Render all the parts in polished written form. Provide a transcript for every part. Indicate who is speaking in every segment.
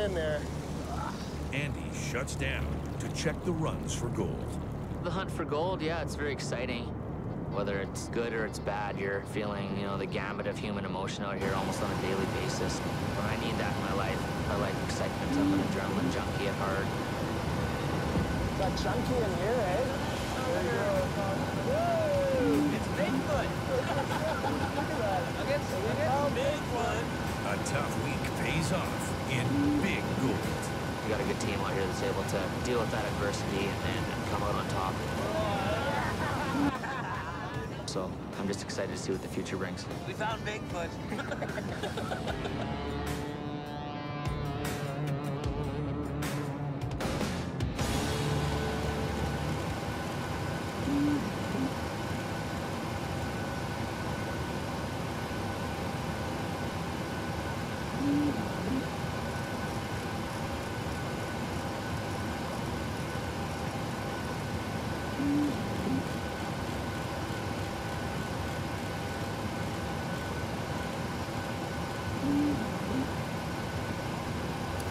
Speaker 1: in there.
Speaker 2: Andy shuts down to check the runs for gold.
Speaker 3: The hunt for gold, yeah, it's very exciting. Whether it's good or it's bad, you're feeling, you know, the gamut of human emotion out here almost on a daily basis. When I need that in my life, I like excitement. I'm an adrenaline junkie at heart.
Speaker 1: Got chunky in here, eh? There you go. Woo!
Speaker 4: It's Bigfoot!
Speaker 1: Look at that.
Speaker 4: Look at Bigfoot!
Speaker 2: A tough week pays off in big gold.
Speaker 3: We got a good team out here that's able to deal with that adversity and come out on top. So I'm just excited to see what the future brings.
Speaker 4: We found Bigfoot.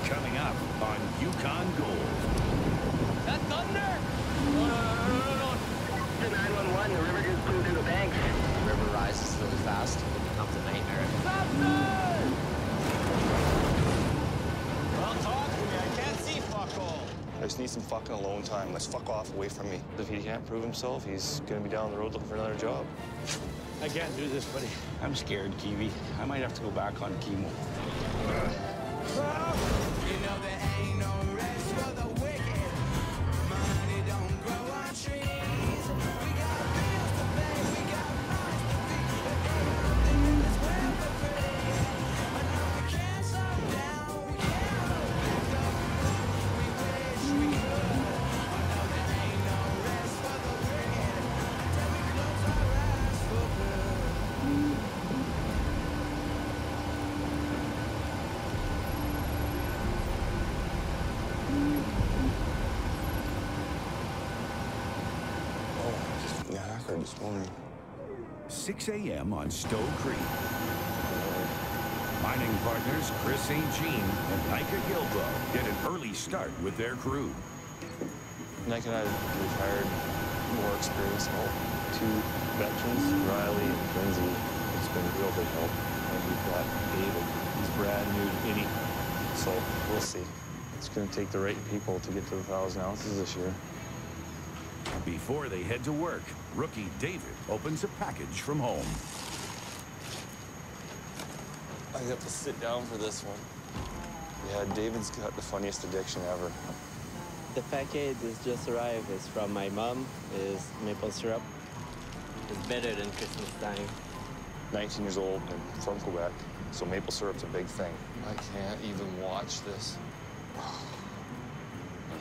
Speaker 2: Coming up on Yukon Gold.
Speaker 4: That thunder? No.
Speaker 5: To 911, the river just moved into the banks.
Speaker 3: The river rises really fast. It becomes a nightmare.
Speaker 4: Well, talk to me. I can't see fuck all.
Speaker 6: I just need some fucking alone time. Let's fuck off away from me. If he can't prove himself, he's gonna be down the road looking for another job.
Speaker 7: I can't do this, buddy. I'm scared, Kiwi. I might have to go back on chemo.
Speaker 8: You know there ain't no rest for the wicked. Money don't grow on trees. We got bills to pay, we got minds to feed, but everything in this world for free. But no, we can't slow down, we can't let go. We wish we could. I know there ain't no rest for the wicked until we close our eyes for good.
Speaker 6: This morning.
Speaker 2: 6 a.m. on Stowe Creek. Mining partners Chris St. Jean and Micah Gilbro get an early start with their crew.
Speaker 6: Mike and I retired, more experience help. Two veterans, Riley and Lindsay. It's been a real big help. And we've got David. He's brand new to Guinea. So we'll see. It's going to take the right people to get to the 1,000 ounces this year.
Speaker 2: Before they head to work, rookie David opens a package from home.
Speaker 6: I have to sit down for this one. Yeah, David's got the funniest addiction ever.
Speaker 9: The package is just arrived. It's from my mom. Is maple syrup. It's better than Christmas time.
Speaker 6: 19 years old and from Quebec, so maple syrup's a big thing. I can't even watch this.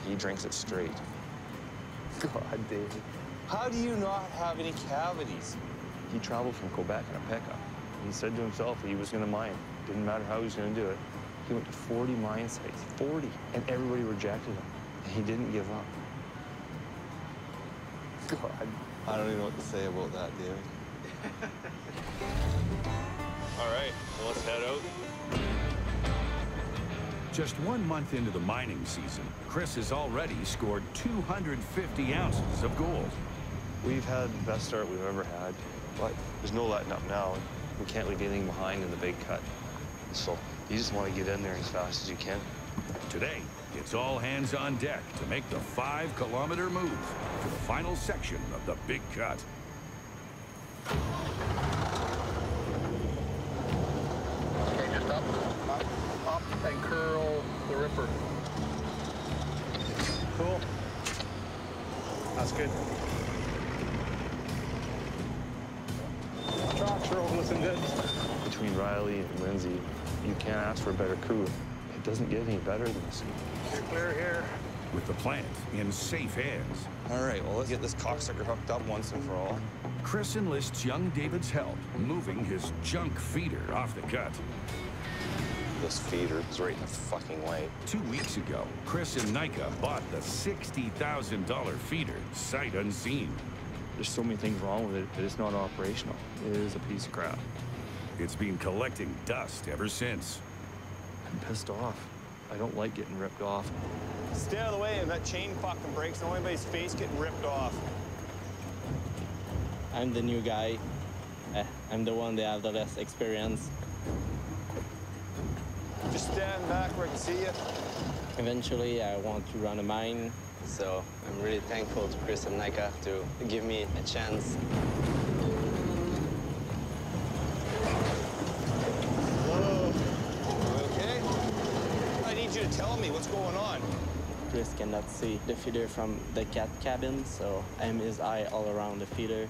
Speaker 6: He drinks it straight. God, David. How do you not have any cavities? He traveled from Quebec in a pickup. He said to himself he was going to mine. Didn't matter how he was going to do it. He went to 40 mine sites, 40, and everybody rejected him. And he didn't give up. God, I don't even know what to say about that, David. All right, well, let's head out.
Speaker 2: Just 1 month into the mining season, Chris has already scored 250 ounces of gold.
Speaker 6: We've had the best start we've ever had, but there's no letting up now. We can't leave anything behind in the big cut. So you just want to get in there as fast as you can.
Speaker 2: Today, it's all hands on deck to make the 5-kilometer move to the final section of the big cut.
Speaker 1: Okay, just up and curl the ripper. Cool. That's good. Trucks are looking good.
Speaker 6: Between Riley and Lindsay, you can't ask for a better crew. It doesn't get any better than this.
Speaker 1: You're clear here.
Speaker 2: With the plant in safe hands,
Speaker 6: All right, well, let's get this cocksucker hooked up once and for all.
Speaker 2: Chris enlists young David's help, moving his junk feeder off the cut.
Speaker 6: This feeder is right in the fucking way.
Speaker 2: 2 weeks ago, Chris and Nika bought the $60,000 feeder, sight unseen.
Speaker 6: There's so many things wrong with it that it's not operational. It is a piece of crap.
Speaker 2: It's been collecting dust ever since.
Speaker 6: I'm pissed off. I don't like getting ripped off.
Speaker 1: Stay out of the way, and that chain fucking breaks. No anybody's face getting ripped off.
Speaker 9: I'm the new guy. I'm the one that have the less experience.
Speaker 1: Just stand back where I can see you.
Speaker 9: Eventually, I want to run a mine, so I'm really thankful to Chris and Nika to give me a chance.
Speaker 1: Okay? I need you to tell me what's going on.
Speaker 9: Chris cannot see the feeder from the cat cabin, so I'm his eye all around the feeder.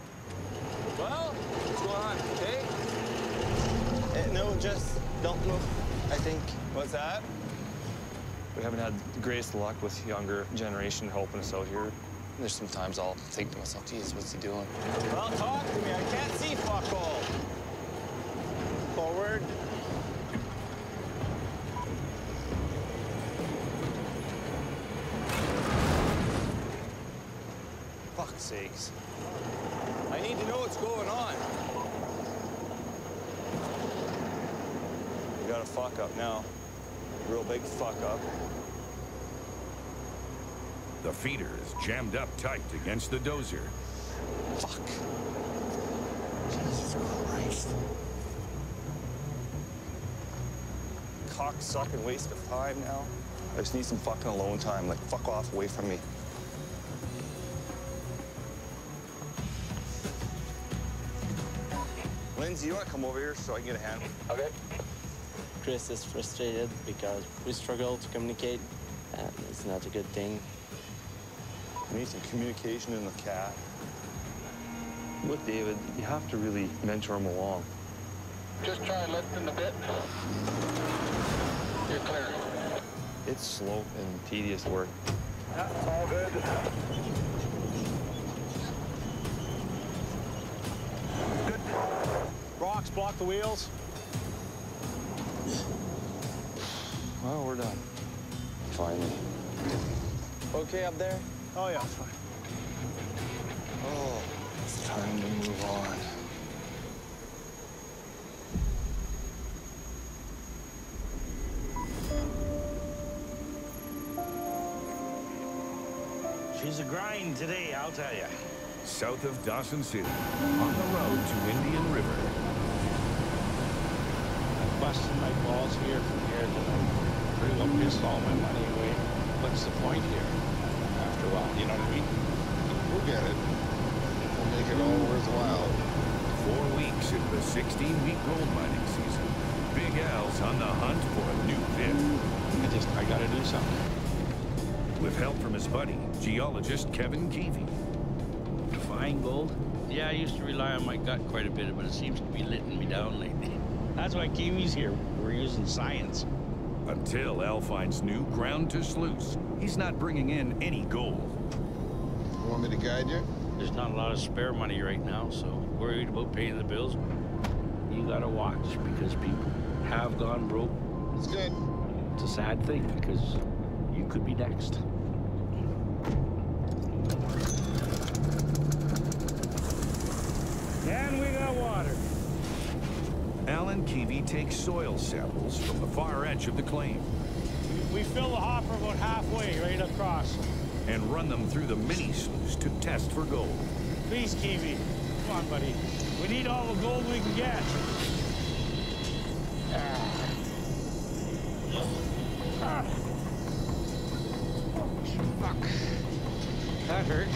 Speaker 1: Well, what's going on, okay?
Speaker 9: No, just don't move, I think.
Speaker 1: What's that?
Speaker 6: We haven't had the greatest luck with younger generation helping us out here.
Speaker 10: There's sometimes I'll think to myself, geez, what's he doing?
Speaker 1: Well, talk to me. I can't see fuck all. Forward. Fuck's sakes. I need to know what's going on. We got a fuck up now. Real big fuck up.
Speaker 2: The feeder is jammed up tight against the dozer.
Speaker 1: Fuck. Jesus Christ. Cocksucking waste of time now. I just need some fucking alone time. Like, fuck off away from me. Lindsay, you want to come over here so I can get a hand?
Speaker 9: Okay. Chris is frustrated because we struggle to communicate, and it's not a good thing.
Speaker 1: We need some communication in the cat.
Speaker 6: Look, David, you have to really mentor him along.
Speaker 5: Just try lifting a bit. You're clear.
Speaker 6: It's slow and tedious work.
Speaker 5: That's all good.
Speaker 1: Good. Rocks block the wheels.
Speaker 6: Well, we're done. Finally.
Speaker 9: Okay up there?
Speaker 1: Oh, yeah, fine.
Speaker 6: Oh, it's time to move on.
Speaker 7: She's a grind today, I'll tell you.
Speaker 2: South of Dawson City, on the road to Indian River.
Speaker 7: I'm busting my balls here from here to pretty well pissed all my money away. What's the point here? After a while, you know what I mean?
Speaker 11: We'll get it. We'll make it all worthwhile.
Speaker 2: 4 weeks into the 16-week gold mining season. Big Al's on the hunt for a new pit.
Speaker 7: I gotta do something.
Speaker 2: With help from his buddy, geologist Kevin Keevy.
Speaker 7: To find gold? Yeah, I used to rely on my gut quite a bit, but it seems to be letting me down lately. That's why Kiwi's here. We're using science.
Speaker 2: Until Al finds new ground to sluice, he's not bringing in any gold.
Speaker 11: You want me to guide you?
Speaker 7: There's not a lot of spare money right now, so worried about paying the bills. You gotta watch, because people have gone broke.
Speaker 11: It's good.
Speaker 7: It's a sad thing, because you could be next. And we got water.
Speaker 2: Alan Keevy takes soil samples from the far edge of the claim
Speaker 7: We fill the hopper about halfway, right across.
Speaker 2: and run them through the mini sluice to test for gold.
Speaker 7: Please, Kiwi. Come on, buddy. We need all the gold we can get. Fuck. That hurt.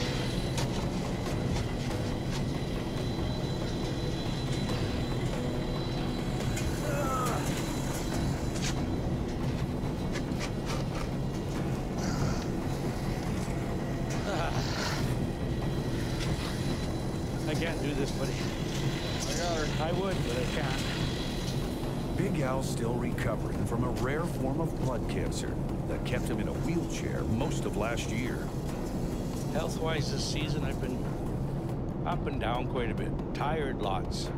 Speaker 7: I can't do this, buddy.
Speaker 11: I got her.
Speaker 7: I would, but I can't.
Speaker 2: Big Al's still recovering from a rare form of blood cancer that kept him in a wheelchair most of last year.
Speaker 7: Health-wise this season, I've been up and down quite a bit. Tired lots.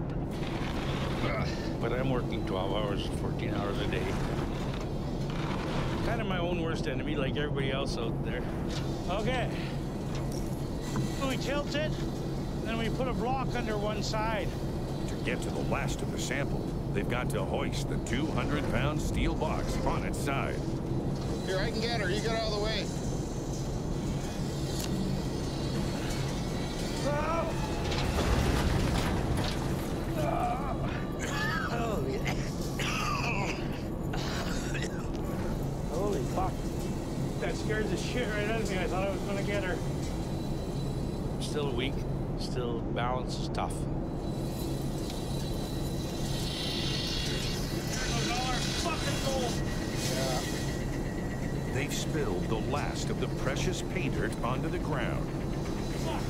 Speaker 7: But I'm working 12 hours, 14 hours a day. Kind of my own worst enemy, like everybody else out there. Okay. We tilt it, then we put a block under one side.
Speaker 2: To get to the last of the sample, they've got to hoist the 200-pound steel box on its side.
Speaker 11: Here, I can get her. You get out of the way.
Speaker 7: Holy fuck. That scared the shit right out of me. I thought I was gonna get her. Still weak. Still balance is tough. There's our fucking goal.
Speaker 2: They've spilled the last of the precious pay dirt onto the ground.
Speaker 7: Fuck.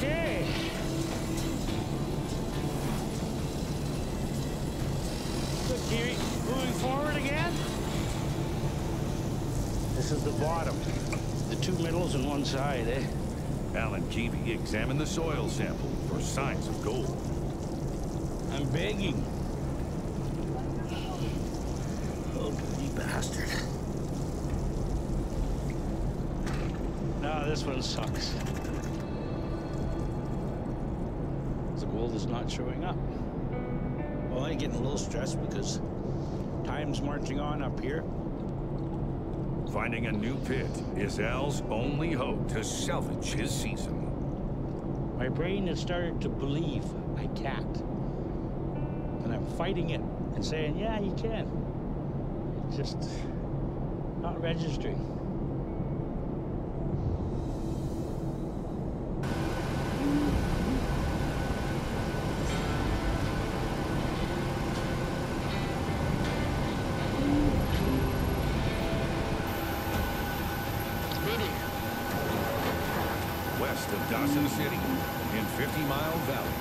Speaker 7: Okay. Good, Kiwi. Moving forward again. This is the bottom. The two middles and one side, eh?
Speaker 2: Alan Keevy examined the soil sample for signs of gold.
Speaker 7: I'm begging. Oh, you bastard. No, this one sucks. The gold is not showing up. Well, I'm getting a little stressed because time's marching on up here.
Speaker 2: Finding a new pit is Al's only hope to salvage his season.
Speaker 7: My brain has started to believe I can't. And I'm fighting it and saying, yeah, you can. It's just not registering.
Speaker 2: West of Dawson City, in 50 Mile Valley.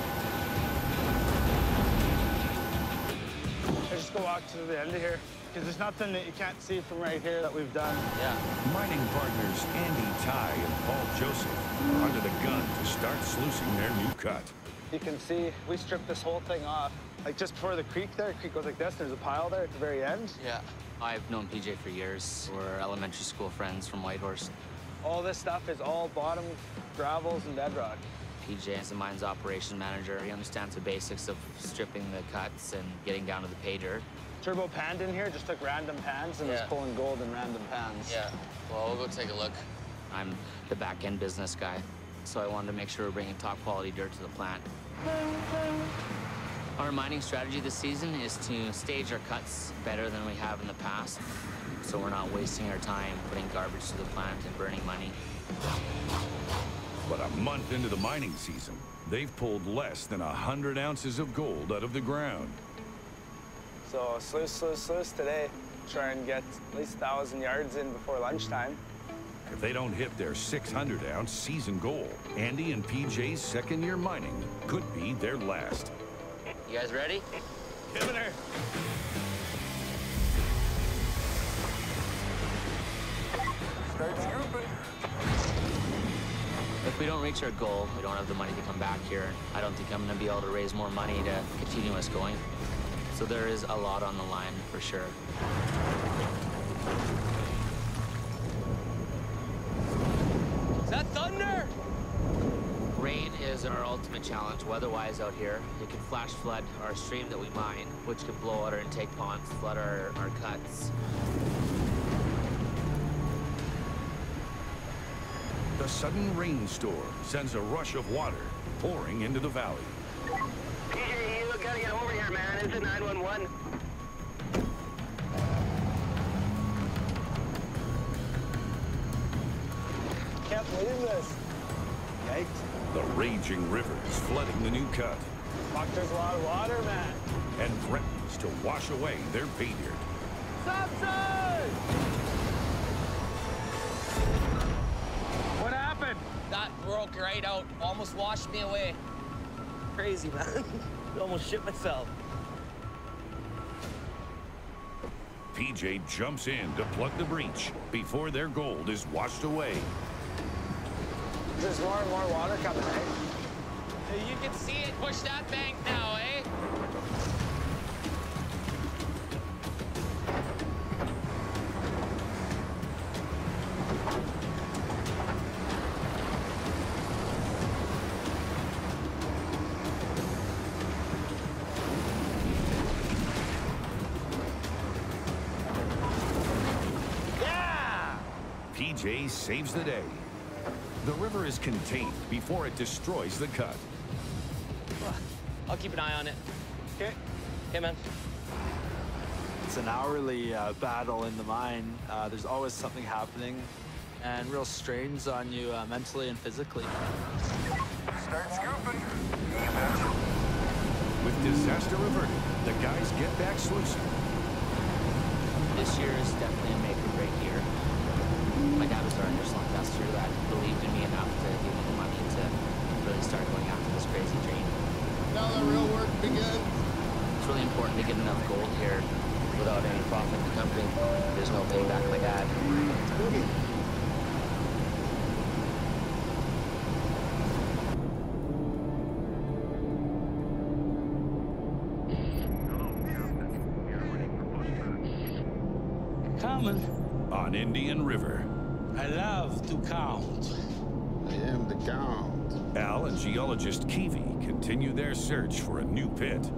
Speaker 1: I just go walk to the end of here, because there's nothing that you can't see from right here that we've done.
Speaker 3: Yeah.
Speaker 2: Mining partners Andy Ty and Paul Joseph are under the gun to start sluicing their new cut.
Speaker 1: You can see we stripped this whole thing off. Like just before the creek there, the creek goes like this, there's a pile there at the very end.
Speaker 3: Yeah. I've known PJ for years. We're elementary school friends from Whitehorse.
Speaker 1: All this stuff is all bottom gravels and bedrock.
Speaker 3: PJ is the mine's operation manager. He understands the basics of stripping the cuts and getting down to the pay dirt.
Speaker 1: Turbo panned in here, just took random pans and was pulling gold in random pans.
Speaker 10: Yeah. Well, we'll go take a look.
Speaker 3: I'm the back-end business guy, so I wanted to make sure we're bringing top-quality dirt to the plant. Our mining strategy this season is to stage our cuts better than we have in the past, so we're not wasting our time putting garbage to the plant and burning money.
Speaker 2: But a month into the mining season, they've pulled less than 100 ounces of gold out of the ground.
Speaker 1: So sluice today. Try and get at least 1,000 yards in before lunchtime.
Speaker 2: If they don't hit their 600-ounce season goal, Andy and PJ's second-year mining could be their last.
Speaker 3: You guys ready?
Speaker 7: Give it her.
Speaker 1: Start scooping.
Speaker 3: If we don't reach our goal, we don't have the money to come back here. I don't think I'm going to be able to raise more money to continue us going. So there is a lot on the line for sure.
Speaker 4: Is that thunder?
Speaker 3: Rain is our ultimate challenge weather-wise out here. It can flash flood our stream that we mine, which can blow out our intake ponds, flood our cuts.
Speaker 2: The sudden rainstorm sends a rush of water pouring into the valley.
Speaker 12: PJ, you gotta get over here, man. It's a 911.
Speaker 1: Can't believe this. Yikes.
Speaker 2: The raging river is flooding the new cut
Speaker 1: Fuck, there's a lot of water, man.
Speaker 2: and threatens to wash away their pay dirt.
Speaker 1: Subside! What happened?
Speaker 4: That broke right out. Almost washed me away. Crazy, man. Almost shit myself.
Speaker 2: PJ jumps in to plug the breach before their gold is washed away.
Speaker 1: There's more and more water coming, eh?
Speaker 4: You can see it push that bank now, eh?
Speaker 2: PJ saves the day. The river is contained before it destroys the cut.
Speaker 4: I'll keep an eye on it. Okay. Okay, man.
Speaker 13: It's an hourly battle in the mine. There's always something happening and real strains on you mentally and physically.
Speaker 8: Start scooping.
Speaker 2: With disaster averted, the guys get back sluicing.
Speaker 3: This year is definitely a make or break year. My dad was our initial investor that believed in me enough to give me the money to really start going after this crazy dream.
Speaker 11: Now the real work begins.
Speaker 3: It's really important to get enough gold here without any profit in the company. There's no paying back my dad.
Speaker 7: Coming.
Speaker 2: On Indian River.
Speaker 7: I love to count.
Speaker 11: I am the count.
Speaker 2: Al and geologist Kiwi continue their search for a new pit.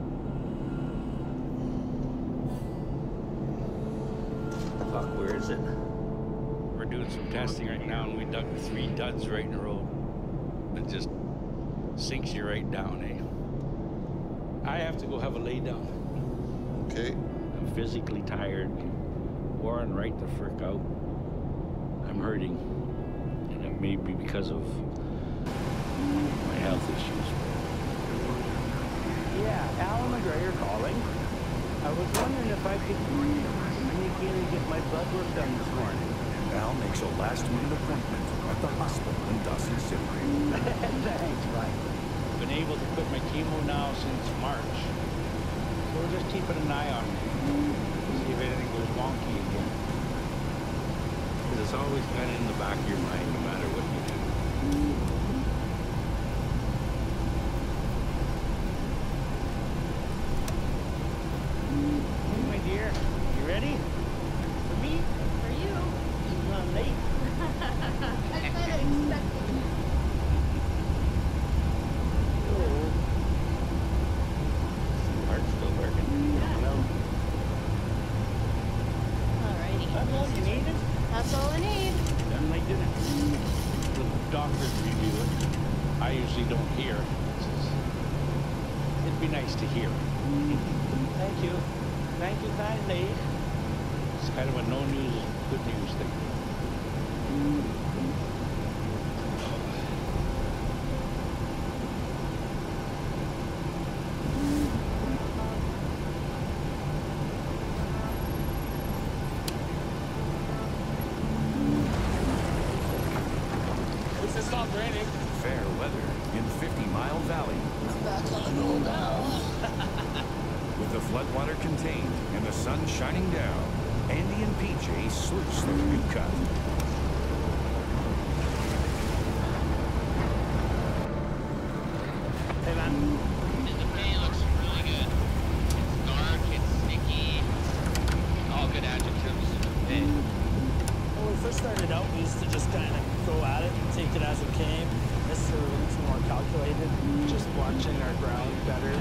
Speaker 7: Fuck, where is it? We're doing some testing right now, and we dug 3 duds right in a row. It just sinks you right down, eh? I have to go have a lay down.
Speaker 11: Okay.
Speaker 7: I'm physically tired. Warren right the frick out. I'm hurting. And it may be because of my health issues.
Speaker 14: Yeah, Alan McGregor calling. I was wondering if I could sneak in and get my blood work done this morning.
Speaker 2: Al makes a last-minute appointment at the hospital in Dawson City.
Speaker 14: Thanks, Mike.
Speaker 7: Been able to quit my chemo now since March. So we're just keeping an eye on it. See if anything goes wonky again. Because it's always kind of in the back of your mind, no matter what you do.
Speaker 14: Hey, my dear, you ready? For me?
Speaker 15: For you?
Speaker 14: She's not late.
Speaker 15: I better expect it.
Speaker 7: Heart's still working.
Speaker 14: Hello.
Speaker 15: Alrighty.
Speaker 14: That's all you needed?
Speaker 15: That's all I need.
Speaker 14: Done my dinner.
Speaker 7: The doctors review it. I usually don't hear. It'd be nice to hear.
Speaker 14: Thank you. Thank you kindly.
Speaker 7: It's kind of a no news, good news thing.
Speaker 14: At least it stopped raining.
Speaker 2: Fair weather in 50 Mile Valley.
Speaker 15: I'm back on the road now.
Speaker 2: With the floodwater contained and the sun shining down, Andy and PJ sluice their new cut.
Speaker 14: Hey, man.
Speaker 10: The paint looks really good. It's dark, it's sticky. All good adjectives. Hey.
Speaker 14: When we first started out, we used to just kind of go at it and take it as it came. This is a little more calculated, just watching our ground better.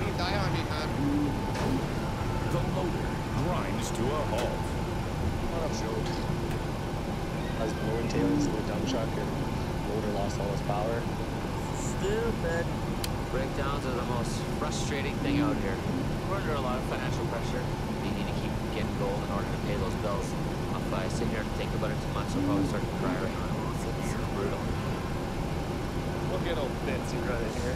Speaker 11: You die on me, man.
Speaker 2: The loader grinds to a halt.
Speaker 6: What up, Joe? I was blowing tails with a dump truck and motor lost all its power.
Speaker 3: Stupid. Breakdowns are the most frustrating thing out here. We're under a lot of financial pressure. We need to keep getting gold in order to pay those bills. If I sit here and think about it too much, I'll probably start to cry right now. It's brutal.
Speaker 14: Look at old Betsy right here.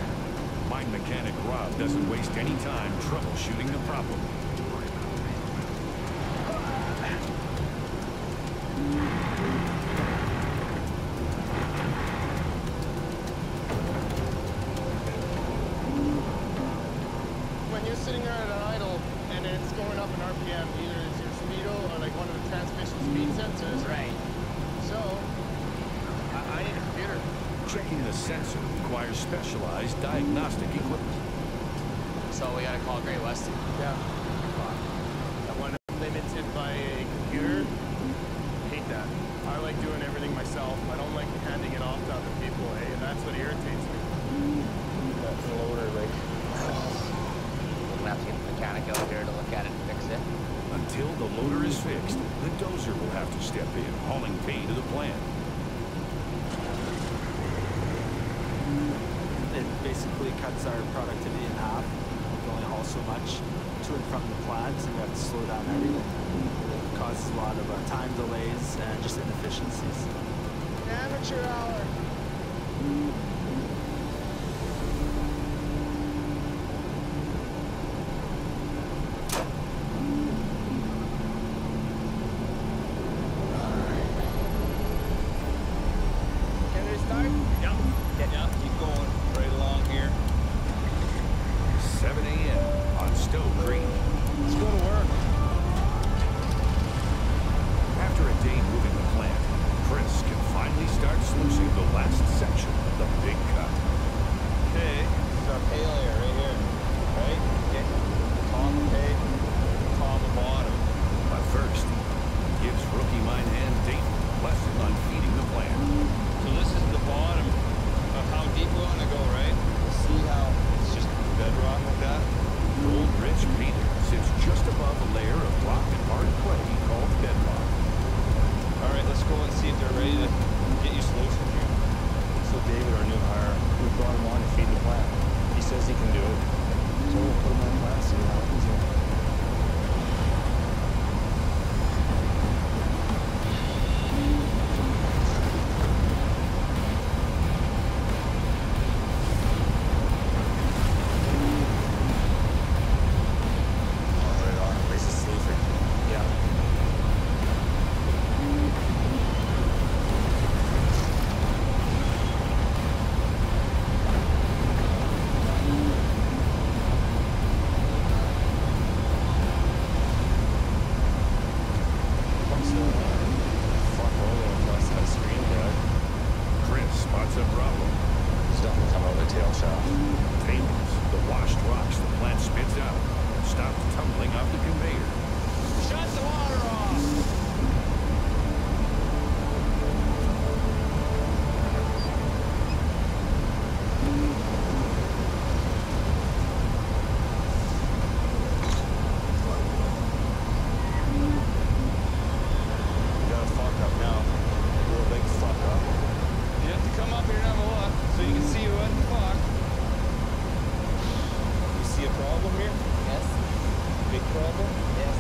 Speaker 2: Mine mechanic Rob doesn't waste any time troubleshooting the problem.
Speaker 5: When you're sitting there at an idle and it's going up in RPM, either it's your speedo or like one of the transmission speed sensors.
Speaker 4: Right.
Speaker 5: So, I need a computer.
Speaker 2: Checking the sensor requires specialized diagnostic equipment.
Speaker 4: So we gotta call Great Western.
Speaker 5: Yeah. That one limited by a computer. I hate that. I like doing everything myself. I don't like handing it off to other people, eh? And that's what irritates me.
Speaker 2: the dozer will have to step in, hauling pay to the plant.
Speaker 13: It basically cuts our productivity in half. We can only haul so much to and from the plant, and we have to slow down everything. It causes a lot of time delays and just inefficiencies.
Speaker 5: Amateur hour. Can we start?
Speaker 7: Yep. Yeah, keep going right along here.
Speaker 2: 7 a.m. on Stowe Creek.
Speaker 7: Let's go to work.
Speaker 2: After a day moving the plant, Chris can finally start sluicing the last section of the big cut.
Speaker 7: Okay, this is our pay layer right here. Right? Okay. Top of pay, top of bottom.
Speaker 2: But first, he gives rookie mine hand Dayton a lesson on feeding the plant.
Speaker 7: So this is the bottom of how deep we want to go, right? See how it's just bedrock like that?
Speaker 2: Gold-rich peat sits just above a layer of rock and hard clay called bedrock.
Speaker 7: All right, let's go and see if they're ready to get you sluicing here.
Speaker 6: So David, our new hire, we brought him on to feed the plant. He says he can do it. So we'll put him on the plant, see what happens here.
Speaker 2: Chris spots a problem.
Speaker 6: Something come out of the tail shaft.
Speaker 2: Tables, the washed rocks the plant spits out, have stopped tumbling off the conveyor.
Speaker 7: Shut the water off!
Speaker 6: We got a fuck up now. Real big fuck up.
Speaker 7: You have to come up here and have a look so you can see what the fuck. You see a problem here?
Speaker 9: Yes.
Speaker 7: Big problem?
Speaker 9: Yes.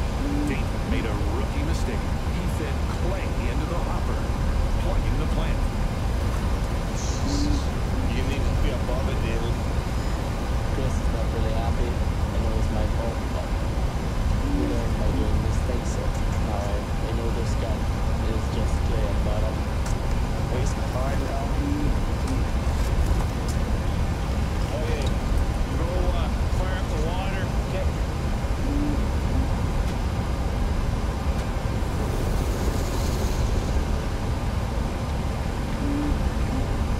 Speaker 2: Dayton made a rookie mistake. He fed clay into the hopper, plugging the plant.
Speaker 7: You need to be above it, David.
Speaker 9: Chris is not really happy. I know it's my fault, but we learn by doing mistakes, so now I know this guy is just clay at bottom. Wasting time now.
Speaker 7: Okay. Go fire up the water. Okay.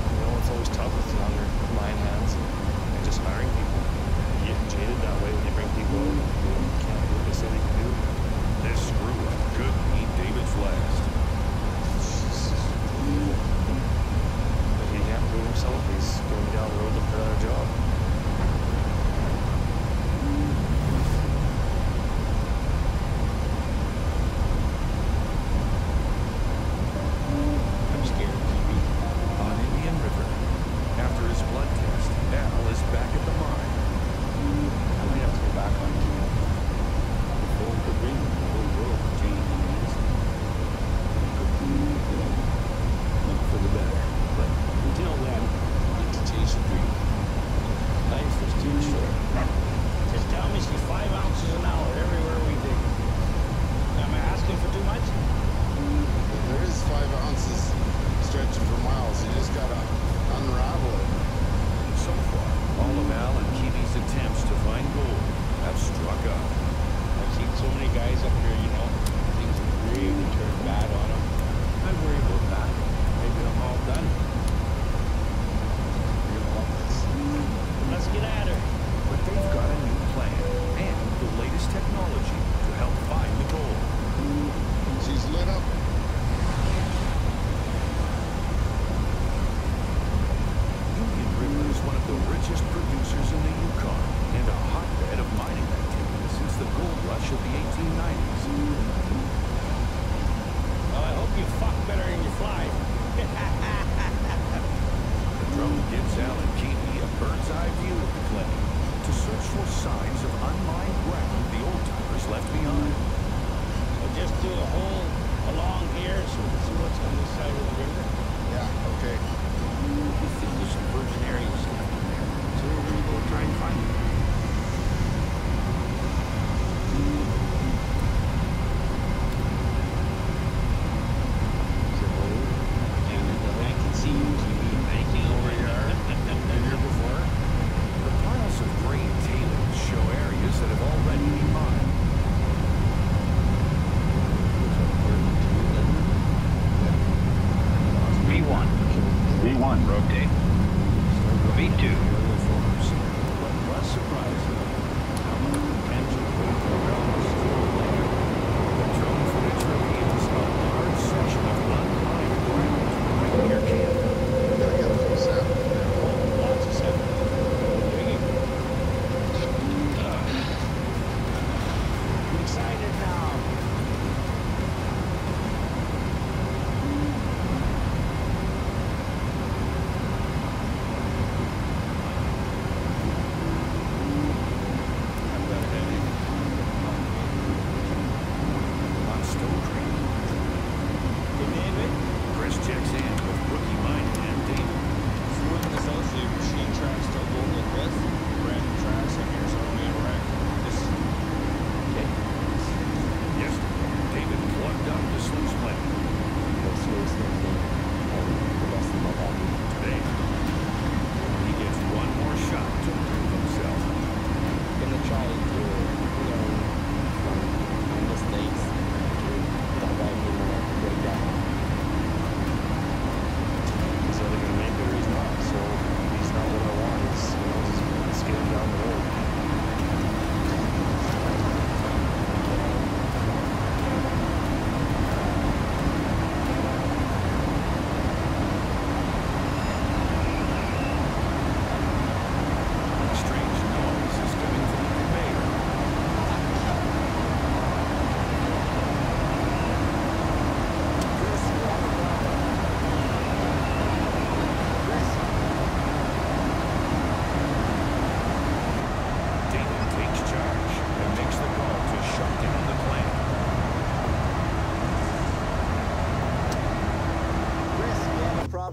Speaker 6: You know, it's always tough with younger mine hands and just hiring people. You get jaded that way when you bring people in. You can't do what they say they can do.
Speaker 2: This screw-up could be David's last.
Speaker 6: If he can't prove himself, he's going down the road looking for another job.
Speaker 7: I'm scared, Kiwi.
Speaker 2: On Indian River, after his blood test, Al is back at the mine.
Speaker 6: I might have to go back on Kiwi. The phone could ring. The whole world could change in an instant.
Speaker 2: Look for the better. But until then, need to chase a dream. Life is too short.
Speaker 14: Just tell me she's 5 ounces an hour everywhere we dig. Am I asking for too much?
Speaker 11: There is 5 ounces stretching for miles. You just gotta unravel it.
Speaker 2: So far, all of Al and Kiwi's attempts to find gold have struck up.
Speaker 7: I've seen so many guys up here, you know, things have really turned bad on them.
Speaker 2: I worry about that. Maybe I'm all done.
Speaker 11: You're gonna love this.
Speaker 14: Let's get at her.
Speaker 2: But they've got a new plan and the latest technology to help find the gold.
Speaker 11: She's lit up.
Speaker 2: Union River is one of the richest producers in the Yukon and a hotbed of mining activity since the gold rush of the 1890s.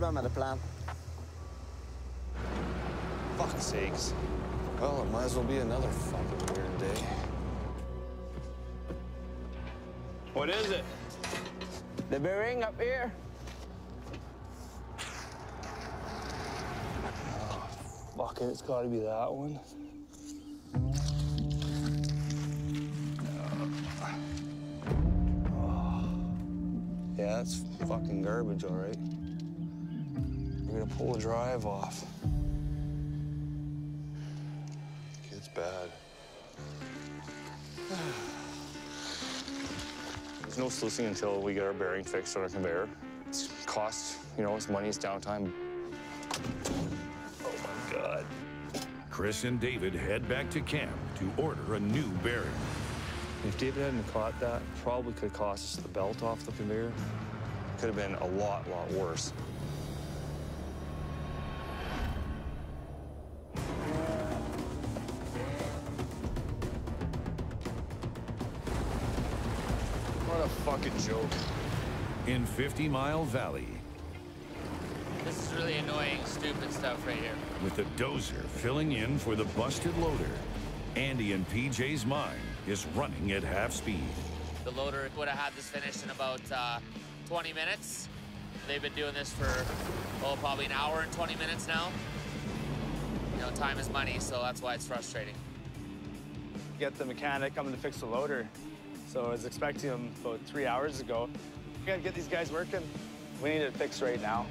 Speaker 16: jobba med det plant.
Speaker 6: Fuck's sakes. Well, it might as well be another fucking weird day.
Speaker 1: What is it?
Speaker 16: The bearing up here.
Speaker 1: Fuck it, it's gotta be that one.
Speaker 6: Yeah, that's fucking garbage, all right. We're gonna pull the drive off. It's bad. There's no sluicing until we get our bearing fixed on our conveyor. It's cost, you know, it's money, it's downtime. Oh my God.
Speaker 2: Chris and David head back to camp to order a new bearing.
Speaker 6: If David hadn't caught that, probably could have cost us the belt off the conveyor. Could have been a lot worse. What a fucking joke.
Speaker 2: In 50 Mile Valley,
Speaker 3: This is really annoying, stupid stuff right here.
Speaker 2: with the dozer filling in for the busted loader, Andy and PJ's mine is running at half speed.
Speaker 3: The loader would have had this finished in about 20 minutes. They've been doing this for, oh, probably an hour and 20 minutes now. You know, time is money, so that's why it's frustrating.
Speaker 1: Get the mechanic coming to fix the loader. So I was expecting him about 3 hours ago. We gotta get these guys working. We need it fixed right now.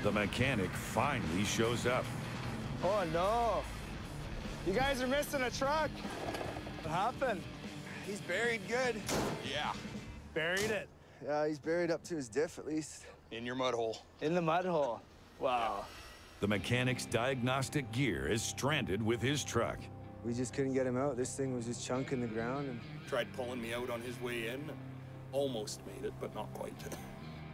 Speaker 2: The mechanic finally shows up.
Speaker 1: Oh no! You guys are missing a truck. What happened?
Speaker 17: He's buried good.
Speaker 1: Yeah. Buried it.
Speaker 17: Yeah, he's buried up to his diff at least.
Speaker 1: In your mud hole. In the mud hole. Wow.
Speaker 2: The mechanic's diagnostic gear is stranded with his truck.
Speaker 17: We just couldn't get him out. This thing was just chunking the ground. And
Speaker 7: Tried pulling me out on his way in. Almost made it, but not quite.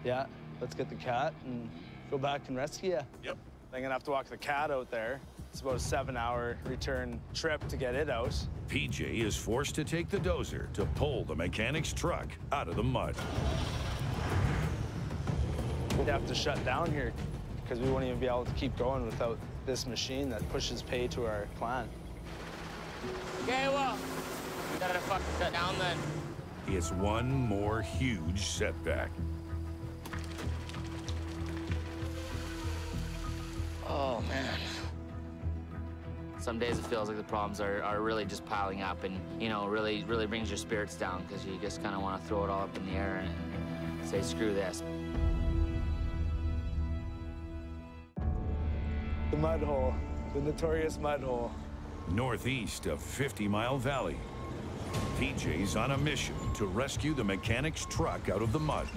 Speaker 1: Yeah, let's get the cat and go back and rescue you.
Speaker 7: Yep.
Speaker 1: I'm gonna have to walk the cat out there. It's about a 7-hour return trip to get it out.
Speaker 2: PJ is forced to take the dozer to pull the mechanic's truck out of the mud.
Speaker 1: We'd have to shut down here because we won't even be able to keep going without this machine that pushes pay to our plant.
Speaker 3: Okay, well, we gotta fucking shut down then.
Speaker 2: It's one more huge setback.
Speaker 3: Oh, man. Some days it feels like the problems are really just piling up and, you know, really brings your spirits down because you just kind of want to throw it all up in the air and say, screw this.
Speaker 1: The mud hole, the notorious mud hole.
Speaker 2: Northeast of 50 Mile Valley, PJ's on a mission to rescue the mechanic's truck out of the mud.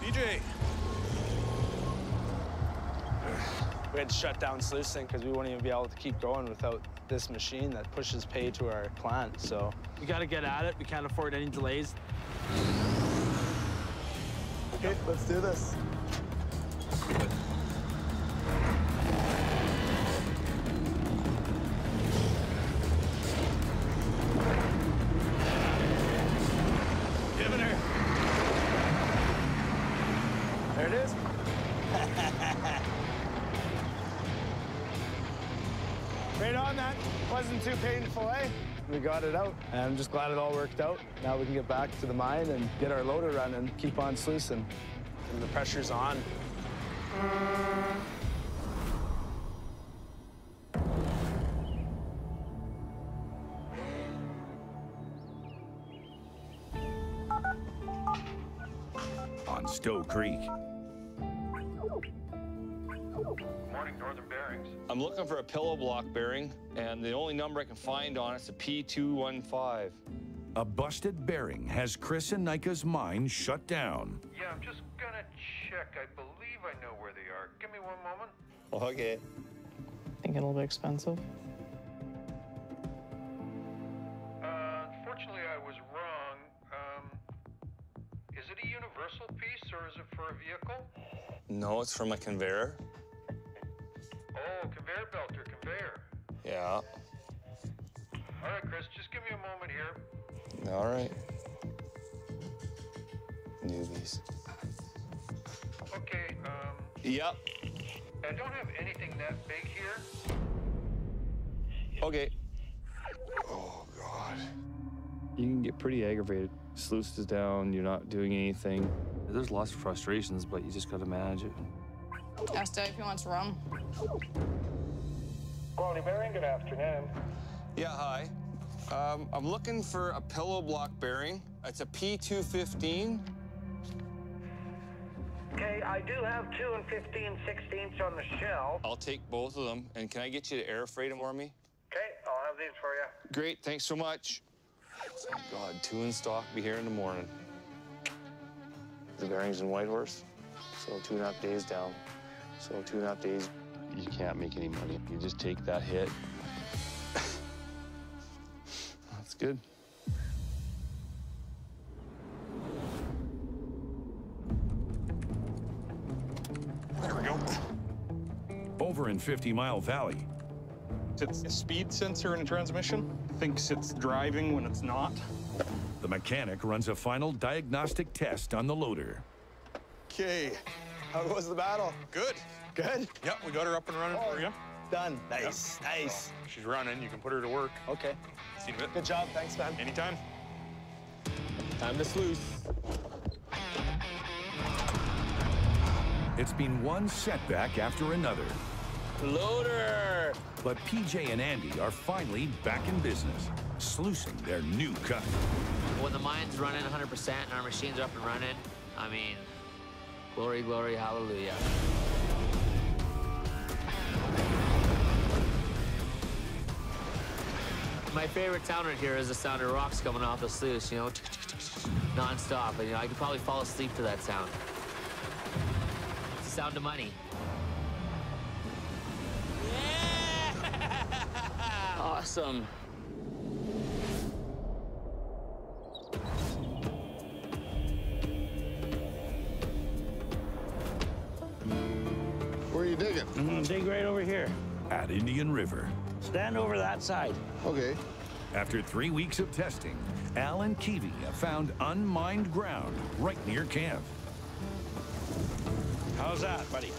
Speaker 1: PJ! We had to shut down sluicing because we won't even be able to keep going without this machine that pushes pay to our plant, so.
Speaker 13: We gotta get at it. We can't afford any delays.
Speaker 1: Okay, let's do this.
Speaker 2: Giving her.
Speaker 1: There it is. Right on, that wasn't too painful, eh? We got it out, and I'm just glad it all worked out. Now we can get back to the mine and get our loader running, keep on sluicing. And the pressure's on.
Speaker 2: On Stowe Creek,
Speaker 18: Morning, Northern Bearings.
Speaker 6: I'm looking for a pillow block bearing, and the only number I can find on it's a P215.
Speaker 2: a busted bearing has Chris and Nika's mine shut down.
Speaker 18: Yeah, I'm just gonna check. I believe I know where they are. Give me one moment.
Speaker 6: Okay.
Speaker 9: Think a little bit expensive.
Speaker 18: Unfortunately, I was wrong. Is it a universal piece or is it for a vehicle?
Speaker 6: No, it's from a conveyor.
Speaker 18: Oh, conveyor belt or conveyor.
Speaker 6: Yeah.
Speaker 18: All right, Chris, just give me a moment here.
Speaker 6: All right. Newbies.
Speaker 18: Okay,
Speaker 6: Yep.
Speaker 18: I don't have anything that big here.
Speaker 6: Okay. Oh, God. You can get pretty aggravated. Sluice is down, you're not doing anything. There's lots of frustrations, but you just gotta manage it.
Speaker 19: Ask Dad if he wants rum.
Speaker 18: Quality bearing, good afternoon.
Speaker 6: Yeah, hi. I'm looking for a pillow block bearing. It's a P215.
Speaker 12: Okay, I do have 2 and 15/16 on the shelf.
Speaker 6: I'll take both of them, and can I get you to air freight them for me?
Speaker 12: Okay, I'll have these for you.
Speaker 6: Great, thanks so much. Thank God, 2 in stock, be here in the morning. The bearing's in Whitehorse, so 2.5 days down. So 2.5 days, you can't make any money. You just take that hit. That's good.
Speaker 20: There we go.
Speaker 2: Over in 50 Mile Valley,
Speaker 20: It's a speed sensor in a transmission. Thinks it's driving when it's not.
Speaker 2: the mechanic runs a final diagnostic test on the loader.
Speaker 5: Okay. How was the battle?
Speaker 20: Good.
Speaker 5: Good?
Speaker 20: Yep, we got her up and running for you.
Speaker 5: Done. Nice.
Speaker 20: Yep.
Speaker 5: Nice.
Speaker 20: So, she's running. You can put her to work.
Speaker 5: Okay.
Speaker 20: See you in a bit.
Speaker 5: Good job. Thanks, man.
Speaker 20: Anytime.
Speaker 6: Time to sluice.
Speaker 2: It's been one setback after another.
Speaker 6: Loader!
Speaker 2: But PJ and Andy are finally back in business, sluicing their new cut.
Speaker 3: When the mine's running 100% and our machines are up and running, I mean, glory, glory, hallelujah. My favorite sound right here is the sound of rocks coming off the sluice, you know, non-stop. And, you know, I could probably fall asleep to that sound. It's the sound of money. Yeah! Awesome.
Speaker 11: Where are you digging?
Speaker 7: I'm gonna dig right over here.
Speaker 2: At Indian River.
Speaker 7: Stand over that side.
Speaker 11: Okay.
Speaker 2: After 3 weeks of testing, Al and Kiwi have found unmined ground right near camp.
Speaker 7: How's that, buddy?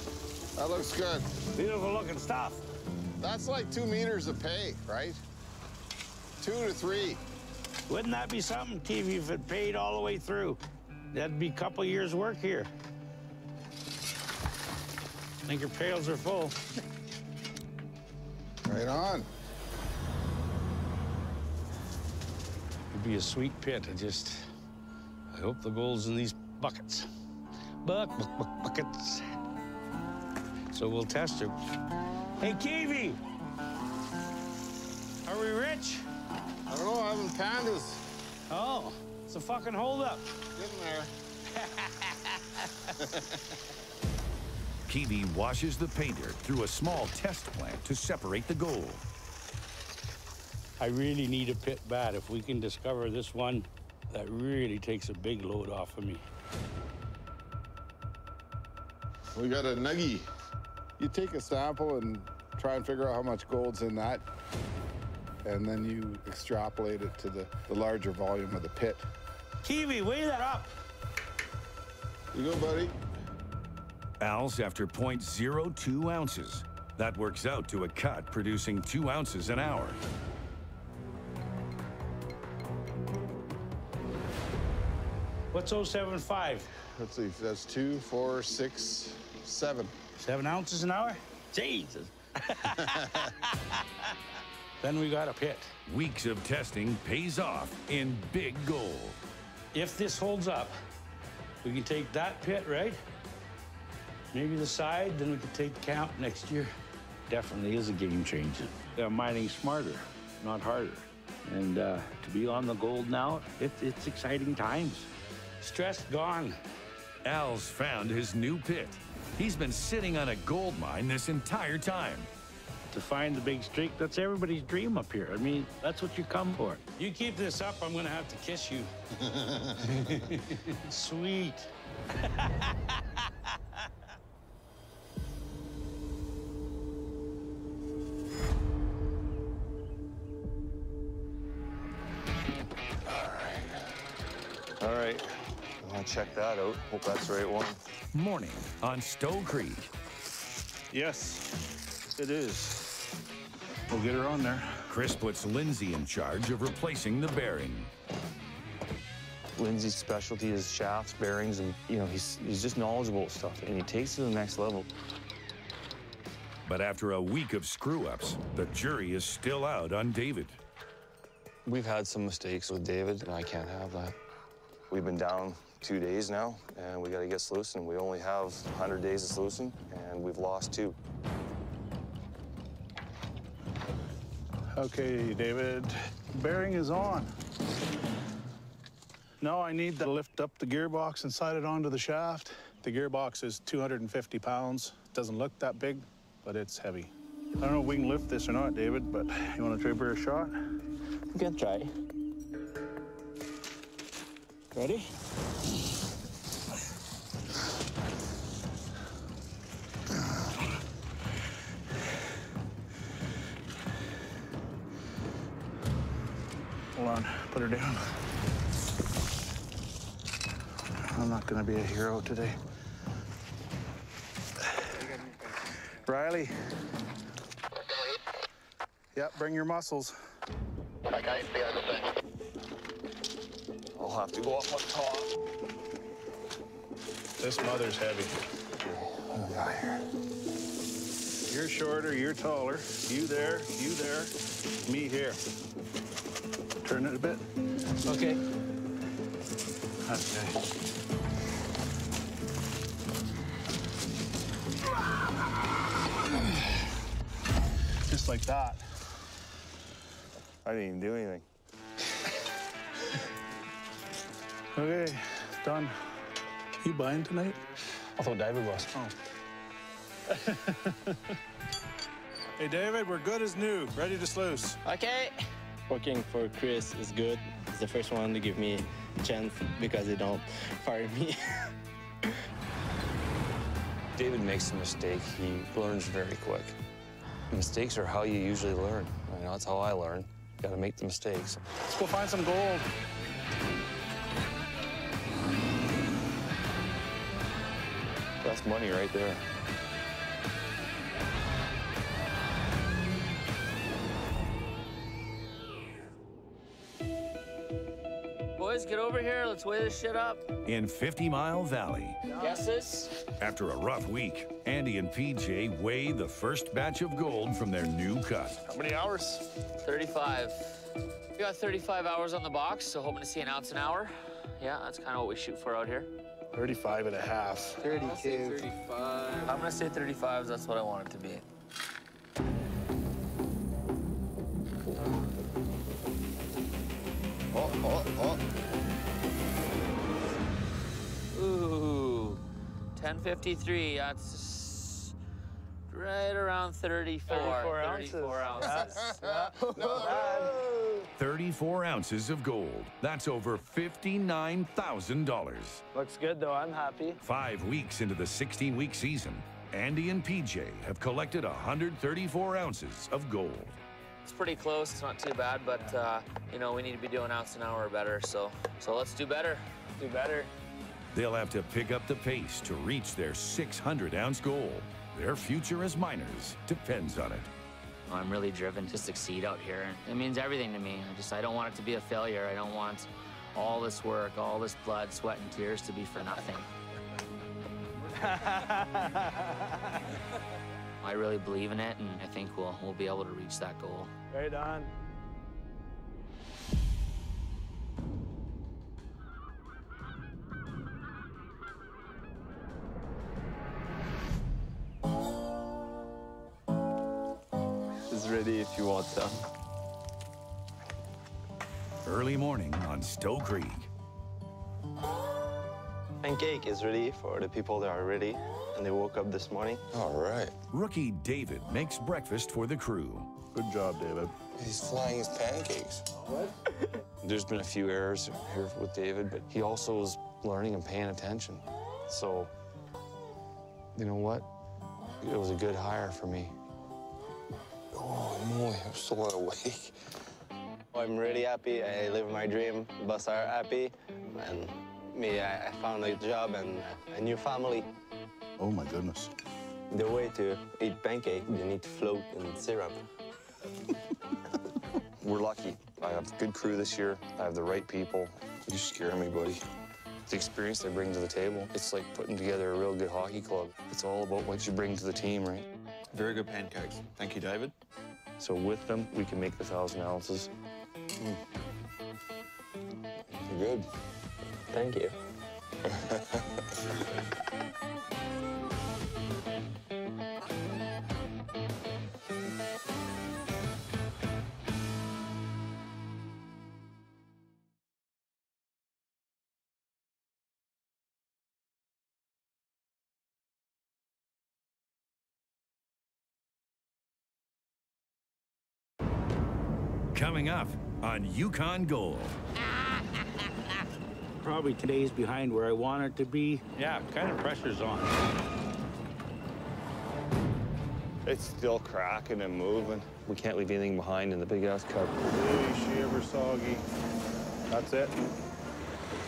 Speaker 11: That looks good.
Speaker 7: Beautiful looking stuff.
Speaker 11: That's like 2 meters of pay, right? 2 to 3.
Speaker 7: Wouldn't that be something, TV, if it paid all the way through? That'd be a couple years' work here. I think your pails are full.
Speaker 11: Right on.
Speaker 7: It'd be a sweet pit. I hope the gold's in these buckets. Buckets. So we'll test her. Hey, Kiwi! Are we rich?
Speaker 11: I don't know, having pandas.
Speaker 7: Oh, it's a fucking holdup.
Speaker 11: Getting there.
Speaker 2: Kiwi washes the pay dirt through a small test plant to separate the gold.
Speaker 7: I really need a pit bad. If we can discover this one, that really takes a big load off of me.
Speaker 11: We got a nuggie. You take a sample and try and figure out how much gold's in that, and then you extrapolate it to the larger volume of the pit.
Speaker 7: Kiwi, weigh that up.
Speaker 11: You go, buddy.
Speaker 2: Al's after 0.02 ounces. That works out to a cut producing 2 ounces an hour.
Speaker 7: What's 0.75?
Speaker 11: Let's see, that's 2, 4, 6, 7.
Speaker 7: 7 ounces an hour? Jesus. Then we got a pit.
Speaker 2: Weeks of testing pays off in big gold.
Speaker 7: If this holds up, we can take that pit, right? Maybe the side, then we could take the camp next year. Definitely is a game changer. Mining smarter, not harder. And to be on the gold now, it's exciting times. Stress gone.
Speaker 2: Al's found his new pit. He's been sitting on a gold mine this entire time.
Speaker 7: To find the big streak, that's everybody's dream up here. I mean, that's what you come for. You keep this up, I'm gonna have to kiss you. Sweet.
Speaker 6: All right. check that out. Hope that's the right one.
Speaker 2: Morning on Stowe Creek.
Speaker 7: Yes, it is. We'll get her on there.
Speaker 2: Chris puts Lindsay in charge of replacing the bearing.
Speaker 6: Lindsay's specialty is shafts, bearings, and he's just knowledgeable with stuff, and he takes it to the next level.
Speaker 2: But after a week of screw-ups, the jury is still out on David.
Speaker 6: We've had some mistakes with David, and I can't have that. We've been down 2 days now, and we got to get sluicing. We only have 100 days of sluicing, and we've lost 2.
Speaker 7: Okay, David, bearing is on. Now I need to lift up the gearbox and slide it onto the shaft. The gearbox is 250 pounds. It doesn't look that big, but it's heavy. I don't know if we can lift this or not, David, but you want to try for a shot?
Speaker 9: You can try. Ready?
Speaker 7: Hold on, put her down. I'm not gonna be a hero today. Riley. Yep, bring your muscles.
Speaker 6: I'll have to go up on top.
Speaker 7: This mother's heavy. You're shorter, you're taller. You there, me here. Turn it a bit.
Speaker 9: Okay.
Speaker 7: Okay. Just like that.
Speaker 6: I didn't even do anything.
Speaker 7: Okay, done. You buying tonight?
Speaker 6: I thought David was.
Speaker 7: Oh. Hey, David, we're good as new. Ready to sluice.
Speaker 9: Okay. Working for Chris is good. He's the first one to give me a chance because they don't fire me.
Speaker 6: David makes a mistake. He learns very quick. Mistakes are how you usually learn. That's how I learn. You gotta make the mistakes.
Speaker 7: Let's go find some gold.
Speaker 6: That's money right there.
Speaker 3: Boys, get over here. Let's weigh this shit up.
Speaker 2: In 50 Mile Valley,
Speaker 3: Guesses?
Speaker 2: after a rough week, Andy and PJ weigh the first batch of gold from their new cut.
Speaker 1: How many hours?
Speaker 3: 35. We got 35 hours on the box, so hoping to see an ounce an hour. Yeah, that's kind of what we shoot for out here.
Speaker 7: 35 and a half.
Speaker 3: 32. 35. I'm gonna say 35. That's what I want it to be. Ooh, 10:53. That's right around 34.
Speaker 1: 34 ounces.
Speaker 3: 34 ounces.
Speaker 1: Not bad.
Speaker 2: 34 ounces of gold. That's over $59,000.
Speaker 1: Looks good, though. I'm happy.
Speaker 2: 5 weeks into the 16-week season, Andy and PJ have collected 134 ounces of gold.
Speaker 3: It's pretty close. It's not too bad, but we need to be doing ounce an hour or better. So let's do better.
Speaker 1: Do better.
Speaker 2: They'll have to pick up the pace to reach their 600-ounce goal. Their future as miners depends on it.
Speaker 3: I'm really driven to succeed out here. It means everything to me. I don't want it to be a failure. I don't want all this work, all this blood, sweat, and tears to be for nothing. I really believe in it, and I think we'll be able to reach that goal.
Speaker 1: Right on.
Speaker 9: It's ready if you want some.
Speaker 2: Early morning on Stowe Creek.
Speaker 9: Pancake is ready for the people that are ready, and they woke up this morning.
Speaker 6: All right.
Speaker 2: Rookie David makes breakfast for the crew.
Speaker 7: Good job, David.
Speaker 6: He's flying his pancakes. What? There's been a few errors here with David, but he also is learning and paying attention. So, you know what? It was a good hire for me. Oh, no, I'm still awake.
Speaker 9: I'm really happy. I live my dream. Bus are happy, and
Speaker 16: me, I found a job and a new family.
Speaker 21: Oh, my goodness.
Speaker 16: The way to eat pancake, you need to float in syrup.
Speaker 6: We're lucky. I have a good crew this year. I have the right people. You scare me, buddy. The experience they bring to the table, it's like putting together a real good hockey club. It's all about what you bring to the team, right?
Speaker 20: Very good pancakes. Thank you, David.
Speaker 6: So with them, we can make the 1,000 ounces.
Speaker 16: Good. Thank you.
Speaker 2: Coming up on Yukon Gold.
Speaker 7: Probably today's behind where I want it to be. Yeah, kind of pressure's on.
Speaker 6: It's still cracking and moving. We can't leave anything behind in the big-ass cup.
Speaker 21: Hey, shiver soggy. That's it.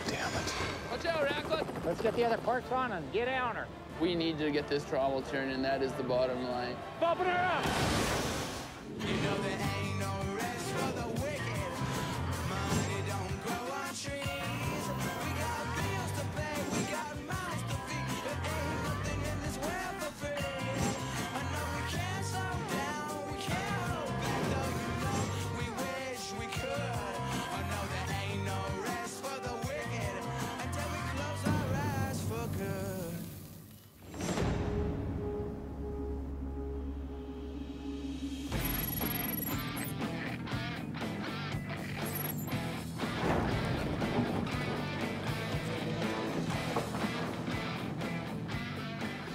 Speaker 6: Damn it.
Speaker 22: Watch out, Racklet. Let's get the other corks on and get on her.
Speaker 23: We need to get this travel turning. That is the bottom line.
Speaker 22: Bumping her up.
Speaker 8: You know there ain't no rest for the wicked. Money don't grow on trees. We got bills to pay, we got mouths to feed. There ain't nothing in this world for free. I know we can't slow down, we can't hold back, though you know we wish we could. I know there ain't no rest for the wicked until we close our eyes for good.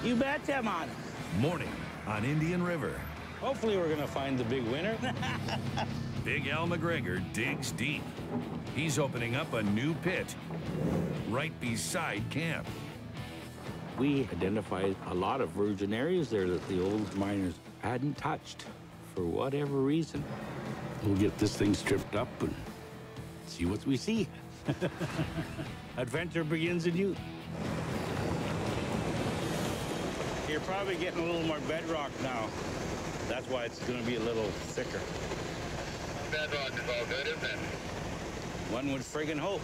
Speaker 7: You betcha, man.
Speaker 2: Morning on Indian River.
Speaker 7: Hopefully we're gonna find the big winner.
Speaker 2: Big Al McGregor digs deep. He's opening up a new pit right beside camp.
Speaker 7: We identified a lot of virgin areas there that the old miners hadn't touched for whatever reason. We'll get this thing stripped up and see what we see. Adventure begins in you. You're probably getting a little more bedrock now. That's why it's going to be a little thicker.
Speaker 10: Bedrock is all good, isn't it?
Speaker 7: One would friggin' hope.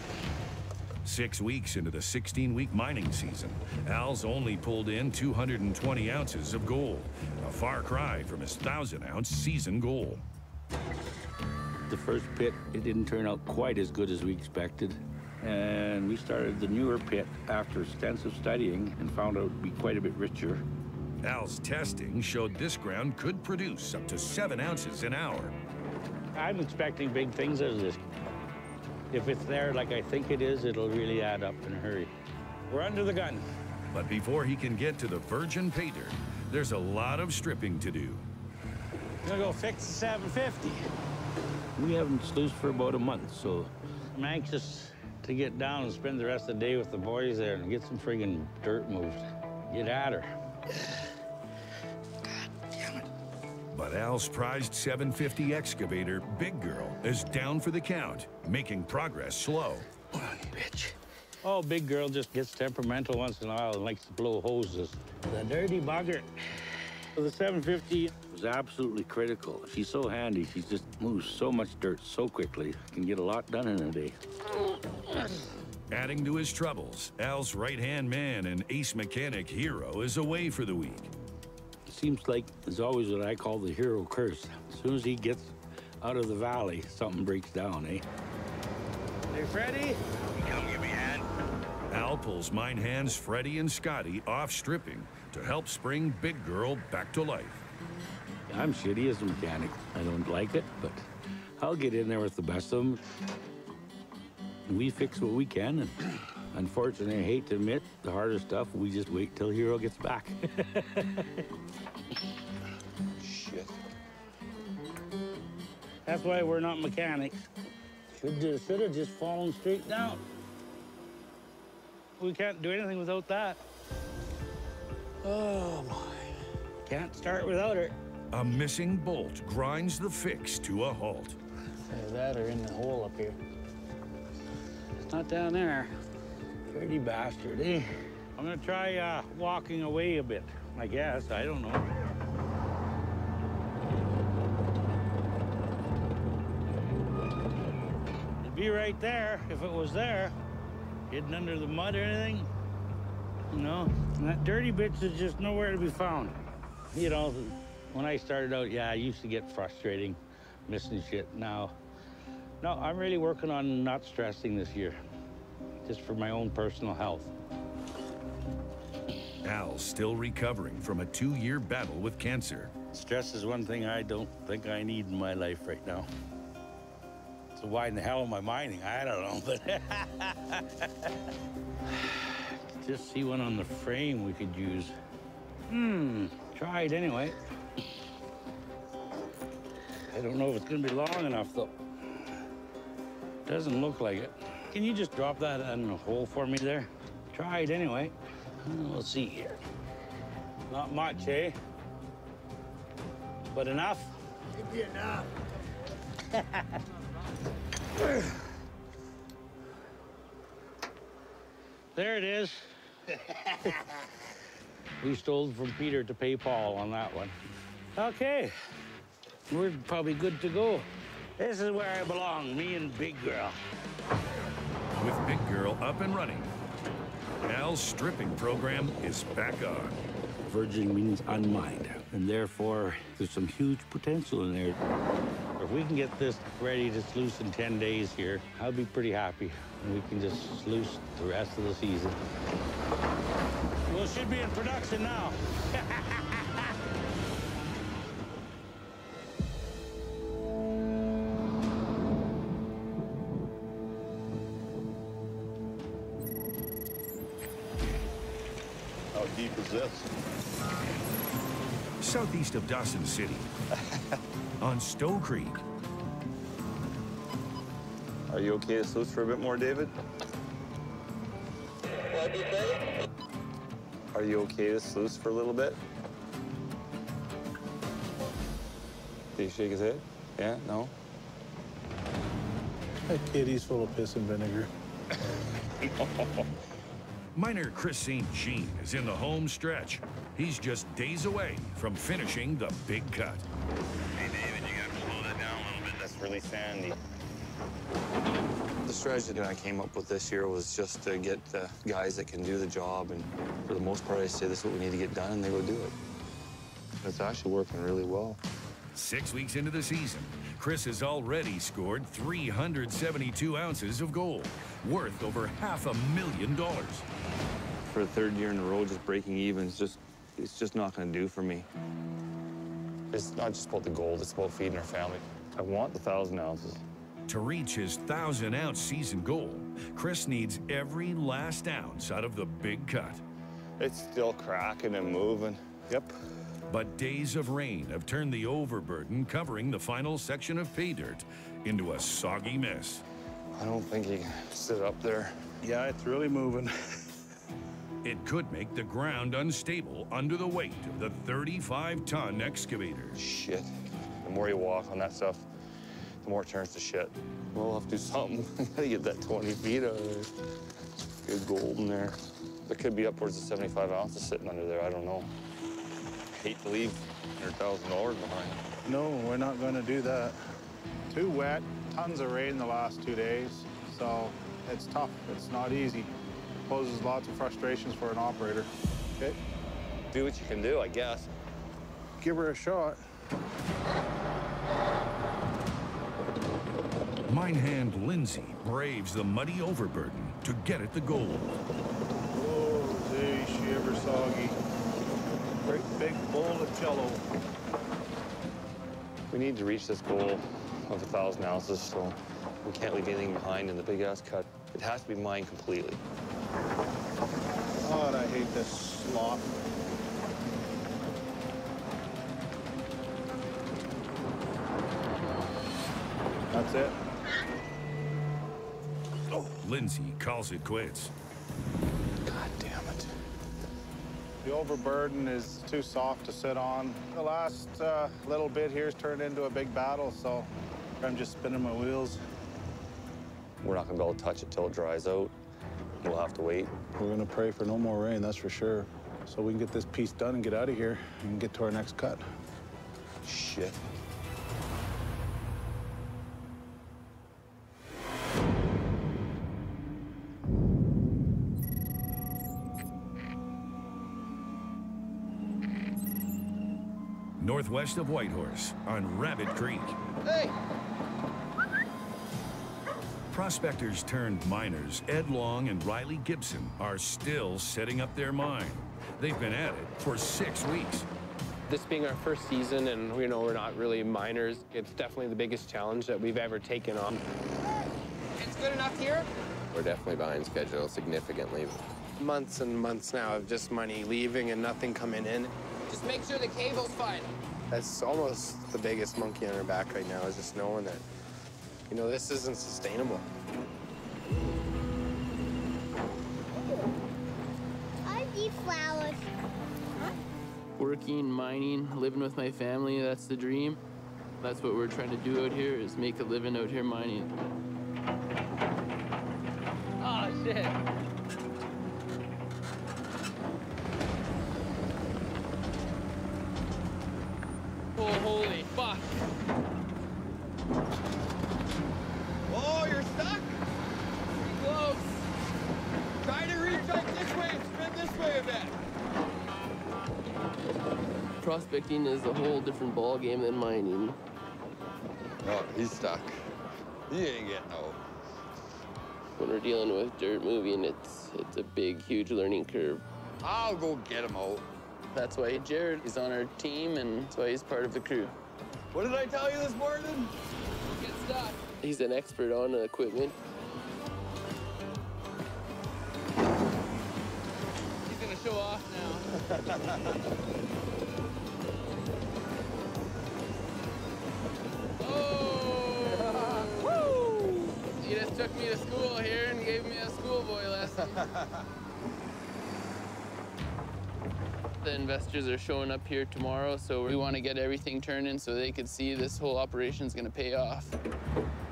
Speaker 2: 6 weeks into the 16-week mining season, Al's only pulled in 220 ounces of gold, a far cry from his 1,000-ounce season goal.
Speaker 7: The first pit, it didn't turn out quite as good as we expected. And we started the newer pit after extensive studying and found out it would be quite a bit richer.
Speaker 2: Al's testing showed this ground could produce up to 7 ounces an hour.
Speaker 7: I'm expecting big things out of this. If it's there like I think it is, it'll really add up in a hurry. We're under the gun.
Speaker 2: But before he can get to the virgin pay dirt, there's a lot of stripping to do.
Speaker 7: I'm gonna go fix the 750. We haven't sluiced for about a month, so I'm anxious to get down and spend the rest of the day with the boys there and get some friggin' dirt moved. Get at her.
Speaker 2: But Al's prized 750 excavator, Big Girl, is down for the count, making progress slow.
Speaker 7: Bitch. Oh, Big Girl just gets temperamental once in a while and likes to blow hoses. The dirty bugger. The 750 was absolutely critical. She's so handy. She just moves so much dirt so quickly. Can get a lot done in a day.
Speaker 2: Adding to his troubles, Al's right-hand man and ace mechanic Hero is away for the week.
Speaker 7: Seems like it's always what I call the hero curse. As soon as he gets out of the valley, something breaks down, eh? Hey, Freddie?
Speaker 10: Come give me a hand.
Speaker 2: Al pulls mine hands Freddie and Scotty off stripping to help spring Big Girl back to life.
Speaker 7: I'm shitty as a mechanic. I don't like it, but I'll get in there with the best of them. We fix what we can, and unfortunately, I hate to admit, the harder stuff, we just wait till Hero gets back.
Speaker 6: Shit.
Speaker 7: That's why we're not mechanics. Should have just fallen straight down. We can't do anything without that. Oh, my. Can't start without her.
Speaker 2: A missing bolt grinds the fix to a halt.
Speaker 14: Either that or in the hole up here. It's not down there.
Speaker 7: Dirty bastard, eh? I'm gonna try walking away a bit, I guess. I don't know. It'd be right there if it was there. Hidden under the mud or anything. You know, and that dirty bitch is just nowhere to be found. You know, when I started out, yeah, I used to get frustrating, missing shit. No, I'm really working on not stressing this year, just for my own personal health.
Speaker 2: Al's still recovering from a 2-year battle with cancer.
Speaker 7: Stress is one thing I don't think I need in my life right now. So why in the hell am I mining? I don't know, but just see one on the frame we could use. Try it anyway. I don't know if it's gonna be long enough though. Doesn't look like it. Can you just drop that in the hole for me there? Try it anyway. We'll see here. Not much, eh? But enough?
Speaker 14: It'd be enough.
Speaker 7: There it is. We stole from Peter to pay Paul on that one. Okay, we're probably good to go. This is where I belong, me and Big Girl.
Speaker 2: With Big Girl up and running, Al's stripping program is back on.
Speaker 7: Virgin means unmined, and therefore there's some huge potential in there. If we can get this ready to sluice in 10 days here, I'll be pretty happy. And we can just sluice the rest of the season. Well, it should be in production now.
Speaker 21: How deep is this?
Speaker 2: Southeast of Dawson City, on Stowe Creek.
Speaker 6: Are you okay to sluice for a bit more, David?
Speaker 12: What'd you say?
Speaker 6: Are you okay to sluice for a little bit? Did he shake his head? Yeah? No?
Speaker 21: That kitty's full of piss and vinegar.
Speaker 2: Miner Chris St. Jean is in the home stretch. He's just days away from finishing the big cut.
Speaker 6: Hey, David, you gotta slow that down a little bit. That's really sandy. The strategy that I came up with this year was just to get guys that can do the job, and for the most part, I say this is what we need to get done, and they go do it. It's actually working really well.
Speaker 2: 6 weeks into the season, Chris has already scored 372 ounces of gold, worth over $500,000.
Speaker 6: For a third year in a row, just breaking even it's just not going to do for me. It's not just about the gold; it's about feeding our family. I want the 1,000 ounces.
Speaker 2: To reach his 1,000-ounce season goal, Chris needs every last ounce out of the big cut.
Speaker 6: It's still cracking and moving. Yep.
Speaker 2: But days of rain have turned the overburden covering the final section of pay dirt into a soggy mess.
Speaker 6: I don't think he can sit up there.
Speaker 21: Yeah, it's really moving.
Speaker 2: It could make the ground unstable under the weight of the 35-ton excavator.
Speaker 6: Shit. The more you walk on that stuff, the more it turns to shit. We'll have to do something. Gotta get that 20 feet out of there. Good gold in there. There could be upwards of 75 ounces sitting under there. I don't know. Hate to leave $100,000 behind.
Speaker 21: No, we're not going to do that. Too wet, tons of rain the last 2 days, so it's tough. It's not easy. Poses lots of frustrations for an operator. Okay?
Speaker 6: Do what you can do, I guess.
Speaker 21: Give her a shot.
Speaker 2: Mine hand Lindsay braves the muddy overburden to get at the gold.
Speaker 21: Whoa, gee, she ever soggy. Great big bowl of jello.
Speaker 6: We need to reach this goal of 1,000 ounces, so we can't leave anything behind in the big-ass cut. It has to be mined completely.
Speaker 21: God, I hate this slop. That's it.
Speaker 2: Lindsay calls it quits.
Speaker 21: God damn it. The overburden is too soft to sit on. The last little bit here's turned into a big battle, so I'm just spinning my wheels.
Speaker 6: We're not gonna be able to touch it till it dries out. We'll have to wait.
Speaker 21: We're gonna pray for no more rain, that's for sure. So we can get this piece done and get out of here and get to our next cut.
Speaker 6: Shit.
Speaker 2: Northwest of Whitehorse on Rabbit Creek.
Speaker 23: Hey!
Speaker 2: Prospectors turned miners Ed Long and Riley Gibson are still setting up their mine. They've been at it for 6 weeks.
Speaker 4: This being our first season and, you know, we're not really miners, it's definitely the biggest challenge that we've ever taken on.
Speaker 23: It's good enough here?
Speaker 15: We're definitely behind schedule significantly.
Speaker 23: Months and months now of just money leaving and nothing coming in.
Speaker 22: Just make sure the cable's fine.
Speaker 23: That's almost the biggest monkey on our back right now, is just knowing that, you know, this isn't sustainable.
Speaker 17: I need flowers.
Speaker 23: Working, mining, living with my family, that's the dream. That's what we're trying to do out here, is make a living out here mining.
Speaker 22: Oh, shit.
Speaker 23: Oh, holy fuck.
Speaker 22: Oh, you're stuck? Pretty close. Try to reach like this way and spin this way a bit.
Speaker 23: Prospecting is a whole different ball game than mining.
Speaker 15: Oh, he's stuck. He ain't getting out.
Speaker 23: When we're dealing with dirt moving, it's a big, huge learning curve.
Speaker 15: I'll go get him out.
Speaker 23: That's why Jared is on our team, and that's why he's part of the crew.
Speaker 15: What did I tell you this morning?
Speaker 22: Don't get stuck.
Speaker 23: He's an expert on equipment.
Speaker 22: He's gonna show off now. Oh! Woo! He just took me to school here and gave me a schoolboy lesson.
Speaker 23: The investors are showing up here tomorrow, so we want to get everything turning so they can see this whole operation's going to pay off.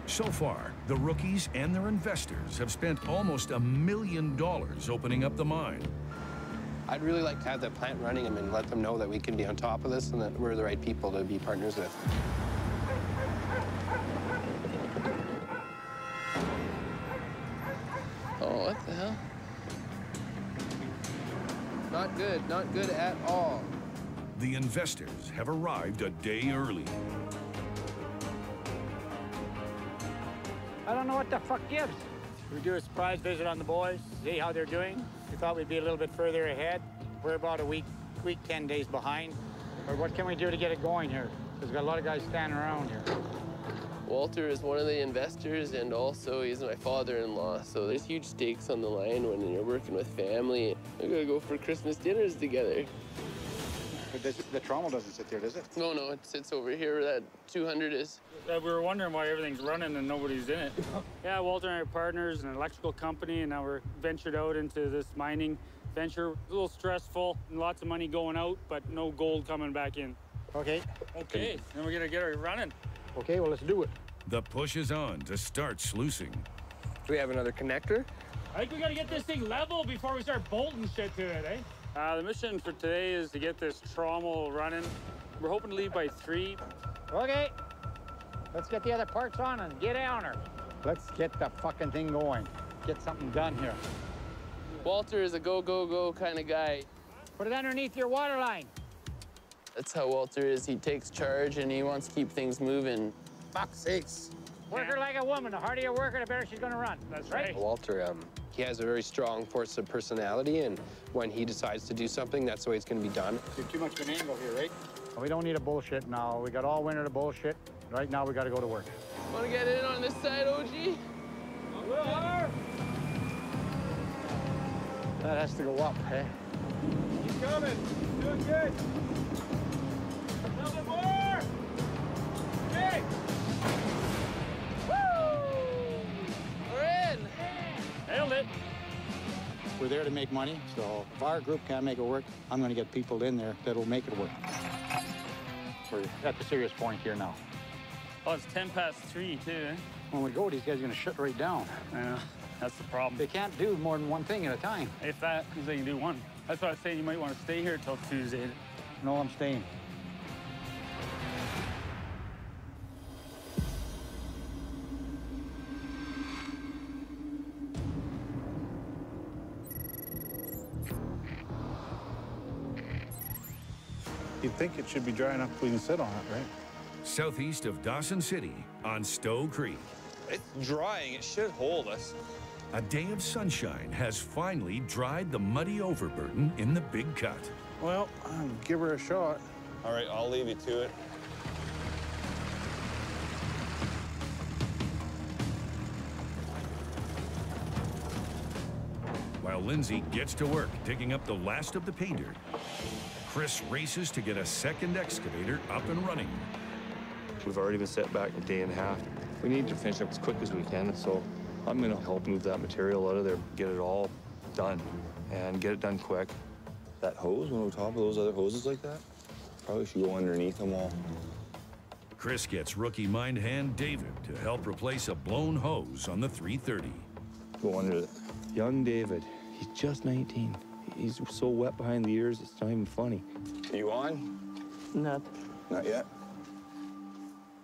Speaker 2: So far, the rookies and their investors have spent almost $1 million opening up the mine.
Speaker 23: I'd really like to have that plant running and let them know that we can be on top of this and that we're the right people to be partners with. Oh, what the hell? Not good, not good at all.
Speaker 2: The investors have arrived a day early.
Speaker 22: I don't know what the fuck gives. We do a surprise visit on the boys, see how they're doing. We thought we'd be a little bit further ahead. We're about a week, 10 days behind. But what can we do to get it going here? Because we've got a lot of guys standing around here.
Speaker 23: Walter is one of the investors, and also he's my father-in-law, so there's huge stakes on the line when you're working with family. We're gonna go for Christmas dinners together.
Speaker 21: But the trommel doesn't sit there, does it?
Speaker 23: No, it sits over here where that 200 is.
Speaker 14: We were wondering why everything's running and nobody's in it. Yeah, Walter and I are partners in an electrical company, and now we're ventured out into this mining venture. A little stressful, and lots of money going out, but no gold coming back in.
Speaker 22: Okay.
Speaker 14: Okay, then we're gonna get her running.
Speaker 22: Okay, well, let's do it.
Speaker 2: The push is on to start sluicing.
Speaker 23: Do we have another connector?
Speaker 14: I think we gotta get this thing level before we start bolting shit to it, eh? The mission for today is to get this trommel running. We're hoping to leave by 3.
Speaker 22: Okay. Let's get the other parts on and get on her. Let's get the fucking thing going. Get something done here.
Speaker 23: Walter is a go, go, go kind of guy.
Speaker 22: Put it underneath your water line.
Speaker 23: That's how Walter is. He takes charge and he wants to keep things moving.
Speaker 22: Fuck's sakes. Work her like a woman. The harder you work her, the better she's gonna run.
Speaker 14: That's right.
Speaker 23: Walter, he has a very strong force of personality, and when he decides to do something, that's the way it's gonna be done.
Speaker 21: You're too much of an angle here, right?
Speaker 22: We don't need a bullshit now. We got all winter to bullshit. Right now, we gotta go to work.
Speaker 23: Want to get in on this side, OG?
Speaker 22: That has to go up, eh?
Speaker 21: Keep coming. Doing good.
Speaker 22: A little bit more! Hey!
Speaker 23: Woo! We're in!
Speaker 22: Nailed it! We're there to make money, so if our group can't make it work, I'm gonna get people in there that'll make it work. We're at the serious point here now.
Speaker 14: Oh, it's 3:10 too, eh?
Speaker 22: When we go, these guys are gonna shut right down.
Speaker 14: Yeah. That's the problem.
Speaker 22: They can't do more than one thing at a time.
Speaker 14: If that, because they can do one. That's why I was saying you might want to stay here till Tuesday.
Speaker 22: No, I'm staying.
Speaker 21: You'd think it should be dry enough we can sit on it, right?
Speaker 2: Southeast of Dawson City on Stowe Creek.
Speaker 6: It's drying. It should hold us.
Speaker 2: A day of sunshine has finally dried the muddy overburden in the Big Cut.
Speaker 21: Well, give her a shot.
Speaker 6: All right, I'll leave you to it.
Speaker 2: While Lindsay gets to work digging up the last of the pay dirt, Chris races to get a second excavator up and running.
Speaker 6: We've already been set back a day and a half. We need to finish up as quick as we can, so I'm gonna help move that material out of there, get it all done, and get it done quick. That hose, when we're top of those other hoses like that, probably should go underneath them all.
Speaker 2: Chris gets rookie mind hand David to help replace a blown hose on the 330.
Speaker 6: Go under it. Young David, he's just 19. He's so wet behind the ears, it's not even funny. Are you on?
Speaker 9: Not
Speaker 6: yet.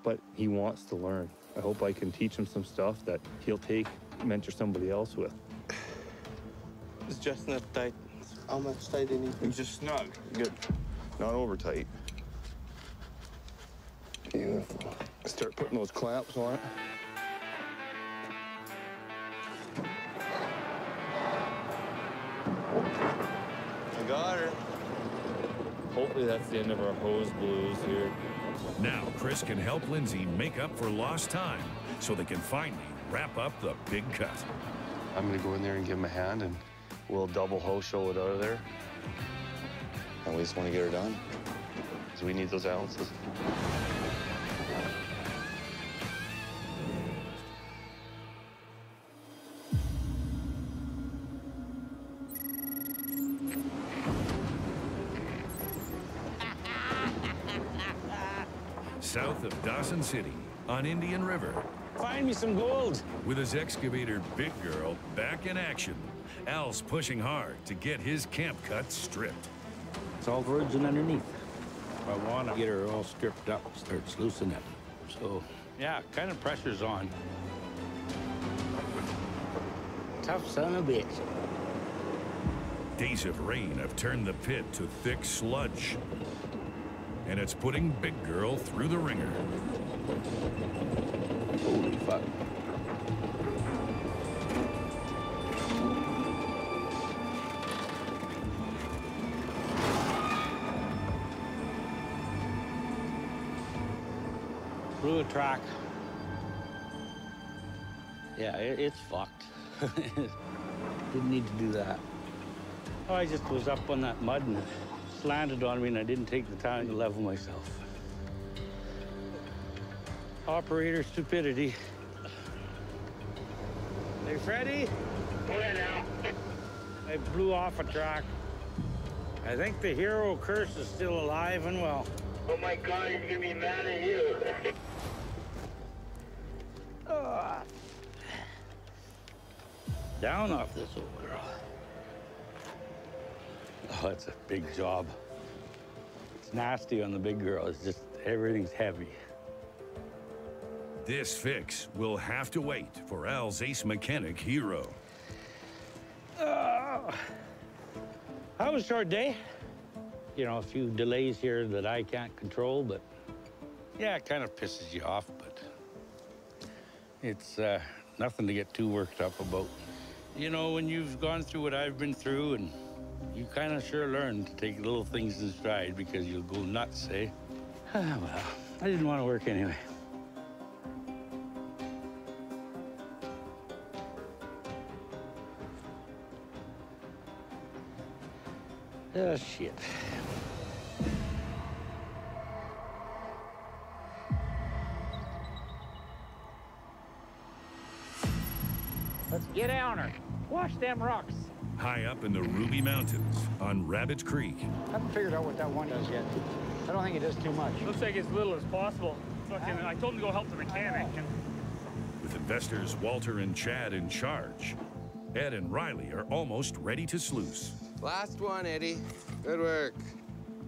Speaker 6: But he wants to learn. I hope I can teach him some stuff that he'll take, mentor somebody else with.
Speaker 9: It's just not tight. How much tight do you need?
Speaker 6: It's just snug. Good. Not over tight. Beautiful. Start putting those clamps on it. I got her. Hopefully that's the end of our hose blues here.
Speaker 2: Now Chris can help Lindsay make up for lost time so they can finally wrap up the Big Cut.
Speaker 6: I'm gonna go in there and give him a hand, and we'll double hose show it out of there. And we just want to get her done, because we need those ounces.
Speaker 2: South of Dawson City on Indian River.
Speaker 7: Find me some gold.
Speaker 2: With his excavator Big Girl back in action, Al's pushing hard to get his camp cut stripped.
Speaker 7: It's all virgin underneath. I want to get her all stripped up, starts loosening it. So, yeah, kind of pressure's on. Tough son of a bitch.
Speaker 2: Days of rain have turned the pit to thick sludge. And it's putting Big Girl through the ringer.
Speaker 7: Holy fuck. Blew a track. Yeah, it's fucked. Didn't need to do that. Oh, I just was up on that mud and landed on me, and I didn't take the time to level myself. Operator stupidity. Hey, Freddie?
Speaker 12: Go ahead now.
Speaker 7: I blew off a track. I think the hero curse is still alive and well.
Speaker 12: Oh my God, he's gonna be mad at you.
Speaker 7: Down off this old girl. Oh, it's a big job. It's nasty on the Big Girl. It's just, everything's heavy.
Speaker 2: This fix will have to wait for Al's ace mechanic hero.
Speaker 7: That was a short day. You know, a few delays here that I can't control, but yeah, it kind of pisses you off, but it's nothing to get too worked up about. You know, when you've gone through what I've been through, and you kind of sure learn to take little things in stride because you'll go nuts, eh? Well, I didn't want to work anyway. Oh, shit. Let's get down her. Wash them rocks.
Speaker 2: High up in the Ruby Mountains on Rabbits Creek.
Speaker 22: I haven't figured out what that one does yet. I don't think it does too much.
Speaker 14: Looks like as little as possible. Fucking, I told him to go help the mechanic. And
Speaker 2: With investors Walter and Chad in charge, Ed and Riley are almost ready to sluice.
Speaker 23: Last one, Eddie. Good work.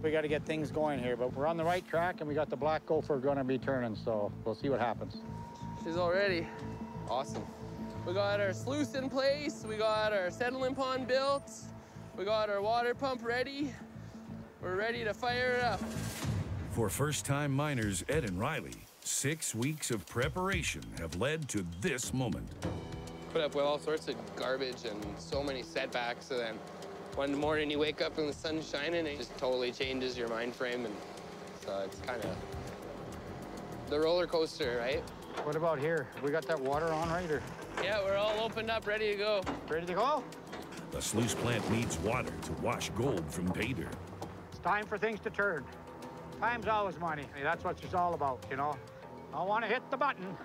Speaker 22: We got to get things going here, but we're on the right track, and we got the black gopher going to be turning, so we'll see what happens.
Speaker 23: She's all ready. Awesome. We got our sluice in place. We got our settling pond built. We got our water pump ready. We're ready to fire it up.
Speaker 2: For first-time miners Ed and Riley, 6 weeks of preparation have led to this moment.
Speaker 23: Put up with all sorts of garbage and so many setbacks, and then one morning you wake up and the sun's shining, and it just totally changes your mind frame, and so it's kind of the roller coaster, right?
Speaker 22: What about here? We got that water on right, or?
Speaker 23: Yeah, we're all opened up, ready to go.
Speaker 22: Ready to go?
Speaker 2: The sluice plant needs water to wash gold from pay dirt.
Speaker 22: It's time for things to turn. Time's always money. That's what it's all about, you know? I want to hit the button.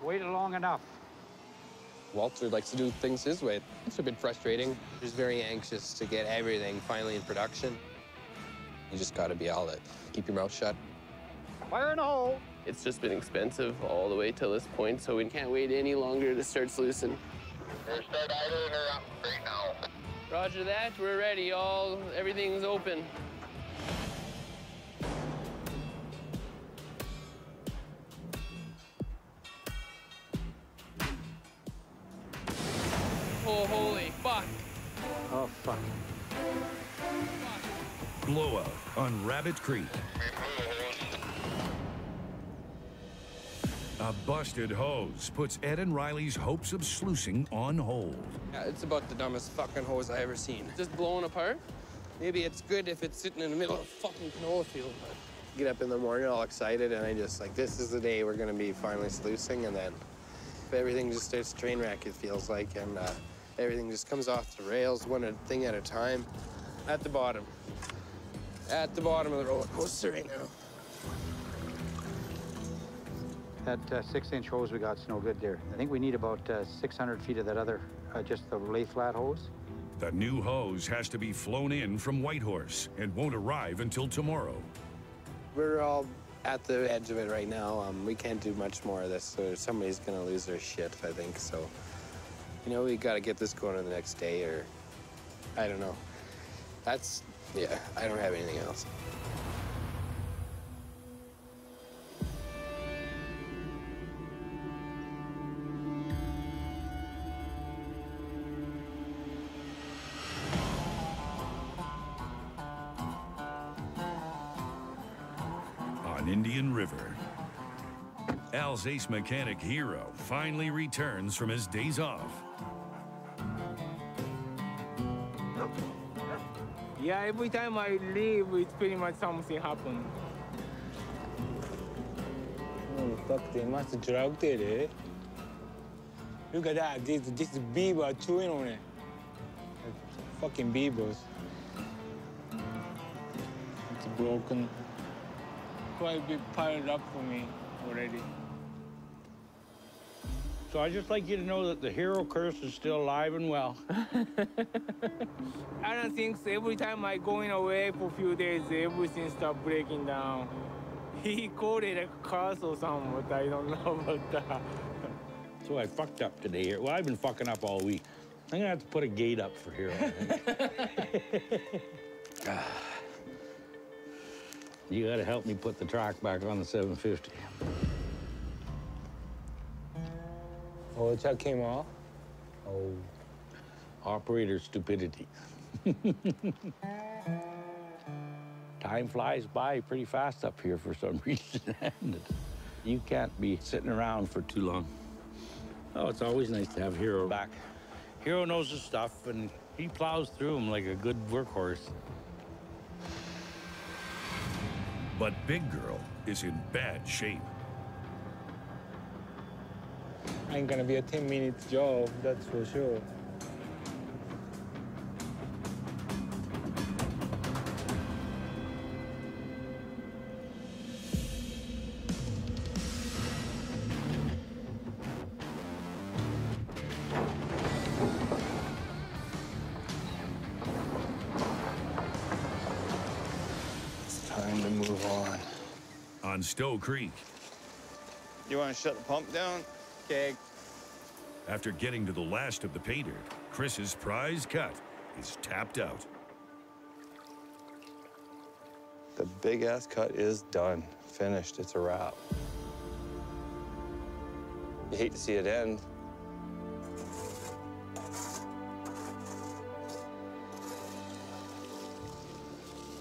Speaker 22: Waited long enough.
Speaker 4: Walter likes to do things his way. It's a bit frustrating. He's very anxious to get everything finally in production. You just got to be all it. Keep your mouth shut.
Speaker 22: Fire in the hole.
Speaker 23: It's just been expensive all the way till this point, so we can't wait any longer to start sluicing.
Speaker 12: Start idling her up right now.
Speaker 23: Roger that. We're ready. Everything's open. Oh, holy fuck.
Speaker 22: Oh, fuck.
Speaker 2: Blowout on Rabbit Creek. A busted hose puts Ed and Riley's hopes of sluicing on hold.
Speaker 4: Yeah, it's about the dumbest fucking hose I ever seen.
Speaker 23: Just blowing apart?
Speaker 4: Maybe it's good if it's sitting in the middle of a fucking canola field, but get up in the morning all excited, and I just like, this is the day we're gonna be finally sluicing, and then everything just starts train wreck, it feels like, and everything just comes off the rails, one thing at a time. At the bottom of the roller coaster right now.
Speaker 22: That 6-inch hose we got's no good there. I think we need about 600 feet of that other, just the lay flat hose.
Speaker 2: The new hose has to be flown in from Whitehorse and won't arrive until tomorrow.
Speaker 4: We're all at the edge of it right now. We can't do much more of this, so somebody's gonna lose their shit, I think, so. You know, we gotta get this going on the next day, or I don't know. Yeah, I don't have anything else.
Speaker 2: On Indian River, Al's ace mechanic Hero finally returns from his days off.
Speaker 13: Yeah, every time I leave, it's pretty much something happens.
Speaker 18: Oh, fuck, they must have drugged it, eh? Look at that, this is beaver chewing on it. Fucking beavers. It's broken. Quite a bit piled up for me already.
Speaker 7: So I'd just like you to know that the hero curse is still alive and well.
Speaker 13: I don't think so. Every time I going away for a few days, everything starts breaking down. He called it a curse or something, but I don't know about that.
Speaker 7: So I fucked up today here. Well, I've been fucking up all week. I'm gonna have to put a gate up for Hero, I think. You gotta help me put the track back on the 750.
Speaker 18: Oh, the check came off?
Speaker 7: Oh, operator stupidity. Time flies by pretty fast up here for some reason. You can't be sitting around for too long. Oh, it's always nice to have Hero back. Hero knows his stuff, and he plows through them like a good workhorse.
Speaker 2: But Big Girl is in bad shape.
Speaker 18: Ain't gonna be a 10-minute job, that's for sure. It's time to move on.
Speaker 2: On Stowe Creek,
Speaker 6: You want to shut the pump down?
Speaker 4: Okay.
Speaker 2: After getting to the last of the pay dirt, Chris's prize cut is tapped out.
Speaker 6: The big-ass cut is done. Finished. It's a wrap. You hate to see it end.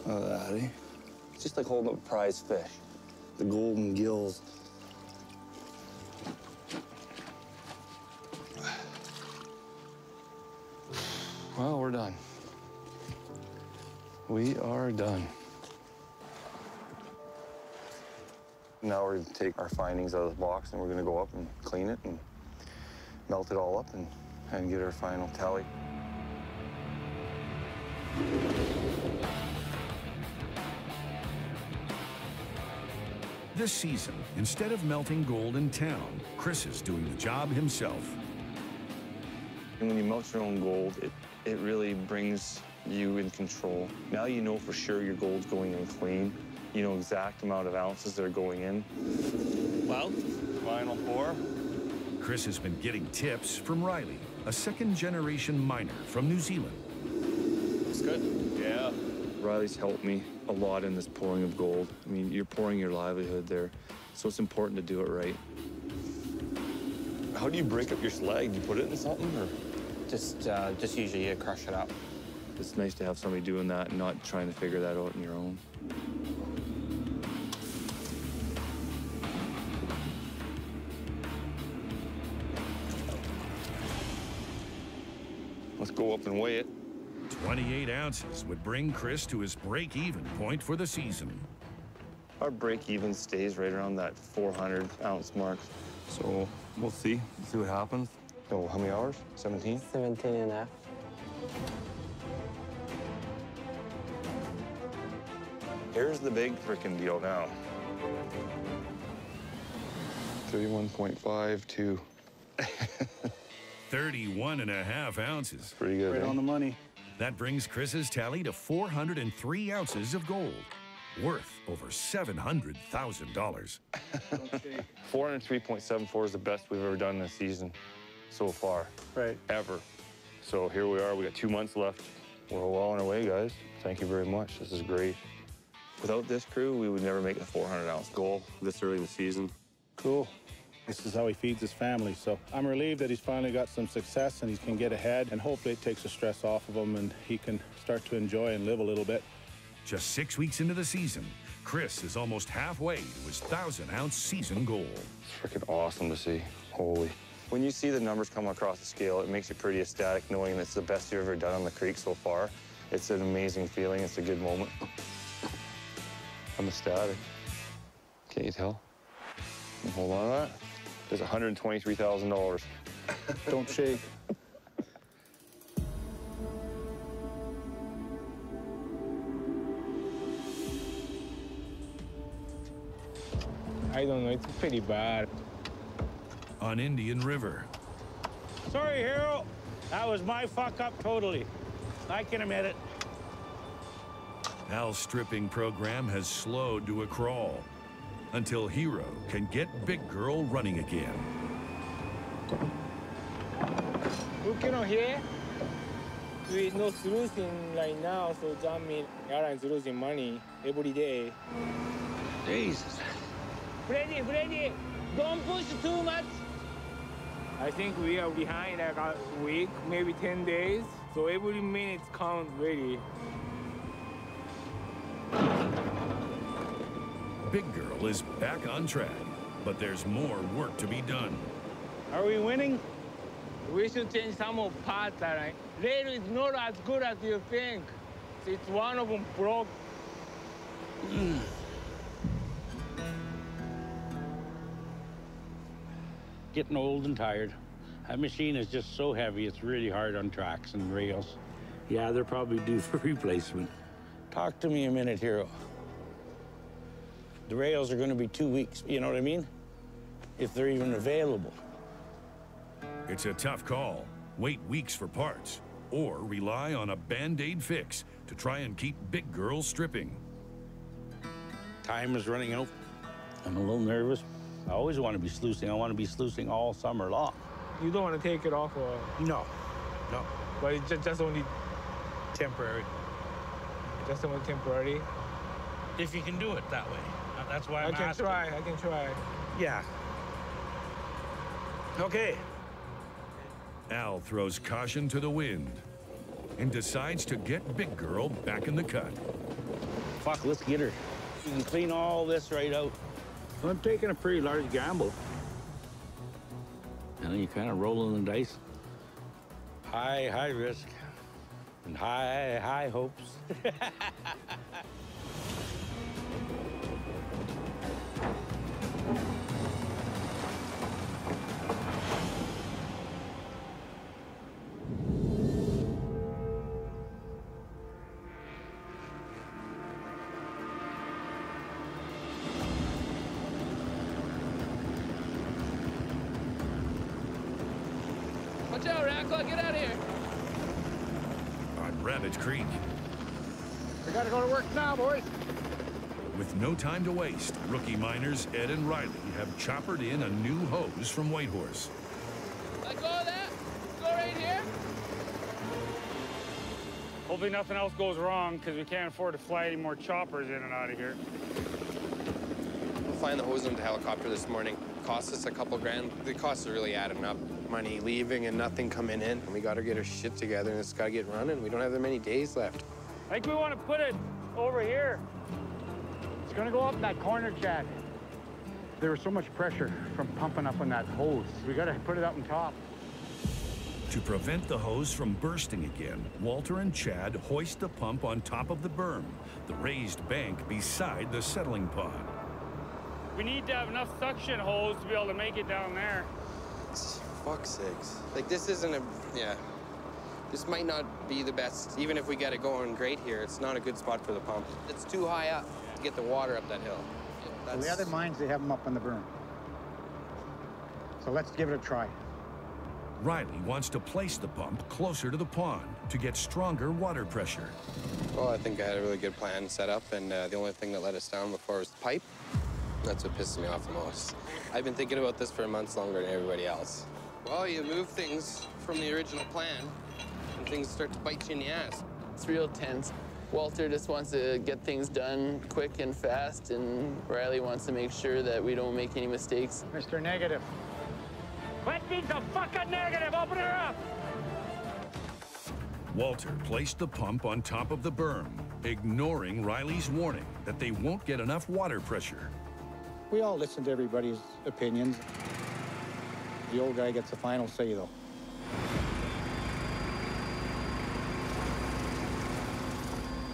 Speaker 6: Oh, that, eh? It's just like holding up a prize fish. The golden gills. Well, we're done. We are done. Now we're gonna take our findings out of the box and we're gonna go up and clean it and melt it all up and get our final tally.
Speaker 2: This season, instead of melting gold in town, Chris is doing the job himself.
Speaker 6: And when you melt your own gold, it really brings you in control. Now you know for sure your gold's going in clean. You know exact amount of ounces that are going in. Well, final pour.
Speaker 2: Chris has been getting tips from Riley, a second-generation miner from New Zealand.
Speaker 6: Looks good. Yeah. Riley's helped me a lot in this pouring of gold. I mean, you're pouring your livelihood there, so it's important to do it right. How do you break up your slag? Do you put it in something, or?
Speaker 22: Just usually you crush it up.
Speaker 6: It's nice to have somebody doing that and not trying to figure that out on your own. Let's go up and weigh it.
Speaker 2: 28 ounces would bring Chris to his break-even point for the season.
Speaker 6: Our break-even stays right around that 400-ounce mark. So we'll see what happens. Oh, how many hours? 17?
Speaker 9: 17 and a half.
Speaker 6: Here's the big frickin' deal now. 31.52.
Speaker 2: 31.5 ounces.
Speaker 6: Pretty good,
Speaker 21: Right on the money.
Speaker 2: That brings Chris's tally to 403 ounces of gold, worth over $700,000.
Speaker 6: 403.74 is the best we've ever done this season so far.
Speaker 21: Right.
Speaker 6: Ever. So here we are. We got 2 months left. We're well on our way, guys. Thank you very much. This is great. Without this crew, we would never make the 400-ounce goal this early in the season.
Speaker 21: Cool. This is how he feeds his family, so I'm relieved that he's finally got some success and he can get ahead, and hopefully it takes the stress off of him and he can start to enjoy and live a little bit.
Speaker 2: Just 6 weeks into the season, Chris is almost halfway to his 1,000-ounce season goal.
Speaker 6: It's freaking awesome to see. Holy. When you see the numbers come across the scale, it makes you pretty ecstatic knowing it's the best you've ever done on the creek so far. It's an amazing feeling. It's a good moment. I'm ecstatic. Can't you tell? Hold on to that. There's $123,000.
Speaker 21: Don't shake.
Speaker 13: I don't know, it's pretty bad.
Speaker 2: On Indian River.
Speaker 7: Sorry, Hero. That was my fuck up totally. I can admit it.
Speaker 2: Al's stripping program has slowed to a crawl until Hero can get Big Girl running again.
Speaker 13: Looking on here, we're not losing right now, so that means airline's losing money every day.
Speaker 7: Jesus.
Speaker 13: Freddy, don't push too much. I think we are behind like a week, maybe 10 days. So every minute counts really.
Speaker 2: Big Girl is back on track, but there's more work to be done.
Speaker 7: Are we winning?
Speaker 13: We should change some of parts, right? Rail is not as good as you think. It's one of them broke.
Speaker 7: Getting old and tired. That machine is just so heavy, it's really hard on tracks and rails. Yeah, they're probably due for replacement.
Speaker 18: Talk to me a minute, Hero. The rails are going to be 2 weeks, you know what I mean? If they're even available.
Speaker 2: It's a tough call. Wait weeks for parts, or rely on a Band-Aid fix to try and keep Big Girl stripping.
Speaker 7: Time is running out. I'm a little nervous, I always want to be sluicing. I want to be sluicing all summer long.
Speaker 13: You don't want to take it off, or
Speaker 7: No, no.
Speaker 13: but it's just only temporary. Just only temporary.
Speaker 7: If you can do it that way. That's why
Speaker 13: I
Speaker 7: I'm
Speaker 13: can
Speaker 7: asking.
Speaker 13: try. I can try.
Speaker 7: Yeah. Okay.
Speaker 2: Al throws caution to the wind and decides to get Big Girl back in the cut.
Speaker 7: Fuck, let's get her. You can clean all this right out. I'm taking a pretty large gamble. And then you're kind of rolling the dice. High risk and high hopes.
Speaker 23: Watch out, Rackle, get out of here.
Speaker 2: On Rabbit Creek,
Speaker 22: We gotta go to work now, boys.
Speaker 2: with no time to waste, rookie miners Ed and Riley have choppered in a new hose from Whitehorse.
Speaker 23: Let go of that. Go right here.
Speaker 14: Hopefully nothing else goes wrong, because we can't afford to fly any more choppers in and out of here.
Speaker 4: We'll flying the hose into the helicopter this morning. Cost us a couple grand. The costs are really adding up. Money leaving and nothing coming in. And we gotta get our shit together and it's gotta get running. We don't have that many days left.
Speaker 14: I think we want to put it over here.
Speaker 22: It's gonna go up in that corner, Chad. There was so much pressure from pumping up on that hose. We gotta put it up on top.
Speaker 2: To prevent the hose from bursting again, Walter and Chad hoist the pump on top of the berm, the raised bank beside the settling pond.
Speaker 14: We need to have enough suction hose to be able to make it down there.
Speaker 4: Fuck's sakes. Like, this isn't a, yeah. This might not be the best. Even if we get it going great here, it's not a good spot for the pump. It's too high up to get the water up that hill.
Speaker 22: So the other mines, they have them up on the berm. So let's give it a try.
Speaker 2: Riley wants to place the pump closer to the pond to get stronger water pressure.
Speaker 4: Well, I think I had a really good plan set up, and the only thing that let us down before was the pipe. That's what pisses me off the most. I've been thinking about this for months longer than everybody else. Well, you move things from the original plan, and things start to bite you in the ass.
Speaker 3: It's real tense. Walter just wants to get things done quick and fast, and Riley wants to make sure that we don't make any mistakes.
Speaker 22: Mr. Negative.
Speaker 14: What needs a fucking negative? Open her up!
Speaker 2: Walter placed the pump on top of the berm, ignoring Riley's warning that they won't get enough water pressure.
Speaker 22: We all listen to everybody's opinions. The old guy gets the final say, though.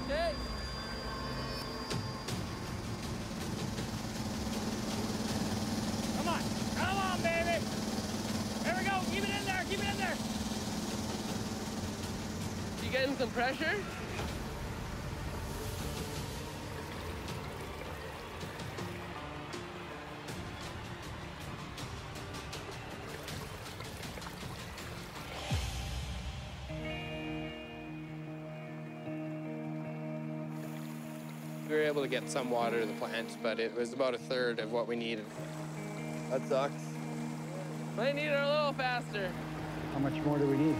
Speaker 23: Hey.
Speaker 14: Come on, baby! There we go, keep it in there, keep it in there!
Speaker 23: You getting some pressure? We were able to get some water to the plant, but it was about a third of what we needed. That sucks. Might need it a little faster.
Speaker 22: How much more do we need?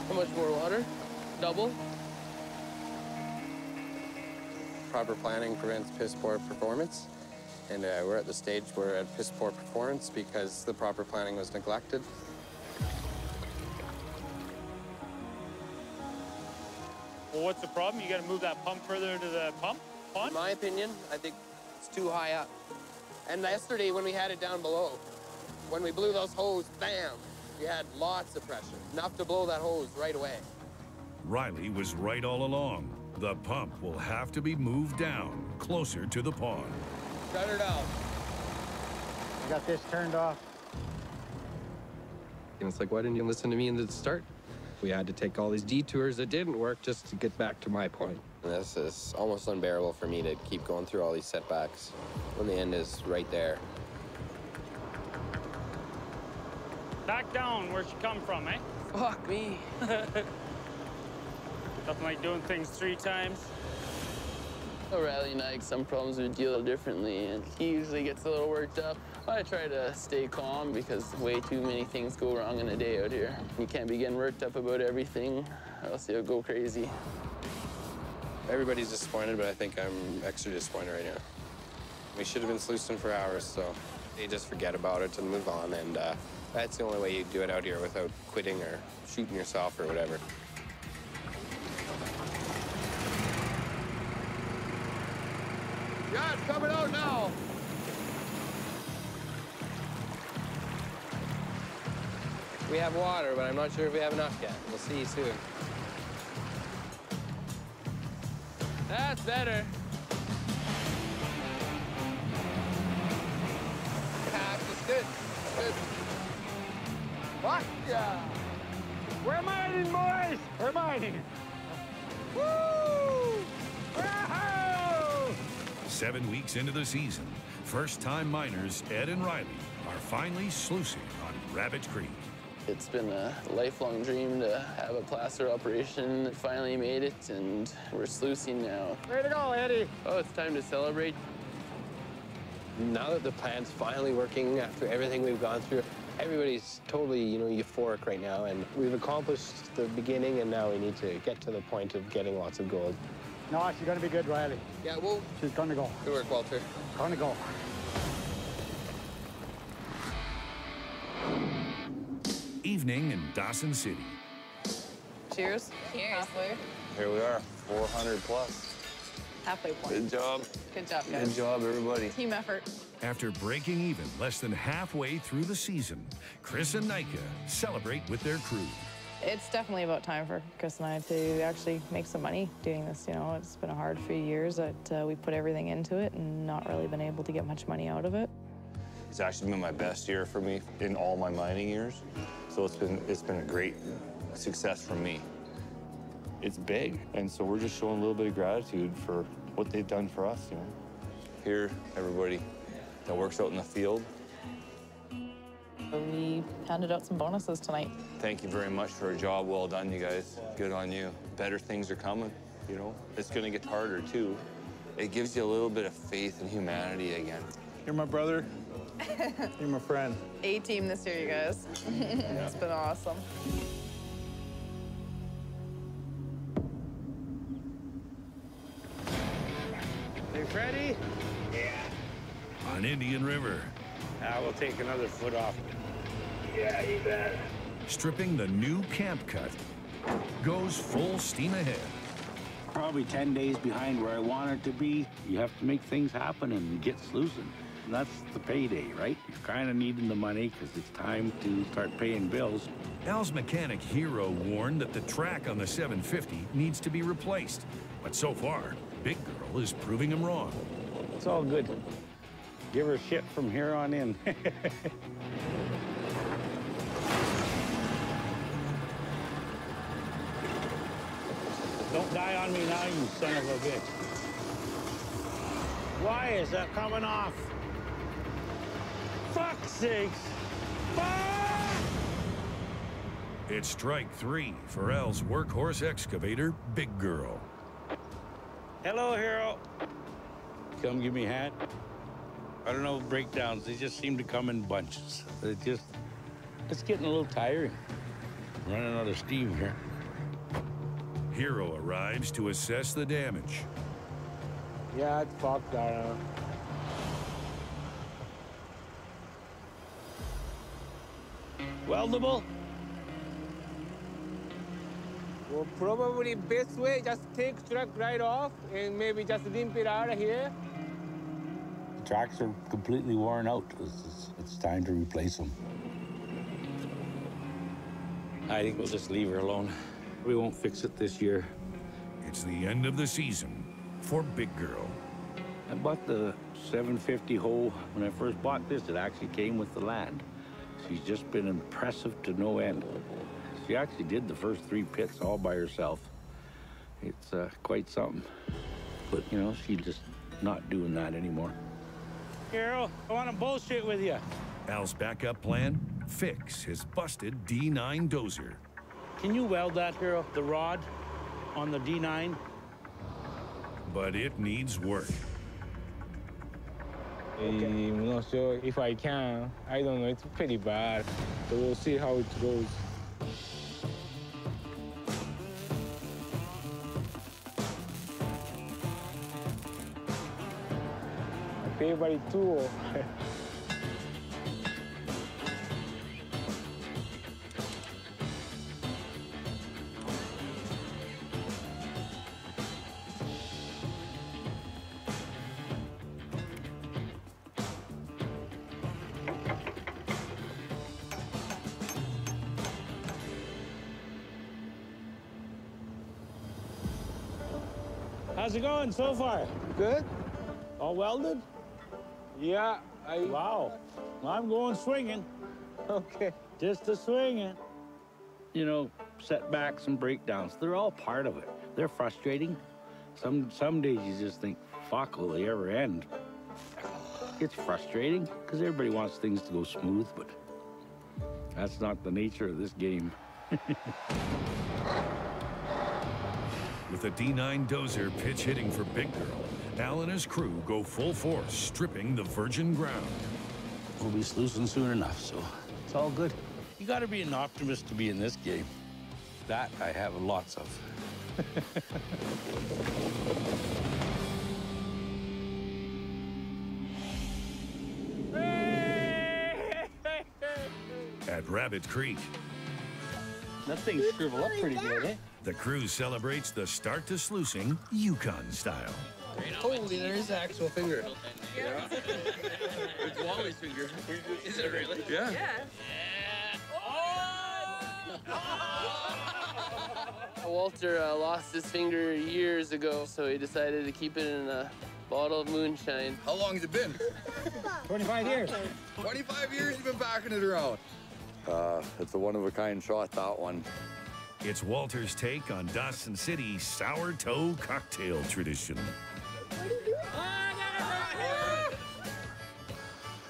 Speaker 23: How much more water? Double?
Speaker 4: Proper planning prevents piss poor performance, and we're at the stage where we're at piss poor performance because the proper planning was neglected.
Speaker 14: Well, what's the problem? You gotta move that pump further to the pond?
Speaker 23: In my opinion, I think it's too high up. And yesterday when we had it down below, when we blew those hoses, bam, we had lots of pressure, enough to blow that hose right away.
Speaker 2: Riley was right all along. The pump will have to be moved down, closer to the pond.
Speaker 23: Shut her down.
Speaker 22: I got this turned off.
Speaker 4: And it's like, why didn't you listen to me in the start? We had to take all these detours that didn't work just to get back to my point. And this is almost unbearable for me to keep going through all these setbacks when the end is right there.
Speaker 14: Back down where she come from, eh?
Speaker 23: Fuck me.
Speaker 14: Nothing like doing things 3 times.
Speaker 5: O'Reilly and I, some problems we deal differently, and he usually gets a little worked up. I try to stay calm because way too many things go wrong in a day out here. You can't be getting worked up about everything, or else you'll go crazy.
Speaker 4: Everybody's disappointed, but I think I'm extra disappointed right now. We should have been sluicing for hours, so they just forget about it and move on, and that's the only way you do it out here without quitting or shooting yourself or whatever.
Speaker 23: Yeah, it's coming out now.
Speaker 4: We have water, but I'm not sure if we have enough yet. We'll see soon.
Speaker 23: That's better.
Speaker 4: It's good. It's good.
Speaker 23: Fuck yeah. We're mining, boys. We're mining. Woo! Wahoo!
Speaker 2: 7 weeks into the season, first-time miners Ed and Riley are finally sluicing on Rabbit Creek.
Speaker 5: It's been a lifelong dream to have a placer operation. Finally made it, and we're sluicing now.
Speaker 23: Way to go, Eddie.
Speaker 5: Oh, it's time to celebrate.
Speaker 4: Now that the plan's finally working after everything we've gone through, everybody's totally, euphoric right now, and we've accomplished the beginning, and now we need to get to the point of getting lots of gold.
Speaker 22: No, she's gonna be good, Riley.
Speaker 4: Yeah, well,
Speaker 22: she's gonna go.
Speaker 4: Good work, Walter.
Speaker 22: Gonna go.
Speaker 2: Evening in Dawson City.
Speaker 11: Cheers. Cheers. Halfway.
Speaker 6: Here we are, 400 plus.
Speaker 11: Halfway point.
Speaker 6: Good job.
Speaker 11: Good job, guys.
Speaker 6: Good job, everybody.
Speaker 11: Team effort.
Speaker 2: After breaking even less than halfway through the season, Chris and Nika celebrate with their crew.
Speaker 11: It's definitely about time for Chris and I to actually make some money doing this. It's been a hard few years that we put everything into it and not really been able to get much money out of it.
Speaker 6: It's actually been my best year for me in all my mining years. So it's been a great success for me. It's big, and so we're just showing a little bit of gratitude for what they've done for us, Here, everybody that works out in the field.
Speaker 11: We handed out some bonuses tonight.
Speaker 6: Thank you very much for a job well done, you guys. Good on you. Better things are coming, It's gonna get harder, too. It gives you a little bit of faith in humanity again.
Speaker 21: You're my brother. You're my friend.
Speaker 11: A-team this year, you guys. It's been awesome.
Speaker 23: You ready?
Speaker 7: Yeah.
Speaker 2: On Indian River.
Speaker 7: We'll take another foot off.
Speaker 23: Yeah, you bet.
Speaker 2: Stripping the new camp cut goes full steam ahead.
Speaker 7: Probably 10 days behind where I want it to be. You have to make things happen and get sluicing. And that's the payday, right? You're kind of needing the money because it's time to start paying bills.
Speaker 2: Al's mechanic Hero warned that the track on the 750 needs to be replaced. But so far, Big Girl is proving him wrong.
Speaker 7: It's all good. Give her shit from here on in. Don't die on me now, you son of a bitch. Why is that coming off? Fuck's sakes! Fuck!
Speaker 2: It's strike 3 for Al's workhorse excavator, Big Girl.
Speaker 7: Hello, Hero. Come give me a hand. I don't know, breakdowns, they just seem to come in bunches. It's getting a little tiring. I'm running out of steam here.
Speaker 2: Hero arrives to assess the damage.
Speaker 22: Yeah, it's fucked,
Speaker 7: Weldable?
Speaker 22: Well, probably best way, just take truck right off and maybe just limp it out of here.
Speaker 7: The tracks are completely worn out. It's time to replace them. I think we'll just leave her alone. We won't fix it this year.
Speaker 2: It's the end of the season for Big Girl.
Speaker 7: I bought the 750 hoe. When I first bought this, it actually came with the land. She's just been impressive to no end. She actually did the first 3 pits all by herself. It's quite something. But, she's just not doing that anymore. Carol, I want to bullshit with you.
Speaker 2: Al's backup plan? Fix his busted D9 dozer.
Speaker 7: Can you weld that, Hero? The rod on the D9?
Speaker 2: but it needs work.
Speaker 18: I'm not sure if I can. I don't know, it's pretty bad. So we'll see how it goes. My favorite tool.
Speaker 7: How's it going so far?
Speaker 18: Good.
Speaker 7: All welded?
Speaker 18: Yeah,
Speaker 7: Wow. I'm going swinging.
Speaker 18: Okay.
Speaker 7: Just a swinging. You know, setbacks and breakdowns, they're all part of it. They're frustrating. Some days you just think, fuck, will they ever end? It's frustrating because everybody wants things to go smooth, but that's not the nature of this game.
Speaker 2: With a D9 dozer pitch hitting for Big Girl, Al and his crew go full force, stripping the virgin ground.
Speaker 7: We'll be sluicing soon enough, so it's all good. You gotta be an optimist to be in this game. That I have lots of.
Speaker 2: At Rabbit Creek,
Speaker 7: That thing's shriveled up pretty good, eh?
Speaker 2: the crew celebrates the start to sluicing Yukon style.
Speaker 4: Holy, there is an actual finger.
Speaker 5: Yeah. It's Wally's finger. Is it really?
Speaker 4: Yeah. Walter lost his finger years ago, so he decided to keep it in a bottle of moonshine.
Speaker 15: How long has it been?
Speaker 22: 25 years.
Speaker 15: 25 years you've been packing it around. It's a one-of-a-kind shot, that one.
Speaker 2: It's Walter's take on Dawson City's sour toe cocktail tradition.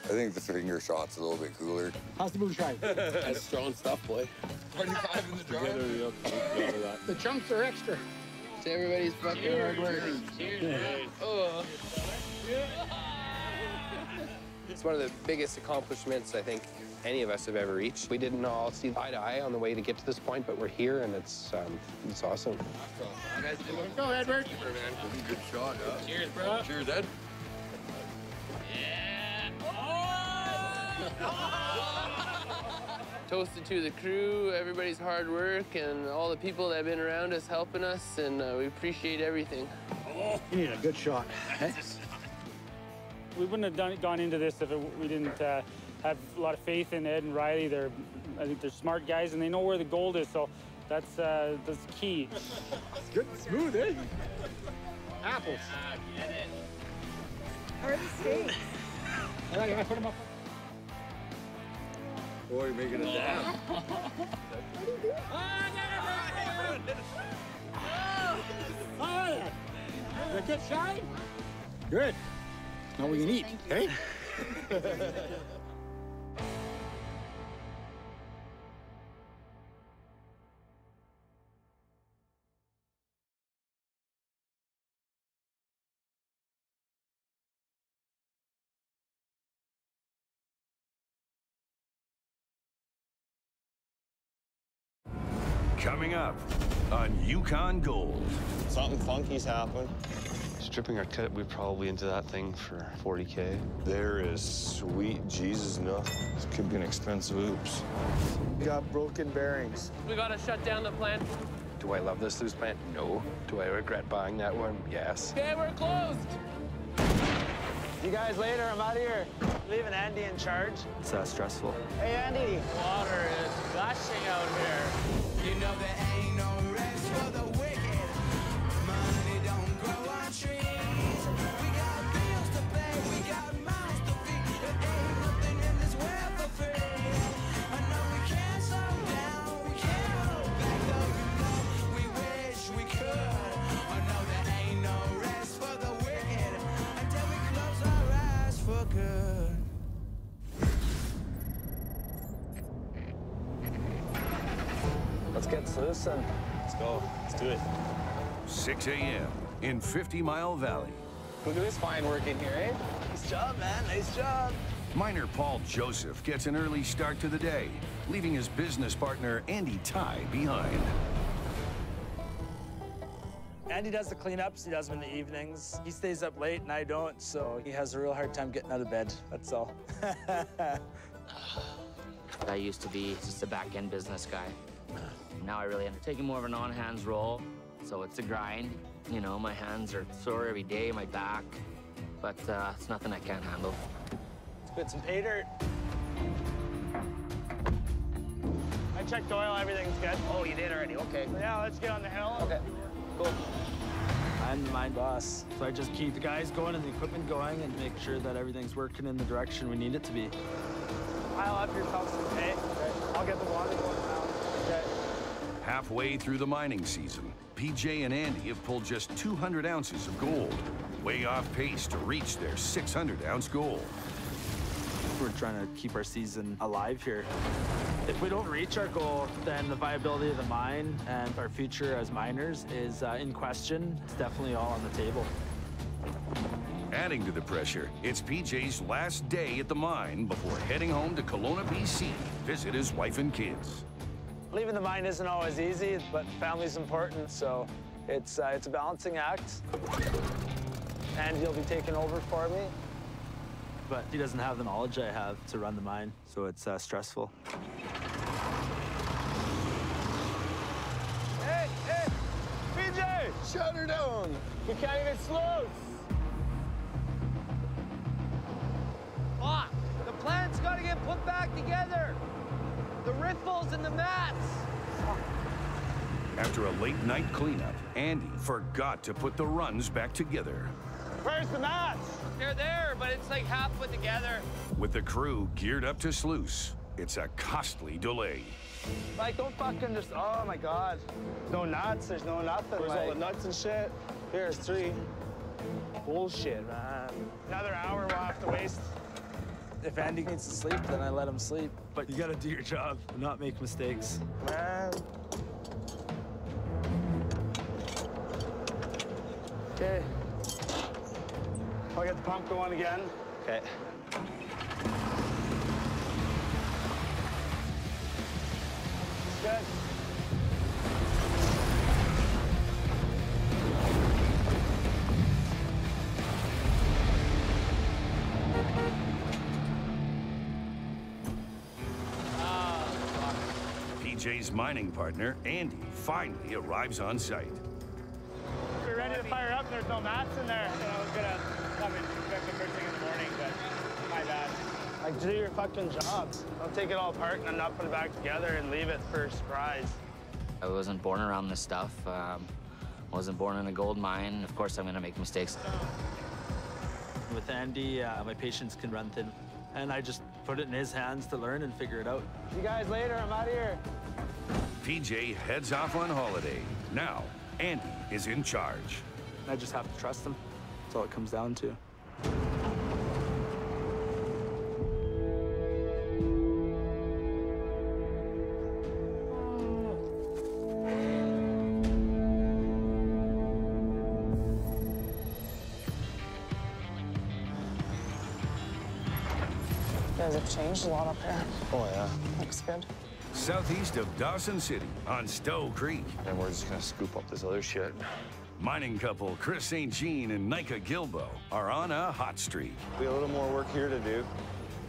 Speaker 15: I think the finger shot's a little bit cooler.
Speaker 22: How's the moonshine?
Speaker 4: That's strong stuff, boy.
Speaker 15: 25 in the jar.
Speaker 22: The chunks are extra.
Speaker 4: It's everybody's fucking hard work.
Speaker 5: Cheers.
Speaker 4: Oh. It's one of the biggest accomplishments I think any of us have ever reached. We didn't all see eye to eye on the way to get to this point, but we're here, and it's awesome.
Speaker 22: Go, Edward.
Speaker 15: Good shot, huh?
Speaker 5: Cheers, bro.
Speaker 15: Cheers, Ed.
Speaker 4: Toasted to the crew, everybody's hard work, and all the people that have been around us helping us, and we appreciate everything.
Speaker 22: You need a good shot.
Speaker 14: We wouldn't have gone into this if we didn't have a lot of faith in Ed and Riley. I think they're smart guys, and they know where the gold is, so that's key.
Speaker 22: It's good and smooth, eh? Apples.
Speaker 11: How are the steaks?
Speaker 22: I gotta put them up.
Speaker 15: Boy, you're making a dam.
Speaker 22: Oh, is it good shine? Good. Now we can eat, okay?
Speaker 2: Coming up on Yukon Gold.
Speaker 16: Something funky's happened.
Speaker 6: Stripping our cut, we're probably into that thing for 40K.
Speaker 16: There is sweet Jesus enough.
Speaker 6: This could be an expensive oops.
Speaker 18: We got broken bearings.
Speaker 4: We gotta shut down the plant.
Speaker 1: Do I love this loose plant? No. Do I regret buying that one? Yes.
Speaker 4: Okay, we're closed.
Speaker 9: You guys later, I'm out of here. Leaving Andy in charge.
Speaker 16: It's stressful.
Speaker 9: Hey, Andy.
Speaker 4: Water is gushing out here.
Speaker 8: You know there ain't no rest for the wicked. Money don't grow on trees. We got bills to pay, we got mouths to feed. There ain't nothing in this world for free. I know we can't slow down, we can't hold back, though you know we wish we could. I know there ain't no rest for the wicked until we close our eyes for good.
Speaker 16: Let's get sluicing.
Speaker 6: Let's go. Let's do it.
Speaker 2: 6 a.m. in 50 Mile Valley.
Speaker 10: Look at this fine work in here, eh? Nice job, man. Nice job.
Speaker 2: Miner Paul Joseph gets an early start to the day, leaving his business partner Andy Ty behind.
Speaker 19: Andy does the cleanups, he does them in the evenings. He stays up late and I don't, so he has a real hard time getting out of bed, that's all.
Speaker 3: I used to be just a back-end business guy. Now I really end up taking more of an on-hands role, so it's a grind. You know, my hands are sore every day, my back, but it's nothing I can't handle.
Speaker 19: Let's put some pay dirt. I checked oil, everything's good.
Speaker 10: Oh, you did already, okay.
Speaker 19: Yeah, let's get on the hill.
Speaker 10: Okay, cool.
Speaker 19: I'm my boss, so I just keep the guys going and the equipment going and make sure that everything's working in the direction we need it to be. Pile up yourself some hay. Okay. I'll get the water going down. Okay.
Speaker 2: Halfway through the mining season, PJ and Andy have pulled just 200 ounces of gold, way off pace to reach their 600-ounce goal.
Speaker 19: We're trying to keep our season alive here. If we don't reach our goal, then the viability of the mine and our future as miners is in question. It's definitely all on the table.
Speaker 2: Adding to the pressure, it's PJ's last day at the mine before heading home to Kelowna, BC, to visit his wife and kids.
Speaker 19: Leaving the mine isn't always easy, but family's important, so it's a balancing act. And he'll be taking over for me. But he doesn't have the knowledge I have to run the mine, so it's stressful.
Speaker 10: Hey, hey, PJ, shut her down. We can't even slow.
Speaker 20: Fuck! The plant's gotta get put back together. The riffles and the mats.
Speaker 2: After a late night cleanup, Andy forgot to put the runs back together.
Speaker 19: Where's the mats?
Speaker 20: They're there, but it's like half put together.
Speaker 2: With the crew geared up to sluice, it's a costly delay.
Speaker 19: Like, don't fucking just, oh my God. No nuts, there's no nothing.
Speaker 10: Where's all the nuts and shit?
Speaker 19: Here's 3. Bullshit, man. Another hour we'll have to waste. If Andy needs to sleep, then I let him sleep. But you gotta do your job and not make mistakes.
Speaker 10: Man.
Speaker 19: Okay. I'll get the pump going again.
Speaker 10: Okay.
Speaker 19: Good.
Speaker 2: PJ's mining partner, Andy, finally arrives on site.
Speaker 19: We're ready to fire up. There's no mats in there. I was gonna come and check the first thing in the morning, but my bad. Like, do your fucking jobs. Don't take it all apart and then not put it back together and leave it for a surprise.
Speaker 3: I wasn't born around this stuff. Wasn't born in a gold mine. Of course, I'm gonna make mistakes.
Speaker 19: With Andy, my patience can run thin. And I just put it in his hands to learn and figure it out. See you guys later. I'm out of here.
Speaker 2: PJ heads off on holiday. Now, Andy is in charge.
Speaker 19: I just have to trust him. That's all it comes down to.
Speaker 11: You guys have changed a lot up here.
Speaker 10: Oh, yeah.
Speaker 11: Looks good.
Speaker 2: Southeast of Dawson City on Stowe Creek.
Speaker 6: And we're just gonna scoop up this other shit.
Speaker 2: Mining couple Chris St. Jean and Nika Gilbo are on a hot streak.
Speaker 6: We have a little more work here to do.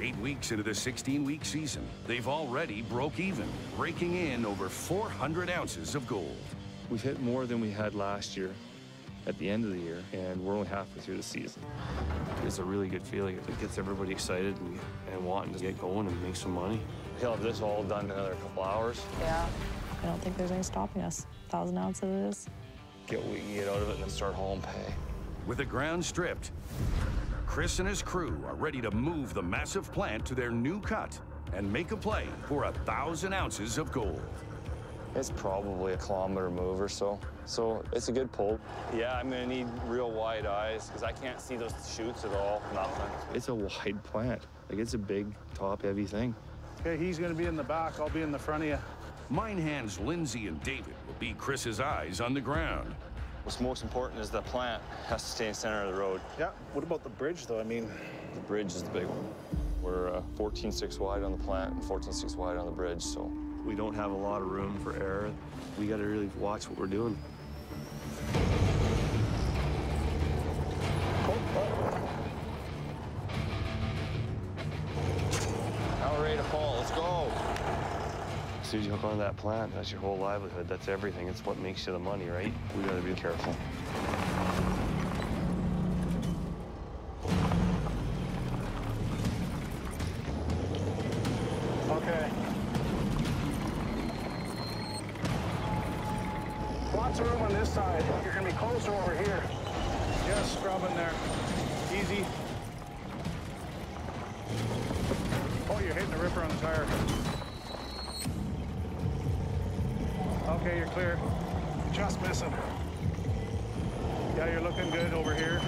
Speaker 2: 8 weeks into the 16-week season, they've already broke even, raking in over 400 ounces of gold.
Speaker 6: We've hit more than we had last year at the end of the year, and we're only halfway through the season. It's a really good feeling. It gets everybody excited and wanting to get going and make some money. He'll have this all done in another couple hours.
Speaker 11: Yeah. I don't think there's any stopping us. 1,000 ounces it is.
Speaker 6: Get what we can get out of it and then start hauling pay.
Speaker 2: With the ground stripped, Chris and his crew are ready to move the massive plant to their new cut and make a play for 1,000 ounces of gold.
Speaker 6: It's probably a kilometer move or so. So it's a good pull. Yeah, I'm gonna need real wide eyes because I can't see those chutes at all, nothing. It's a wide plant. Like, it's a big, top, heavy thing.
Speaker 21: Okay, he's gonna be in the back, I'll be in the front of you.
Speaker 2: Mine hands Lindsay and David will be Chris's eyes on the ground.
Speaker 6: What's most important is the plant has to stay in the center of the road.
Speaker 21: Yeah, what about the bridge, though? I mean...
Speaker 6: The bridge is the big one. We're 14.6 wide on the plant and 14.6 wide on the bridge, so...
Speaker 12: We don't have a lot of room for error. We got to really watch what we're doing.
Speaker 6: Now we're ready to fall. Let's go.
Speaker 12: As soon as you hook onto that plant, that's your whole livelihood. That's everything. It's what makes you the money, right? We got to be careful.
Speaker 21: Okay. Lots of room on this side. You're gonna be closer over here. Just scrubbing there. Easy. Oh, you're hitting the ripper on the tire. Okay, you're clear. Just missing. Yeah, you're looking good over here.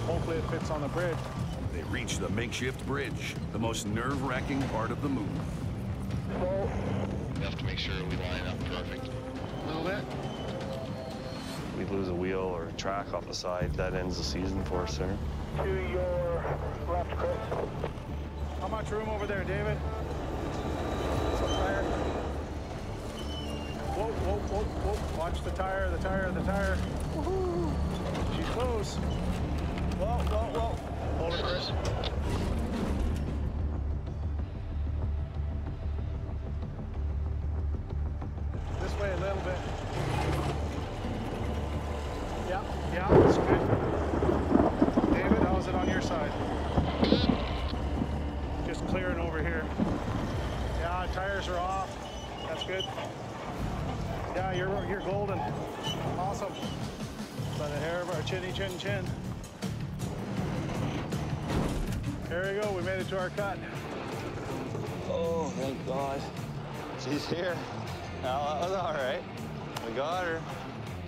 Speaker 21: Hopefully it fits on the bridge.
Speaker 2: They reach the makeshift bridge, the most nerve-wracking part of the move.
Speaker 12: We have to make sure we line up perfect.
Speaker 21: A little bit.
Speaker 12: We lose a wheel or a track off the side, that ends the season for us, sir.
Speaker 21: To your left, Chris. How much room over there, David? Some tire. Whoa, whoa, whoa, whoa. Watch the tire, the tire, the tire. Woohoo! She's close. Whoa, whoa, whoa. Hold it, Chris. This way a little bit. Yeah, yeah, that's good. David, how's it on your side? Just clearing over here. Yeah, tires are off. That's good. Yeah, you're golden. Awesome. By the hair of our chinny chin chin. There we go, we made it to our cut.
Speaker 6: Oh, thank God. She's here. Now, that was all right. We got her.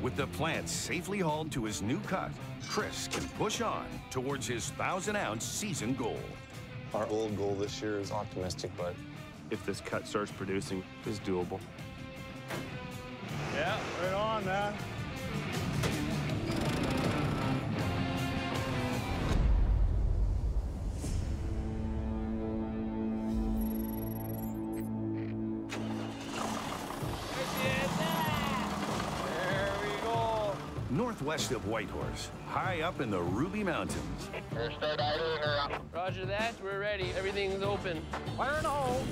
Speaker 2: With the plant safely hauled to his new cut, Chris can push on towards his 1,000-ounce season goal.
Speaker 16: Our old goal this year is optimistic, but
Speaker 12: If this cut starts producing, it's doable.
Speaker 21: Yeah, right on, man.
Speaker 2: Northwest of Whitehorse, high up in the Ruby Mountains.
Speaker 5: Roger that. We're ready. Everything's open.
Speaker 21: Fire in the hole.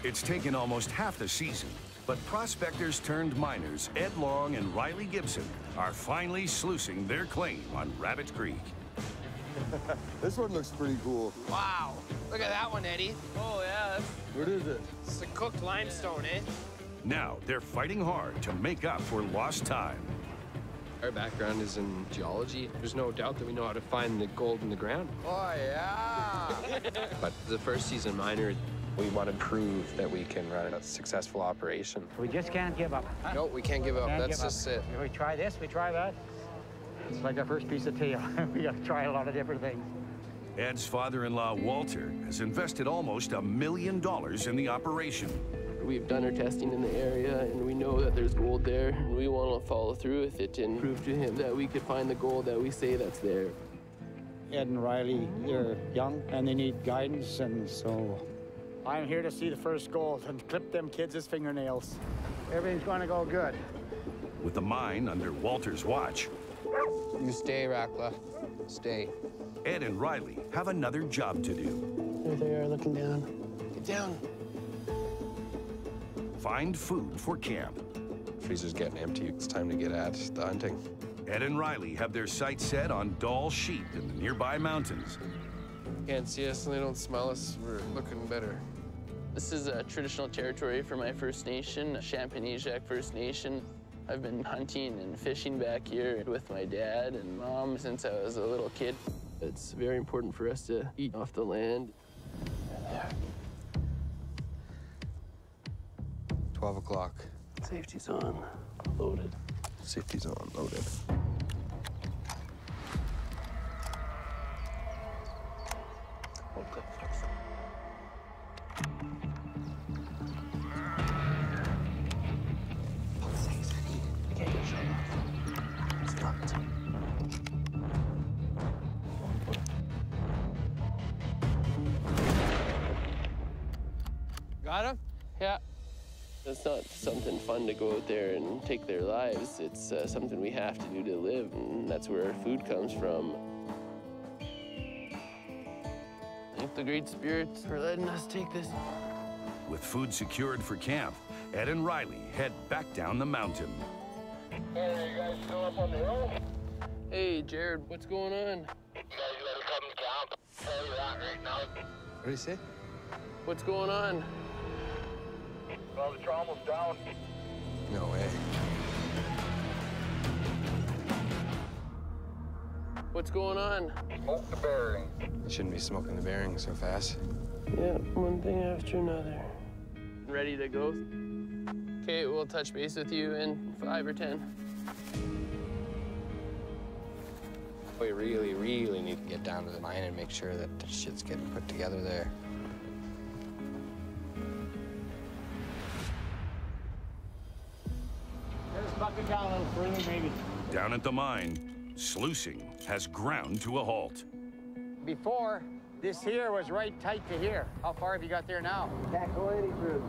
Speaker 2: It's taken almost half the season, but prospectors turned miners Ed Long and Riley Gibson are finally sluicing their claim on Rabbit Creek.
Speaker 15: This one looks pretty cool.
Speaker 23: Wow. Look at that one, Eddie.
Speaker 5: Oh, yeah.
Speaker 15: What is it?
Speaker 23: It's a cooked limestone, eh?
Speaker 2: Now they're fighting hard to make up for lost time.
Speaker 4: Our background is in geology. There's no doubt that we know how to find the gold in the ground.
Speaker 15: Oh, yeah.
Speaker 4: But the first season miner, we want to prove that we can run a successful operation.
Speaker 22: We just can't give up.
Speaker 4: No, we can't give up. That's just it.
Speaker 22: We try this, we try that. It's like our first piece of tail. We got to try a lot of different things.
Speaker 2: Ed's father-in-law, Walter, has invested almost $1 million in the operation.
Speaker 5: We've done our testing in the area, and we know that there's gold there. We want to follow through with it and prove to him that we could find the gold that we say that's there.
Speaker 22: Ed and Riley, they're young, and they need guidance, and so I'm here to see the first gold and clip them kids' fingernails. Everything's going to go good.
Speaker 2: With the mine under Walter's watch,
Speaker 23: You stay, Rackla. Stay.
Speaker 2: Ed and Riley have another job to do.
Speaker 5: There they are, looking down.
Speaker 23: Get down.
Speaker 2: Find food for camp.
Speaker 4: Freezer's getting empty. It's time to get at the hunting.
Speaker 2: Ed and Riley have their sights set on Doll sheep in the nearby mountains.
Speaker 23: Can't see us and they don't smell us. We're looking better.
Speaker 5: This is a traditional territory for my First Nation, Champagnesiac First Nation. I've been hunting and fishing back here with my dad and mom since I was a little kid. It's very important for us to eat off the land.
Speaker 4: 12 o'clock.
Speaker 5: Safety's on, loaded.
Speaker 4: Safety's on, loaded.
Speaker 5: Got him? Yeah. It's not something fun to go out there and take their lives. It's something we have to do to live, and that's where our food comes from. Thank the great spirits for letting us take this.
Speaker 2: With food secured for camp, Ed and Riley head back down the mountain.
Speaker 10: Hey, are you guys still up on the hill?
Speaker 5: Hey, Jared, what's going on?
Speaker 10: You guys gotta come camp. Tell you that right now.
Speaker 4: What do you say?
Speaker 5: What's going on?
Speaker 10: Well, the trommel's down.
Speaker 4: No way.
Speaker 5: What's going on?
Speaker 10: Smoke the bearings.
Speaker 4: You shouldn't be smoking the bearings so fast.
Speaker 5: Yeah, one thing after another. Ready to go? Okay, we'll touch base with you in 5 or 10.
Speaker 4: We really, really need to get down to the mine and make sure that the shit's getting put together there.
Speaker 22: Just bucket down a little further, maybe.
Speaker 2: Down at the mine, sluicing has ground to a halt.
Speaker 22: Before, this here was right tight to here. How far have you got there now? Can't go any further.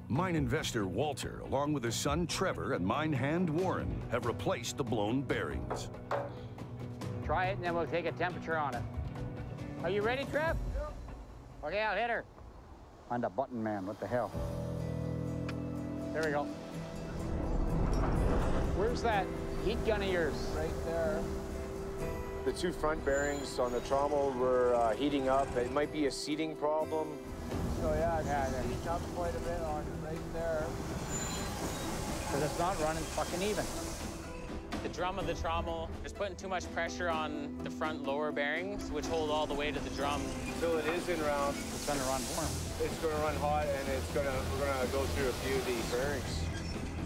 Speaker 2: Mine investor Walter, along with his son Trevor and mine hand Warren, have replaced the blown bearings.
Speaker 22: Try it, and then we'll take a temperature on it. Are you ready, Trev? Yep. Okay, I'll hit her. Find a button, man. What the hell? There we go. Where's that heat gun of yours?
Speaker 20: Right there.
Speaker 7: The two front bearings on the trommel were heating up. It might be a seating problem.
Speaker 20: So yeah, they're heating up quite a bit on it right there.
Speaker 22: Because it's not running fucking even.
Speaker 13: The drum of the trommel is putting too much pressure on the front lower bearings, which hold all the weight of the drum.
Speaker 7: So it is in round.
Speaker 22: It's gonna run warm.
Speaker 7: It's gonna run hot, and we're gonna go through a few of these bearings.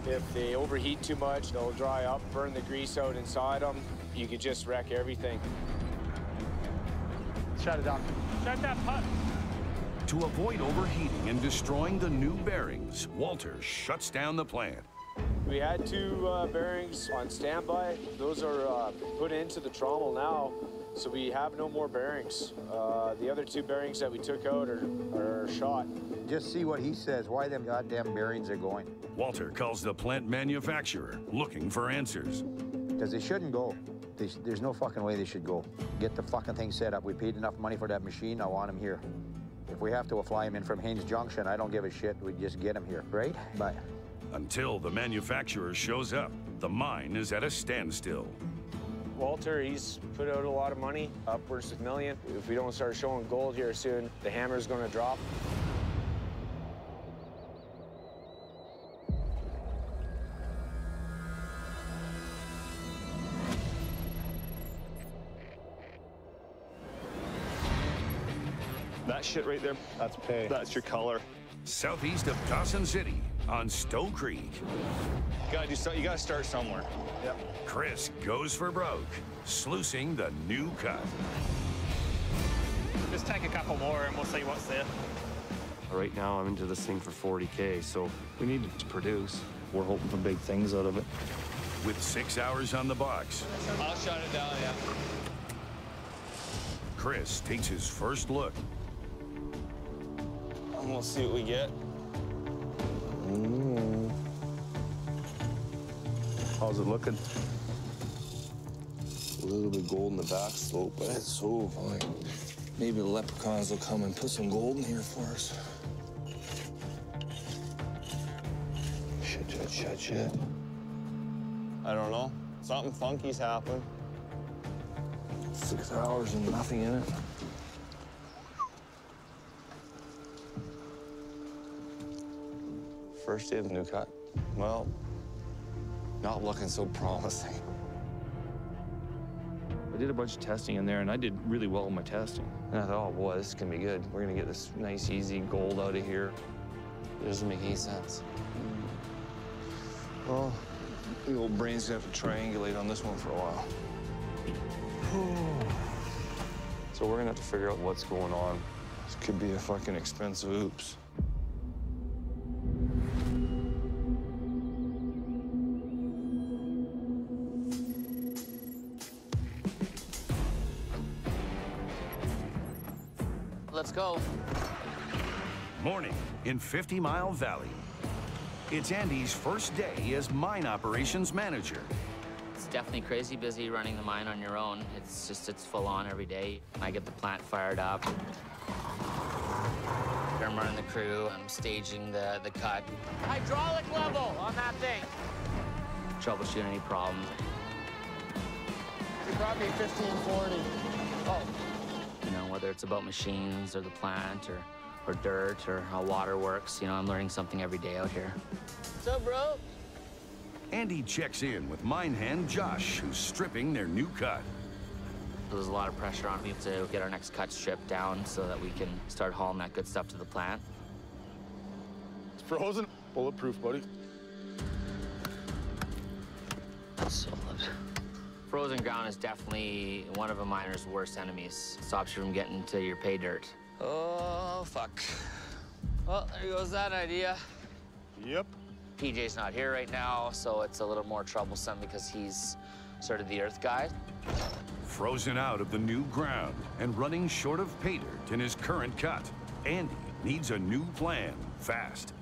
Speaker 7: If they overheat too much, they'll dry up, burn the grease out inside them. You could just wreck everything.
Speaker 22: Shut it down.
Speaker 14: Shut that putt.
Speaker 2: To avoid overheating and destroying the new bearings, Walter shuts down the plant.
Speaker 7: We had two bearings on standby. Those are put into the trommel now, so we have no more bearings. The other two bearings that we took out are shot.
Speaker 17: Just see what he says, why them goddamn bearings are going.
Speaker 2: Walter calls the plant manufacturer, looking for answers.
Speaker 17: Because they shouldn't go. There's no fucking way they should go. Get the fucking thing set up. We paid enough money for that machine, I want him here. If we have to fly him in from Haines Junction, I don't give a shit. We just get him here, right? Bye.
Speaker 2: Until the manufacturer shows up, the mine is at a standstill.
Speaker 7: Walter, he's put out a lot of money, upwards of $1 million. If we don't start showing gold here soon, the hammer's gonna drop.
Speaker 6: That shit right there,
Speaker 21: that's pay.
Speaker 6: That's your color.
Speaker 2: Southeast of Dawson City on Stowe Creek.
Speaker 6: You gotta start somewhere.
Speaker 21: Yep.
Speaker 2: Chris goes for broke, sluicing the new cut.
Speaker 13: Just take a couple more and we'll see what's there.
Speaker 12: Right now, I'm into this thing for 40K, so we need it to produce.
Speaker 6: We're hoping for big things out of it.
Speaker 2: With 6 hours on the box,
Speaker 5: I'll shut it down, yeah.
Speaker 2: Chris takes his first look.
Speaker 6: And we'll see what we get.
Speaker 21: How's it looking?
Speaker 24: A little bit gold in the back slope, but it's so fine. Maybe the leprechauns will come and put some gold in here for us. Shit.
Speaker 6: I don't know. Something funky's happened.
Speaker 24: 6 hours and nothing in it.
Speaker 12: First day of the new cut. Well, not looking so promising.
Speaker 6: I did a bunch of testing in there, and I did really well in my testing.
Speaker 12: And I thought, oh boy, this is gonna be good. We're gonna get this nice, easy gold out of here. It doesn't make any sense.
Speaker 24: Well, the old brain's gonna have to triangulate on this one for a while.
Speaker 12: So we're gonna have to figure out what's going on.
Speaker 24: This could be a fucking expensive oops.
Speaker 5: Let's go.
Speaker 2: Morning in 50 Mile Valley. It's Andy's first day as mine operations manager.
Speaker 3: It's definitely crazy busy running the mine on your own. It's full on every day. I get the plant fired up. I'm running the crew, I'm staging the cut. Hydraulic level on that thing. Troubleshoot any problems.
Speaker 10: You're probably 1540. Oh.
Speaker 3: You know, whether it's about machines or the plant or dirt or how water works, you know, I'm learning something every day out here.
Speaker 5: What's up, bro?
Speaker 2: Andy checks in with mine hand Josh, who's stripping their new cut.
Speaker 3: There's a lot of pressure on me to get our next cut stripped down so that we can start hauling that good stuff to the plant.
Speaker 6: It's frozen. Bulletproof, buddy.
Speaker 3: That's solid. Frozen ground is definitely one of a miner's worst enemies. It stops you from getting to your pay dirt. Oh, fuck. Well, there goes that idea.
Speaker 6: Yep.
Speaker 3: PJ's not here right now, so it's a little more troublesome because he's sort of the earth guy.
Speaker 2: Frozen out of the new ground and running short of pay dirt in his current cut, Andy needs a new plan fast.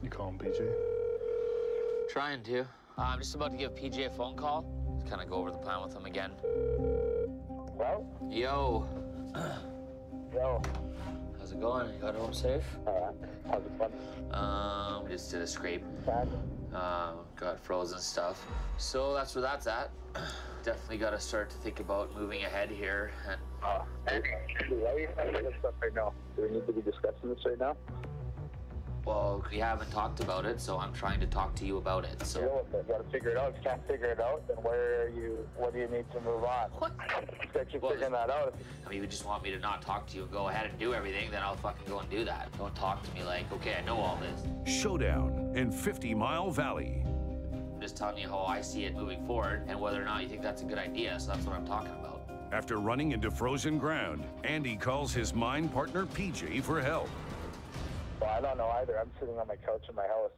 Speaker 6: You call him PJ?
Speaker 3: Trying to. I'm just about to give PJ a phone call. Just kind of go over the plan with him again.
Speaker 1: Well?
Speaker 3: Yo.
Speaker 1: Yo.
Speaker 3: How's it going? You got home safe?
Speaker 1: How's it fun?
Speaker 3: We just did a scrape. Got frozen stuff. So that's where that's at. Definitely got to start to think about moving ahead here. And
Speaker 1: Andy, why are you having this stuff right now? Do we need to be discussing this right now?
Speaker 3: well, we haven't talked about it, so I'm trying to talk to you about it. So
Speaker 1: deal with it. You got to figure it out. If you can't figure it out, then where are you? What do you need to move on? What? Get you figuring that out.
Speaker 3: I mean, you just want me to not talk to you and go ahead and do everything, then I'll fucking go and do that. Don't talk to me like, okay, I know all this.
Speaker 2: Showdown in 50 Mile Valley.
Speaker 3: I'm just telling you how I see it moving forward and whether or not you think that's a good idea, so that's what I'm talking about.
Speaker 2: After running into frozen ground, Andy calls his mine partner PJ for help.
Speaker 1: Well, I don't know either. I'm sitting on my couch in my house.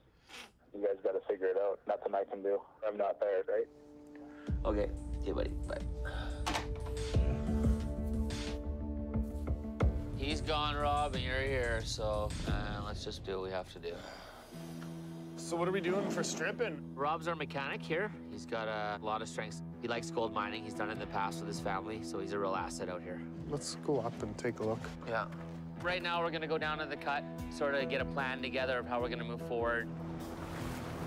Speaker 1: You guys got to figure it out. Nothing I can do. I'm not there, right?
Speaker 3: Okay. Okay, buddy. Bye. He's gone, Rob, and you're here, so let's just do what we have to do.
Speaker 10: So what are we doing for stripping?
Speaker 3: Rob's our mechanic here. He's got a lot of strengths. He likes gold mining. He's done it in the past with his family, so he's a real asset out here.
Speaker 10: Let's go up and take a look.
Speaker 3: Yeah. Right now, we're gonna go down to the cut, sort of get a plan together of how we're gonna move forward.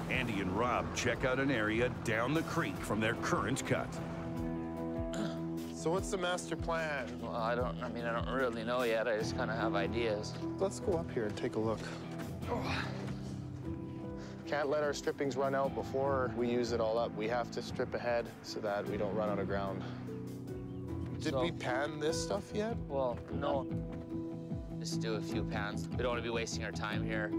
Speaker 2: Andy and Rob check out an area down the creek from their current cut.
Speaker 10: So what's the master plan?
Speaker 3: Well, I don't really know yet. I just kind of have ideas.
Speaker 10: Let's go up here and take a look. Oh. Can't let our strippings run out before we use it all up. We have to strip ahead so that we don't run out of ground. Did we pan this stuff yet?
Speaker 3: Well, no. Just do a few pans. We don't want to be wasting our time here.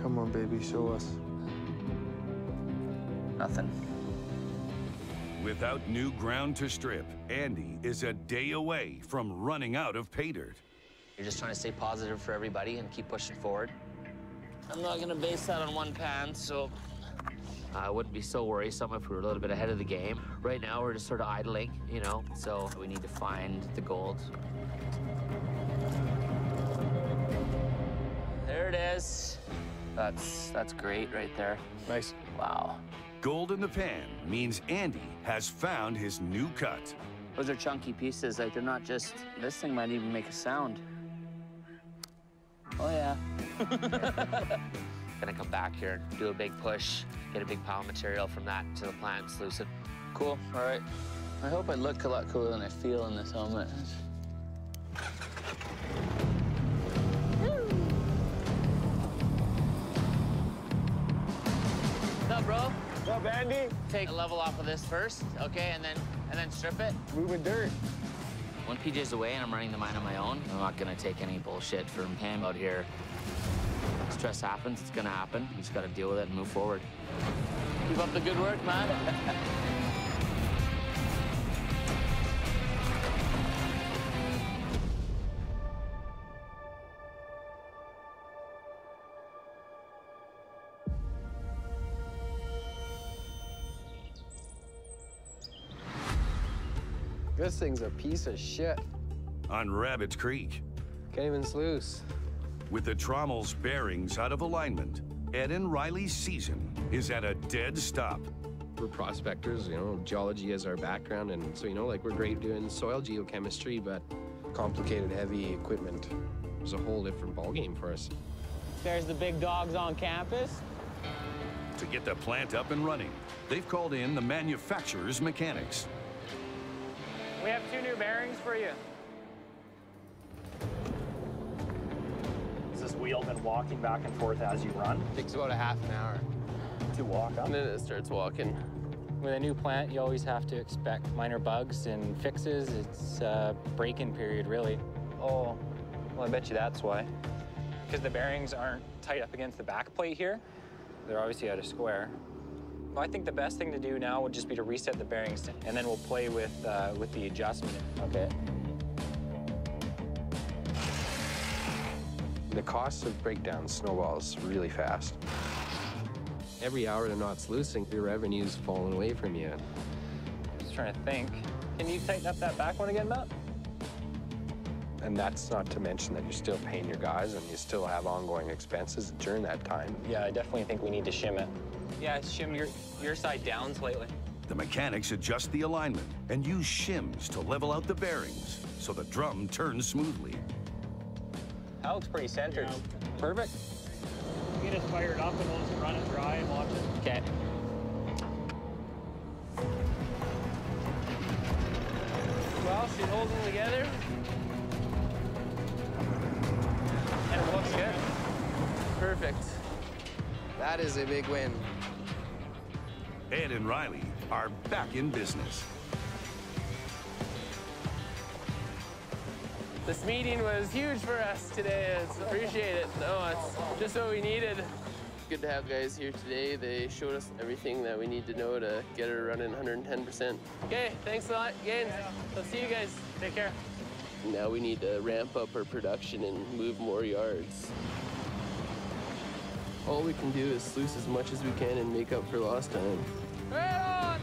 Speaker 10: Come on, baby, show us.
Speaker 3: Nothing.
Speaker 2: Without new ground to strip, Andy is a day away from running out of pay dirt.
Speaker 3: You're just trying to stay positive for everybody and keep pushing forward. I'm not gonna base that on one pan, so I wouldn't be so worrisome if we were a little bit ahead of the game. Right now, we're just sort of idling, you know, so we need to find the gold. There it is. That's great right there.
Speaker 10: Nice.
Speaker 3: Wow.
Speaker 2: Gold in the pan means Andy has found his new cut.
Speaker 3: Those are chunky pieces. Like, they're not just... This thing might even make a sound. Oh, yeah. Gonna come back here and do a big push, get a big pile of material from that to the plant and sluice it. Cool. All right. I hope I look a lot cooler than I feel in this helmet. What's up, bro?
Speaker 10: What's up, Andy?
Speaker 3: Take a level off of this first, okay, and then strip it.
Speaker 10: Moving dirt.
Speaker 3: When PJ's away and I'm running the mine on my own, I'm not gonna take any bullshit from him out here. Stress happens, it's gonna happen. You just gotta deal with it and move forward. Keep up the good work, man.
Speaker 4: This thing's a piece of shit.
Speaker 2: On Rabbit Creek.
Speaker 4: Can't even sluice.
Speaker 2: With the trommel's bearings out of alignment, Ed and Riley's season is at a dead stop.
Speaker 4: We're prospectors, you know, geology is our background, and so, you know, like, we're great doing soil geochemistry, but complicated, heavy equipment is a whole different ballgame for us.
Speaker 13: There's the big dogs on campus.
Speaker 2: To get the plant up and running, they've called in the manufacturer's mechanics.
Speaker 13: We have 2 new bearings for you.
Speaker 8: Is this wheel been walking back and forth as you run?
Speaker 4: Takes about a half an hour
Speaker 8: to walk up.
Speaker 5: And then it starts walking.
Speaker 9: With a new plant, you always have to expect minor bugs and fixes. It's a break-in period, really.
Speaker 8: Oh, well, I bet you that's why. Because the bearings aren't tight up against the back plate here. They're obviously out of square. Well, I think the best thing to do now would just be to reset the bearings, and then we'll play with the adjustment. Okay.
Speaker 4: The cost of breakdown snowballs really fast. Every hour they're not sluicing, your revenue's falling away from you.
Speaker 8: Just trying to think. Can you tighten up that back one again, Matt?
Speaker 4: And that's not to mention that you're still paying your guys and you still have ongoing expenses during that time.
Speaker 8: Yeah, I definitely think we need to shim it. Yeah, shim your side down slightly.
Speaker 2: The mechanics adjust the alignment and use shims to level out the bearings so the drum turns smoothly.
Speaker 8: That looks pretty centered. Perfect.
Speaker 13: Get us fired up and we'll just run it dry and watch it.
Speaker 8: Okay.
Speaker 5: Well, she's holding them together.
Speaker 8: And it looks good.
Speaker 5: Perfect.
Speaker 4: That is a big win.
Speaker 2: Ed and Riley are back in business.
Speaker 5: This meeting was huge for us today. Appreciate it. No, it's just what we needed. Good to have guys here today. They showed us everything that we need to know to get her running 110%. Okay, thanks a lot, Gaines. Let's see you guys. Take care. Now we need to ramp up our production and move more yards. All we can do is sluice as much as we can and make up for lost time.
Speaker 13: Right on!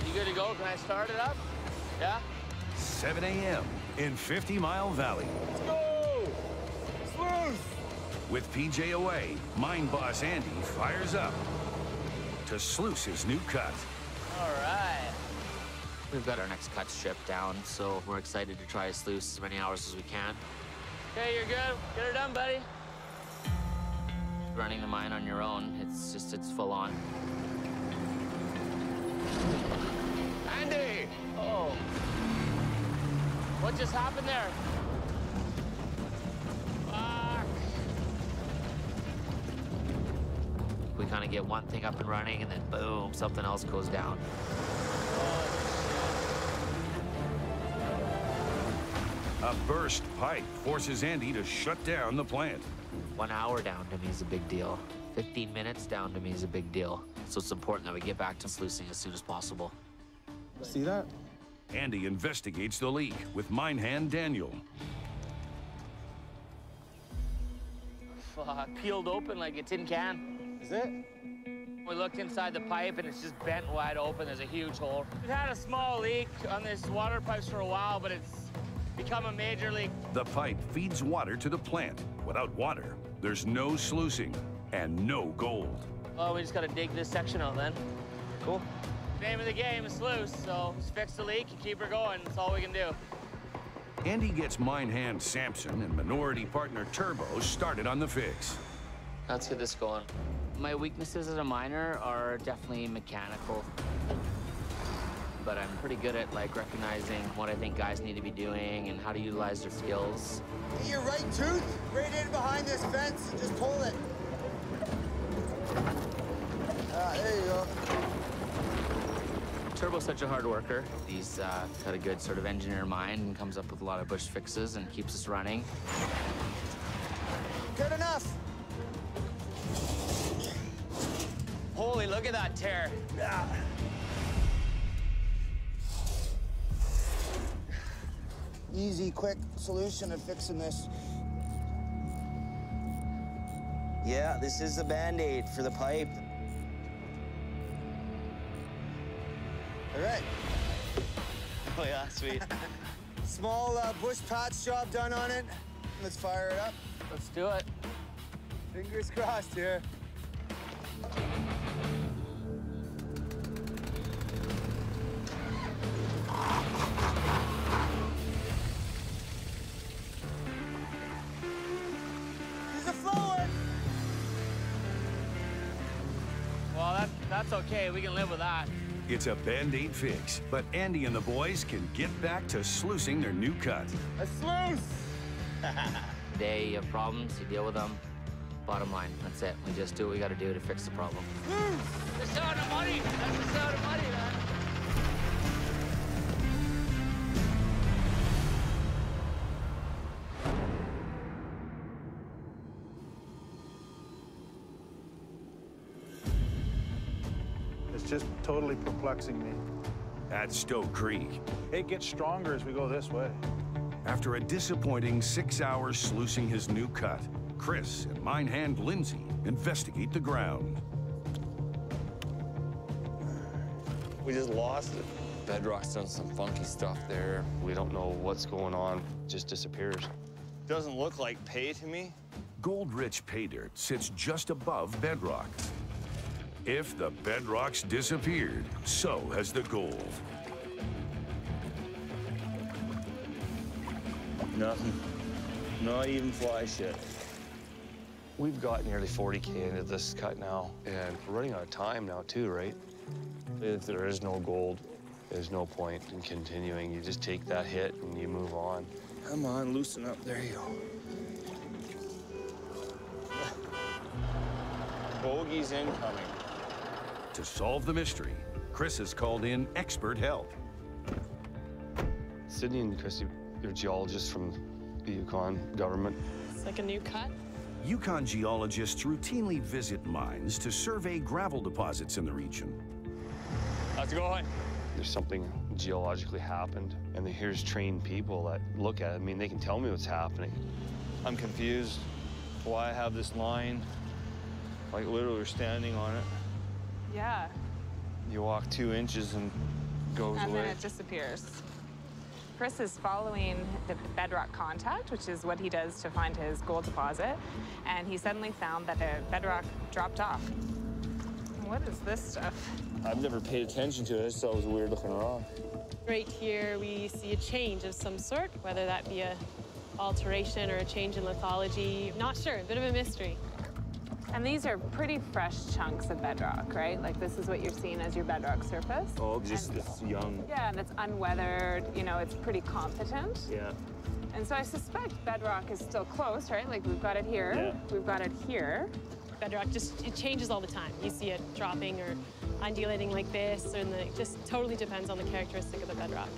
Speaker 5: You good to go? Can I start it up? Yeah?
Speaker 2: 7 a.m. in 50 Mile Valley.
Speaker 13: Let's go! Sluice!
Speaker 2: With PJ away, mine boss Andy fires up to sluice his new cut.
Speaker 3: All right. We've got our next cut strip down, so we're excited to try to sluice as many hours as we can.
Speaker 5: Okay, you're good. Get her done, buddy.
Speaker 3: Running the mine on your own, it's full on.
Speaker 5: Andy! Oh. What just happened there? Fuck.
Speaker 3: We kind of get one thing up and running, and then boom, something else goes down.
Speaker 2: A burst pipe forces Andy to shut down the plant.
Speaker 3: 1 hour down to me is a big deal. 15 minutes down to me is a big deal. So it's important that we get back to sluicing as soon as possible.
Speaker 10: See that?
Speaker 2: Andy investigates the leak with mine hand Daniel.
Speaker 5: Fuck. Peeled open like a tin can.
Speaker 10: Is it?
Speaker 5: We looked inside the pipe and it's just bent wide open. There's a huge hole. We've had a small leak on this water pipes for a while, but it's become a major leak.
Speaker 2: The pipe feeds water to the plant. Without water, there's no sluicing and no gold.
Speaker 5: Well, we just gotta dig this section out then. Cool. Name of the game is sluice, so just fix the leak and keep her going. That's all we can do.
Speaker 2: Andy gets mine hand Sampson and minority partner Turbo started on the fix.
Speaker 3: Let's get this going. My weaknesses as a miner are definitely mechanical. But I'm pretty good at recognizing what I think guys need to be doing and how to utilize their skills.
Speaker 20: Get your right tooth right in behind this fence and just pull it. There you go.
Speaker 3: Turbo's such a hard worker. He's got a good sort of engineer mind and comes up with a lot of bush fixes and keeps us running.
Speaker 20: Good enough.
Speaker 13: Holy, look at that tear.
Speaker 11: easy, quick solution to fixing this. Yeah, this is the Band-Aid for the pipe. All right. Oh yeah, sweet. Small bush patch job done on it. Let's fire it up.
Speaker 3: Let's do it.
Speaker 11: Fingers crossed here. He's a flowing.
Speaker 3: Well, that's okay. We can live with that.
Speaker 2: It's a Band-Aid fix, but Andy and the boys can get back to sluicing their new cut.
Speaker 11: A sluice!
Speaker 3: Today, you have problems, you deal with them. Bottom line, that's it. We just do what we got to do to fix the problem. The sound of money! That's the sound of money, man.
Speaker 21: It's just totally perplexing me.
Speaker 2: At Stowe Creek,
Speaker 21: It gets stronger as we go this way.
Speaker 2: after a disappointing 6 hours sluicing his new cut, Chris and mine hand Lindsay investigate the ground.
Speaker 24: We just lost it. Bedrock's done some funky stuff there.
Speaker 12: We don't know what's going on. It just disappears.
Speaker 6: Doesn't look like pay to me.
Speaker 2: Gold-rich pay dirt sits just above bedrock. If the bedrock's disappeared, so has the gold.
Speaker 6: Nothing. Not even fly shit.
Speaker 12: We've got nearly 40K into this cut now, and we're running out of time now too, right? If there is no gold, there's no point in continuing. You just take that hit and you move on.
Speaker 6: Come on, loosen up. There you go. Bogey's incoming.
Speaker 2: To solve the mystery, Chris has called in expert help.
Speaker 12: Sydney and Christy, they're geologists from the Yukon government.
Speaker 16: It's like a new cut.
Speaker 2: Yukon geologists routinely visit mines to survey gravel deposits in the region.
Speaker 6: How's it going?
Speaker 12: There's something geologically happened, and here's trained people that look at it. I mean, they can tell me what's happening.
Speaker 6: I'm confused. Why I have this line? Like literally we're standing on it.
Speaker 16: Yeah.
Speaker 6: You walk 2 inches and goes
Speaker 16: And
Speaker 6: away.
Speaker 16: then it disappears. Chris is following the bedrock contact, which is what he does to find his gold deposit, and he suddenly found that the bedrock dropped off. What is this stuff?
Speaker 6: I've never paid attention to it. I just thought it was a weird looking rock.
Speaker 16: Right here, we see a change of some sort, whether that be a alteration or a change in lithology. Not sure, a bit of a mystery. And these are pretty fresh chunks of bedrock, right? Like this is what you're seeing as your bedrock surface.
Speaker 6: Oh, just it's young.
Speaker 16: Yeah, and it's unweathered, you know, it's pretty competent.
Speaker 6: Yeah.
Speaker 16: And so I suspect bedrock is still close, right? Like we've got it here,
Speaker 6: Yeah.
Speaker 16: we've got it here.
Speaker 18: Bedrock it changes all the time. You see it dropping or undulating like this, and it just totally depends on the characteristic of the bedrock.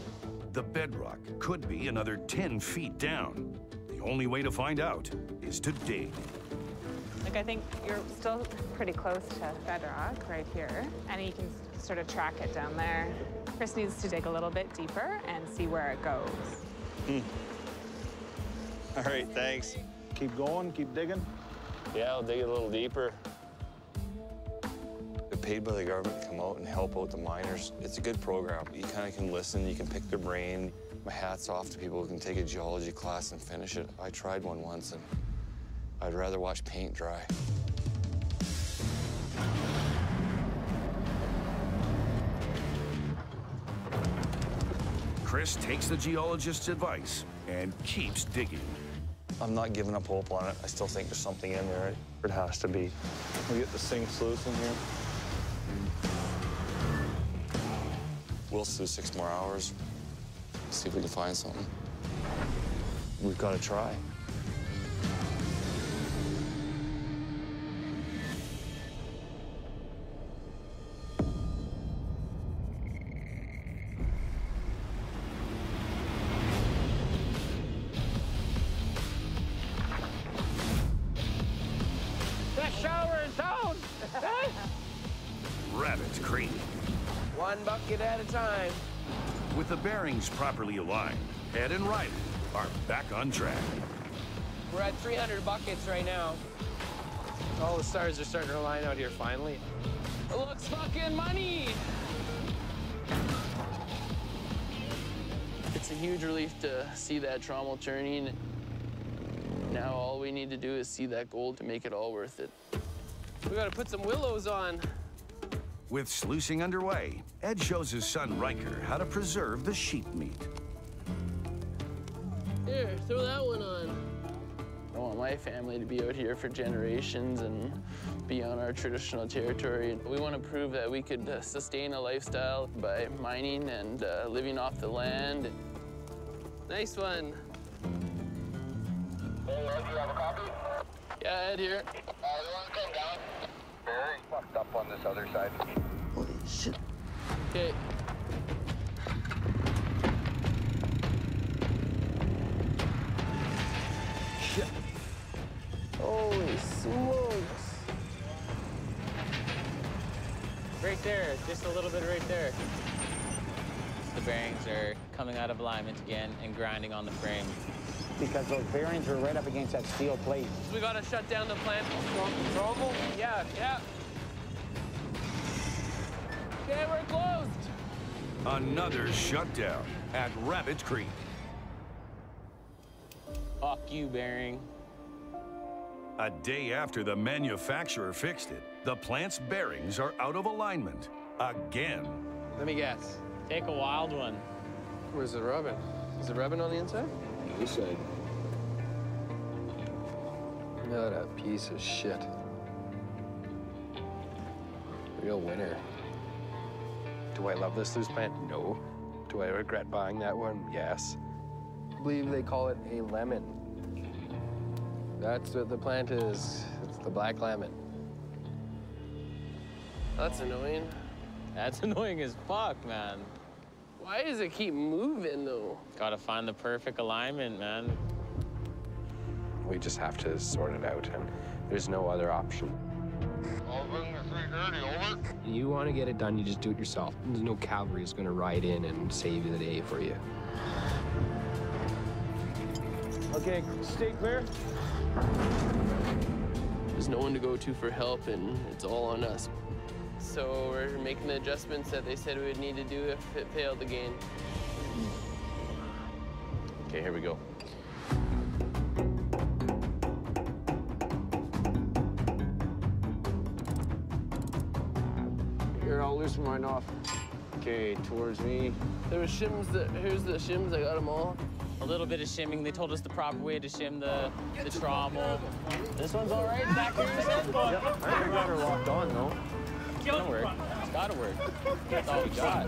Speaker 2: The bedrock could be another 10 feet down. The only way to find out is to dig.
Speaker 16: Like I think you're still pretty close to bedrock right here, and you can sort of track it down there. Chris needs to dig a little bit deeper and see where it goes.
Speaker 6: All right, thanks.
Speaker 21: Keep going, keep digging.
Speaker 12: Yeah, I'll dig a little deeper.
Speaker 24: They're paid by the government to come out and help out the miners. It's a good program. You kind of can listen, you can pick their brain. My hat's off to people who can take a geology class and finish it. I tried one once, and I'd rather watch paint dry.
Speaker 2: Chris takes the geologist's advice and keeps digging.
Speaker 24: I'm not giving up hope on it. I still think there's something in there.
Speaker 12: It has to be.
Speaker 6: We get the sink sluice in here.
Speaker 24: We'll do 6 more hours. See if we can find something.
Speaker 12: We've got to try.
Speaker 20: Best shower in town!
Speaker 2: Rabbit Creek.
Speaker 20: One bucket at a time.
Speaker 2: With the bearings properly aligned, Ed and Riley are back on track.
Speaker 4: We're at 300 buckets right now. All the stars are starting to line out here finally. It looks fucking money! It's a huge relief to see that trommel turning. Now all we need to do is see that gold to make it all worth it. We gotta put some willows on.
Speaker 2: With sluicing underway, Ed shows his son Riker how to preserve the sheep meat.
Speaker 4: Here, throw that one on. I want my family to be out here for generations and be on our traditional territory. We want to prove that we could sustain a lifestyle by mining and living off the land. Nice one.
Speaker 1: Hey, Ed, you have a copy?
Speaker 4: Yeah, Ed here.
Speaker 1: You want to come down? Very fucked up on this other side.
Speaker 4: Holy shit. Okay. Shit. Holy smokes.
Speaker 13: Right there, just a little bit right there. The bearings are coming out of alignment again and grinding on the frame.
Speaker 15: Because those bearings are right up against that steel plate.
Speaker 4: We gotta shut down the plant. Trommel? Yeah, yeah. Okay, we're closed.
Speaker 2: Another shutdown at Rabbit Creek.
Speaker 13: Fuck you, bearing.
Speaker 2: A day after the manufacturer fixed it, the plant's bearings are out of alignment again.
Speaker 4: Let me guess.
Speaker 13: Take a wild one.
Speaker 4: Where's the rubbing? Is it rubbing on the inside?
Speaker 12: This side.
Speaker 4: What a piece of shit. Real winner. Do I love this loose plant? No. Do I regret buying that one? Yes. I believe they call it a lemon. That's what the plant is. It's the black lemon. That's annoying.
Speaker 13: That's annoying as fuck, man.
Speaker 4: Why does it keep moving, though?
Speaker 13: Gotta find the perfect alignment, man.
Speaker 4: We just have to sort it out, and there's no other option.
Speaker 1: All of them are 330, over.
Speaker 4: You want to get it done, you just do it yourself. There's no cavalry is going to ride in and save you the day for you.
Speaker 20: Okay, stay clear.
Speaker 4: There's no one to go to for help, and it's all on us. So we're making the adjustments that they said we would need to do if it failed again.
Speaker 12: Okay, here we go.
Speaker 20: Here, I'll loosen mine off. Okay, towards me.
Speaker 4: There was shims here's the shims, I got them all.
Speaker 13: A little bit of shimming. They told us the proper way to shim the trommel. This one's all right, back here.
Speaker 20: Yep, I think we got her locked on, though.
Speaker 13: It's gonna work. It's gotta work. That's all we got.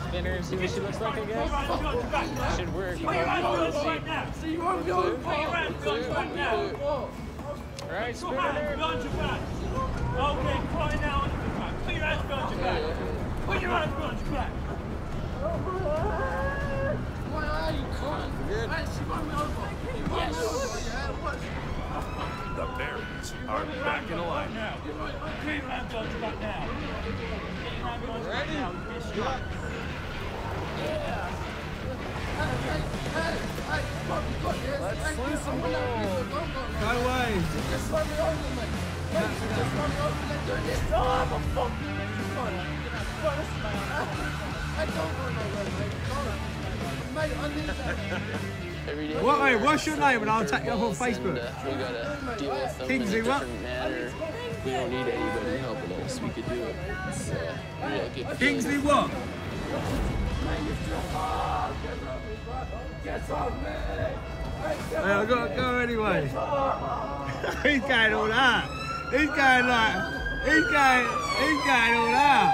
Speaker 13: Spin her and see what she looks like, I guess. Should work. We'll see.
Speaker 20: So you won't go right now.
Speaker 13: All right, spin her.
Speaker 20: Okay, quiet now. Put your hands behind your back. Put your hands behind your back. Why are you crying? Good. Yes.
Speaker 2: The bearings are back in alignment.
Speaker 20: Now. Put your hands behind your back now. Ready? Yeah. Let's lose some gold. Go away. Just let me over, mate. Just let me over. Oh, I'm a fucking I don't want no red, mate. I need that.
Speaker 4: Every day.
Speaker 20: What's your name? And I'll take you up on Facebook.
Speaker 4: We gotta deal with them
Speaker 20: Kingsley,
Speaker 4: in a different manner. We don't need anybody helping us. We could do it. It's real good.
Speaker 20: Kingsley, what? I've got to go anyway. He's going all that. He's going like, he's going all that.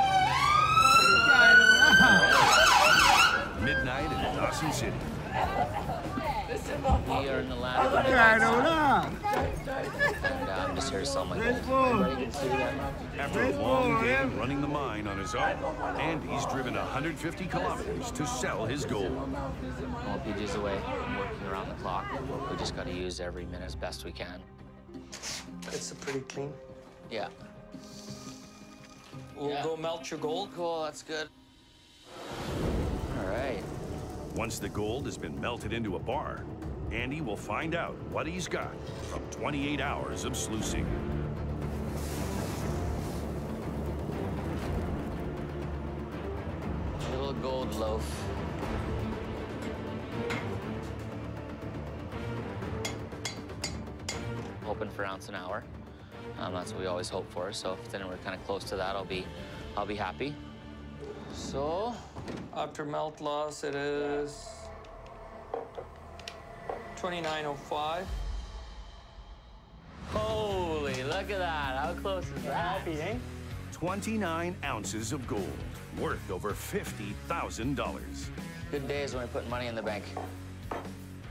Speaker 2: Midnight in Dawson City.
Speaker 3: We are in the lab. And I'm just here to sell my gold.
Speaker 2: After a long day running the mine on his own, Andy's driven 150 kilometers to sell his gold.
Speaker 3: All pages away. I'm working around the clock. We just got to use every minute as best we can.
Speaker 4: It's pretty clean.
Speaker 3: Yeah.
Speaker 4: We'll go melt your gold. Cool, that's good.
Speaker 3: All right.
Speaker 2: Once the gold has been melted into a bar, Andy will find out what he's got from 28 hours of sluicing.
Speaker 3: Little gold loaf. Hoping for ounce an hour. That's what we always hope for. So if it's anywhere kind of close to that, I'll be happy.
Speaker 5: So, after melt loss, it is 29.05.
Speaker 3: Holy, look at that. How close is that? Happy, eh?
Speaker 2: 29 ounces of gold, worth over $50,000.
Speaker 3: Good days when we're putting money in the bank.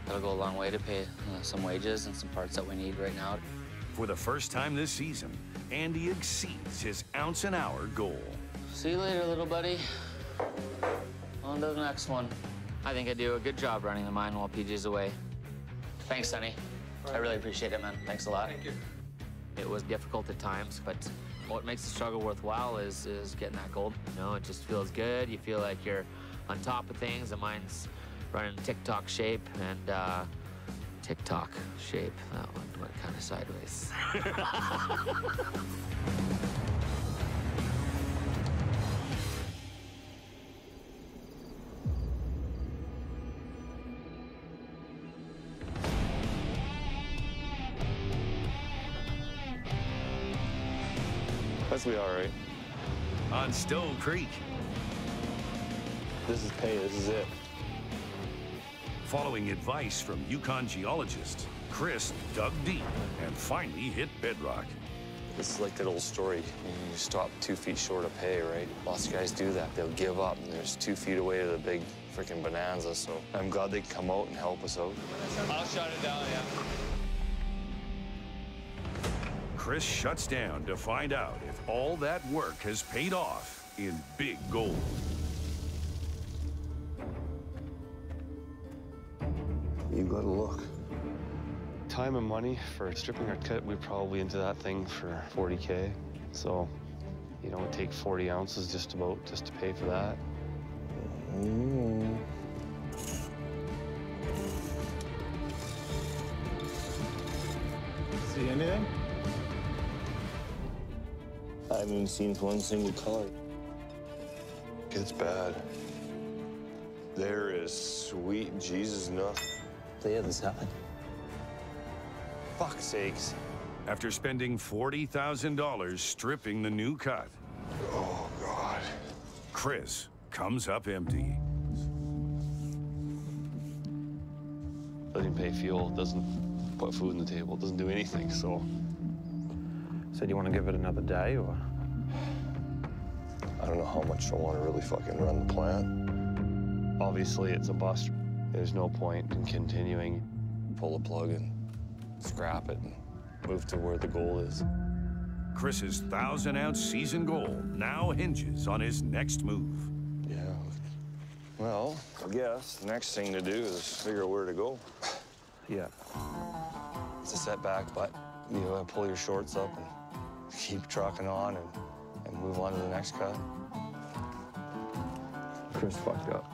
Speaker 3: That'll go a long way to pay some wages and some parts that we need right now.
Speaker 2: For the first time this season, Andy exceeds his ounce-an-hour goal.
Speaker 3: See you later, little buddy. On to the next one. I think I do a good job running the mine while PJ's away. Thanks, Sonny. I really appreciate it, man. Thanks a lot.
Speaker 5: Thank you.
Speaker 3: It was difficult at times, but what makes the struggle worthwhile is getting that gold. You know, it just feels good. You feel like you're on top of things. The mine's running TikTok shape and TikTok shape. That one went kind of sideways.
Speaker 12: That's be all right.
Speaker 2: On Stowe Creek.
Speaker 12: This is pay, this is it.
Speaker 2: Following advice from Yukon geologist, Chris dug deep and finally hit bedrock.
Speaker 24: This is like that old story. You stop 2 feet short of pay, right? Lots of guys do that. They'll give up, and there's 2 feet away to the big freaking bonanza, so I'm glad they come out and help us out.
Speaker 5: I'll shut it down, yeah.
Speaker 2: Chris shuts down to find out if all that work has paid off in big gold.
Speaker 24: You gotta look.
Speaker 12: Time and money for stripping our cut, we're probably into that thing for 40K. So, you know, it take 40 ounces just to pay for that.
Speaker 21: See anything?
Speaker 24: I haven't even seen one single color. It's bad. There is sweet Jesus enough.
Speaker 8: Yeah, this happened.
Speaker 24: Fuck's sakes.
Speaker 2: After spending $40,000 stripping the new cut,
Speaker 24: oh God,
Speaker 2: Chris comes up empty.
Speaker 12: Doesn't pay fuel, doesn't put food on the table, doesn't do anything, so.
Speaker 10: So do you want to give it another day, or?
Speaker 24: I don't know how much I want to really fucking run the plant.
Speaker 12: Obviously, it's a bust. There's no point in continuing.
Speaker 24: Pull the plug and scrap it and move to where the goal is.
Speaker 2: Chris's 1,000-ounce season goal now hinges on his next move.
Speaker 24: Yeah. Well, I guess the next thing to do is figure out where to go.
Speaker 10: Yeah.
Speaker 24: It's a setback, but you gotta pull your shorts up and keep trucking on and move on to the next cut.
Speaker 10: Chris fucked up.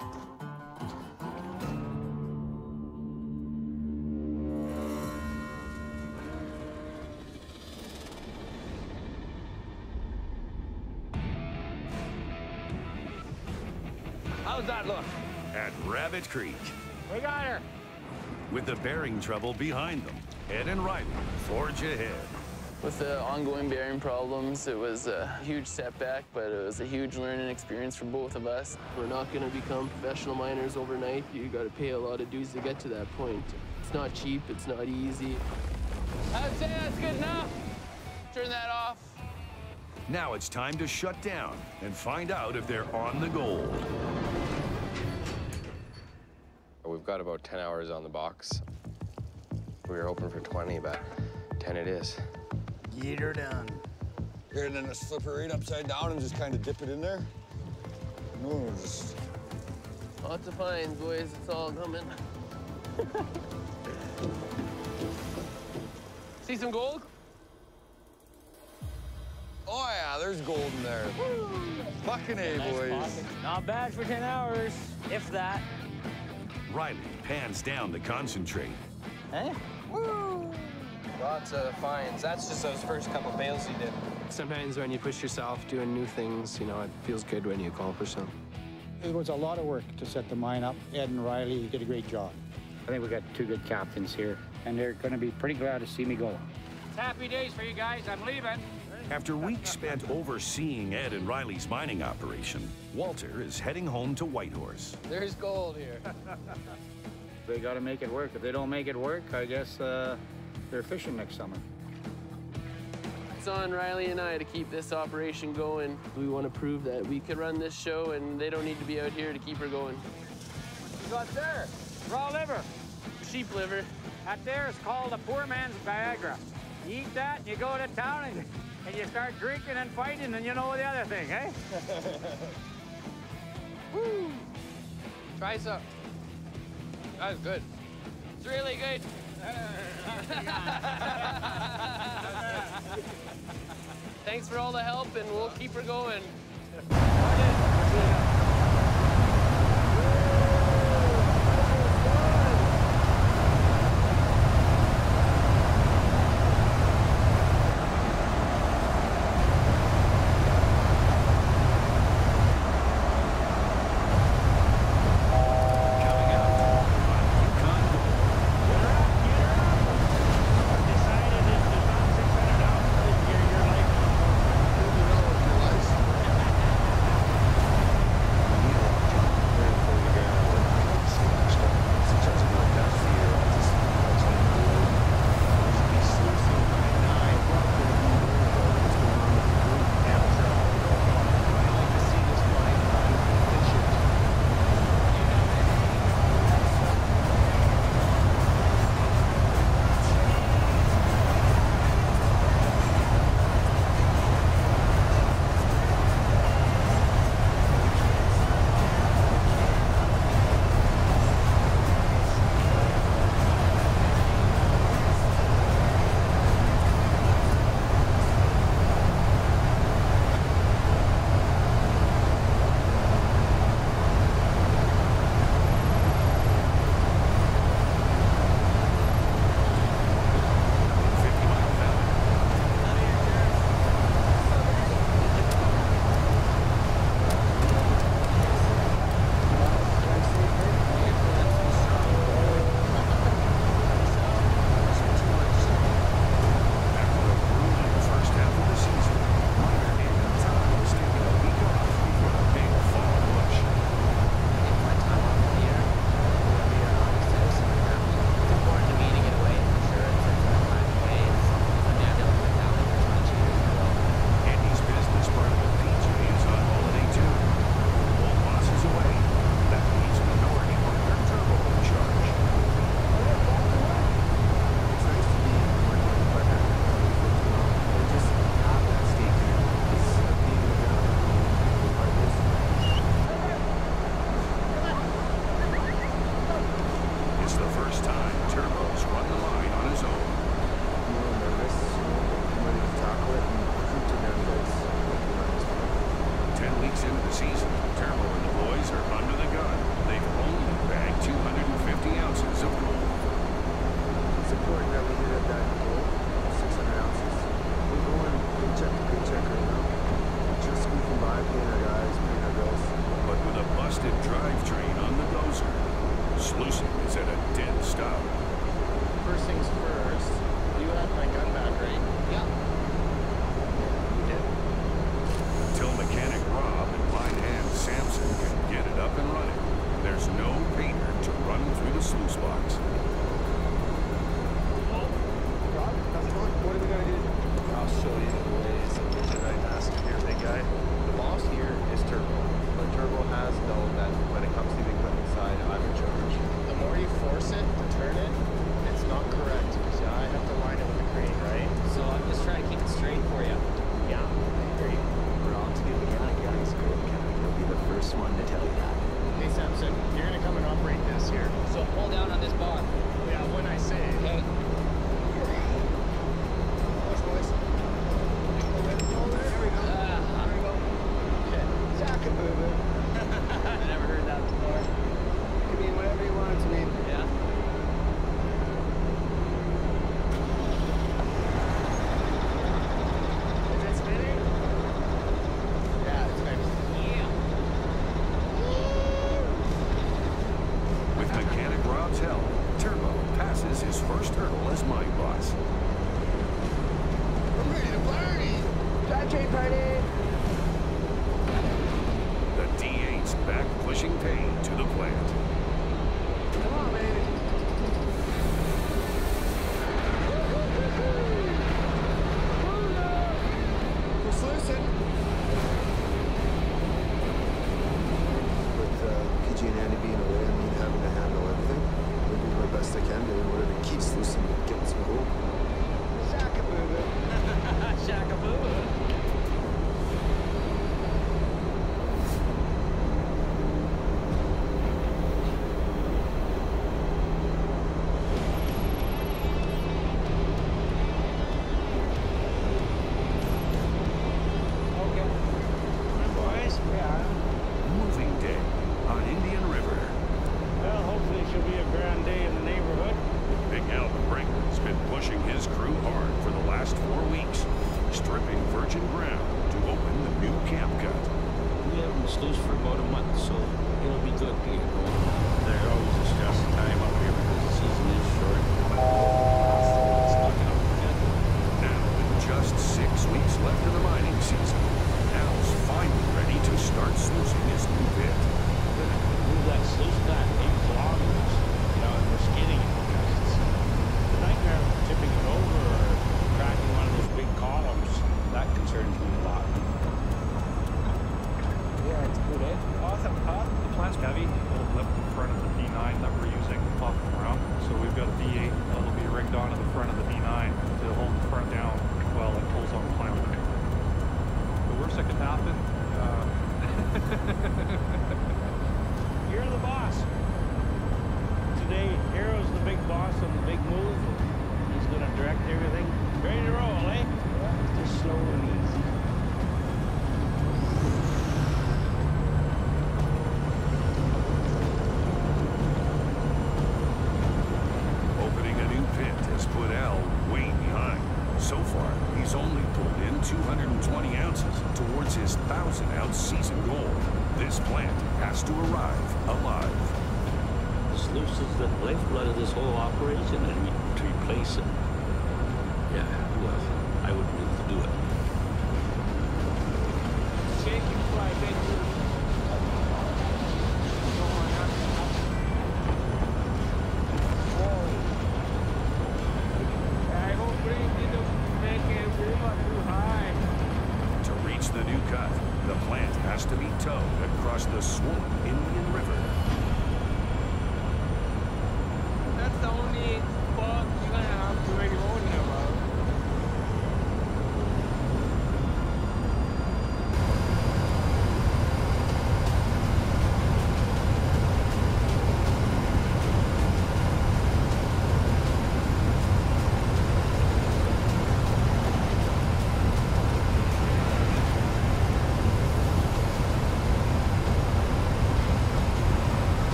Speaker 20: How's that look?
Speaker 2: At Rabbit Creek,
Speaker 20: We got her.
Speaker 2: with the bearing trouble behind them, Ed and Riley forge ahead.
Speaker 5: With the ongoing bearing problems, it was a huge setback, but it was a huge learning experience for both of us. We're not going to become professional miners overnight. You got to pay a lot of dues to get to that point. It's not cheap, it's not easy. I'd say that's good enough. Turn that off.
Speaker 2: Now it's time to shut down and find out if they're on the gold.
Speaker 4: We've got about 10 hours on the box. We were hoping for 20, but 10 it is.
Speaker 11: Get her done.
Speaker 24: Here, and then just flip her right upside down and just kind of dip it in there. No, just...
Speaker 5: Lots of finds, boys. It's all coming. See some gold?
Speaker 24: Oh, yeah, there's gold in there. Fucking A, boys.
Speaker 9: Not bad for 10 hours, if that.
Speaker 2: Riley pans down the concentrate,
Speaker 15: Eh?
Speaker 4: Woo! Lots of finds. That's just those first couple bales you did.
Speaker 14: Sometimes when you push yourself doing new things, you know, it feels good when you accomplish them.
Speaker 15: It was a lot of work to set the mine up. Ed and Riley did a great job. I think we got 2 good captains here, and they're going to be pretty glad to see me go.
Speaker 19: It's happy days for you guys. I'm leaving.
Speaker 2: After weeks spent overseeing Ed and Riley's mining operation, Walter is heading home to Whitehorse.
Speaker 4: There's gold here.
Speaker 15: They got to make it work. If they don't make it work, I guess they're fishing next summer.
Speaker 5: It's on Riley and I to keep this operation going. We want to prove that we could run this show and they don't need to be out here to keep her going.
Speaker 19: What you got there? Raw liver.
Speaker 5: Sheep liver.
Speaker 19: That there is called a poor man's Viagra. You eat that and you go to town and you start drinking and fighting and you know the other thing, eh?
Speaker 4: Woo! Try some. That was good.
Speaker 5: It's really good. Thanks for all the help, and we'll keep her going.
Speaker 20: party.
Speaker 2: The D8's back pushing Payne to the plant.
Speaker 20: Come on, baby.
Speaker 11: We're sluicing. With PG and Andy being away and me having to handle everything, I'm doing my best I can, doing whatever to keep sluicing and getting some gold.
Speaker 20: Shaka-boo-boo. Shaka-boo-boo.
Speaker 2: Moving day on Indian River.
Speaker 15: Well, hopefully she'll be a grand day in the neighborhood.
Speaker 2: Big Al Brinkman's been pushing his crew hard for the last 4 weeks, stripping virgin ground to open the new camp cut.
Speaker 15: We haven't sluiced for about a month, so it'll be good to get going. There's always a stressful time up here because the season is short.
Speaker 2: Now, with just 6 weeks left in the mining season, Al's finally ready to start sluicing his new pit.
Speaker 15: Move that sluice back 8 kilometers, and we're skidding it because it's the nightmare of tipping it over or cracking one of those big columns. That concerns me a lot.
Speaker 19: Yeah, it's good, eh? Awesome, huh? The plant's heavy. It'll lift in front of the D9 that we're using off the ground. So we've got a D8 that'll be rigged onto the front of the D9 to hold the front down while it pulls on the plant. The worst that could happen,
Speaker 15: You're the boss. Today, Arrow's the big boss on the big move. He's going to direct everything. Ready to roll, eh? Just slow and easy.
Speaker 2: Opening a new pit has put Al way behind. So far, he's only pulled in 220 ounces towards his 1,000-ounce season goal. This plant has to arrive alive.
Speaker 15: The sluice is the lifeblood of this whole operation, and to replace it, yeah, well, I would be able to do it. Shake and fly, baby.
Speaker 20: I hope we didn't make it too high.
Speaker 2: To reach the new cut, the plant has to be towed across the swollen Indian River.
Speaker 20: That's the only spot you're gonna have to really warn you about.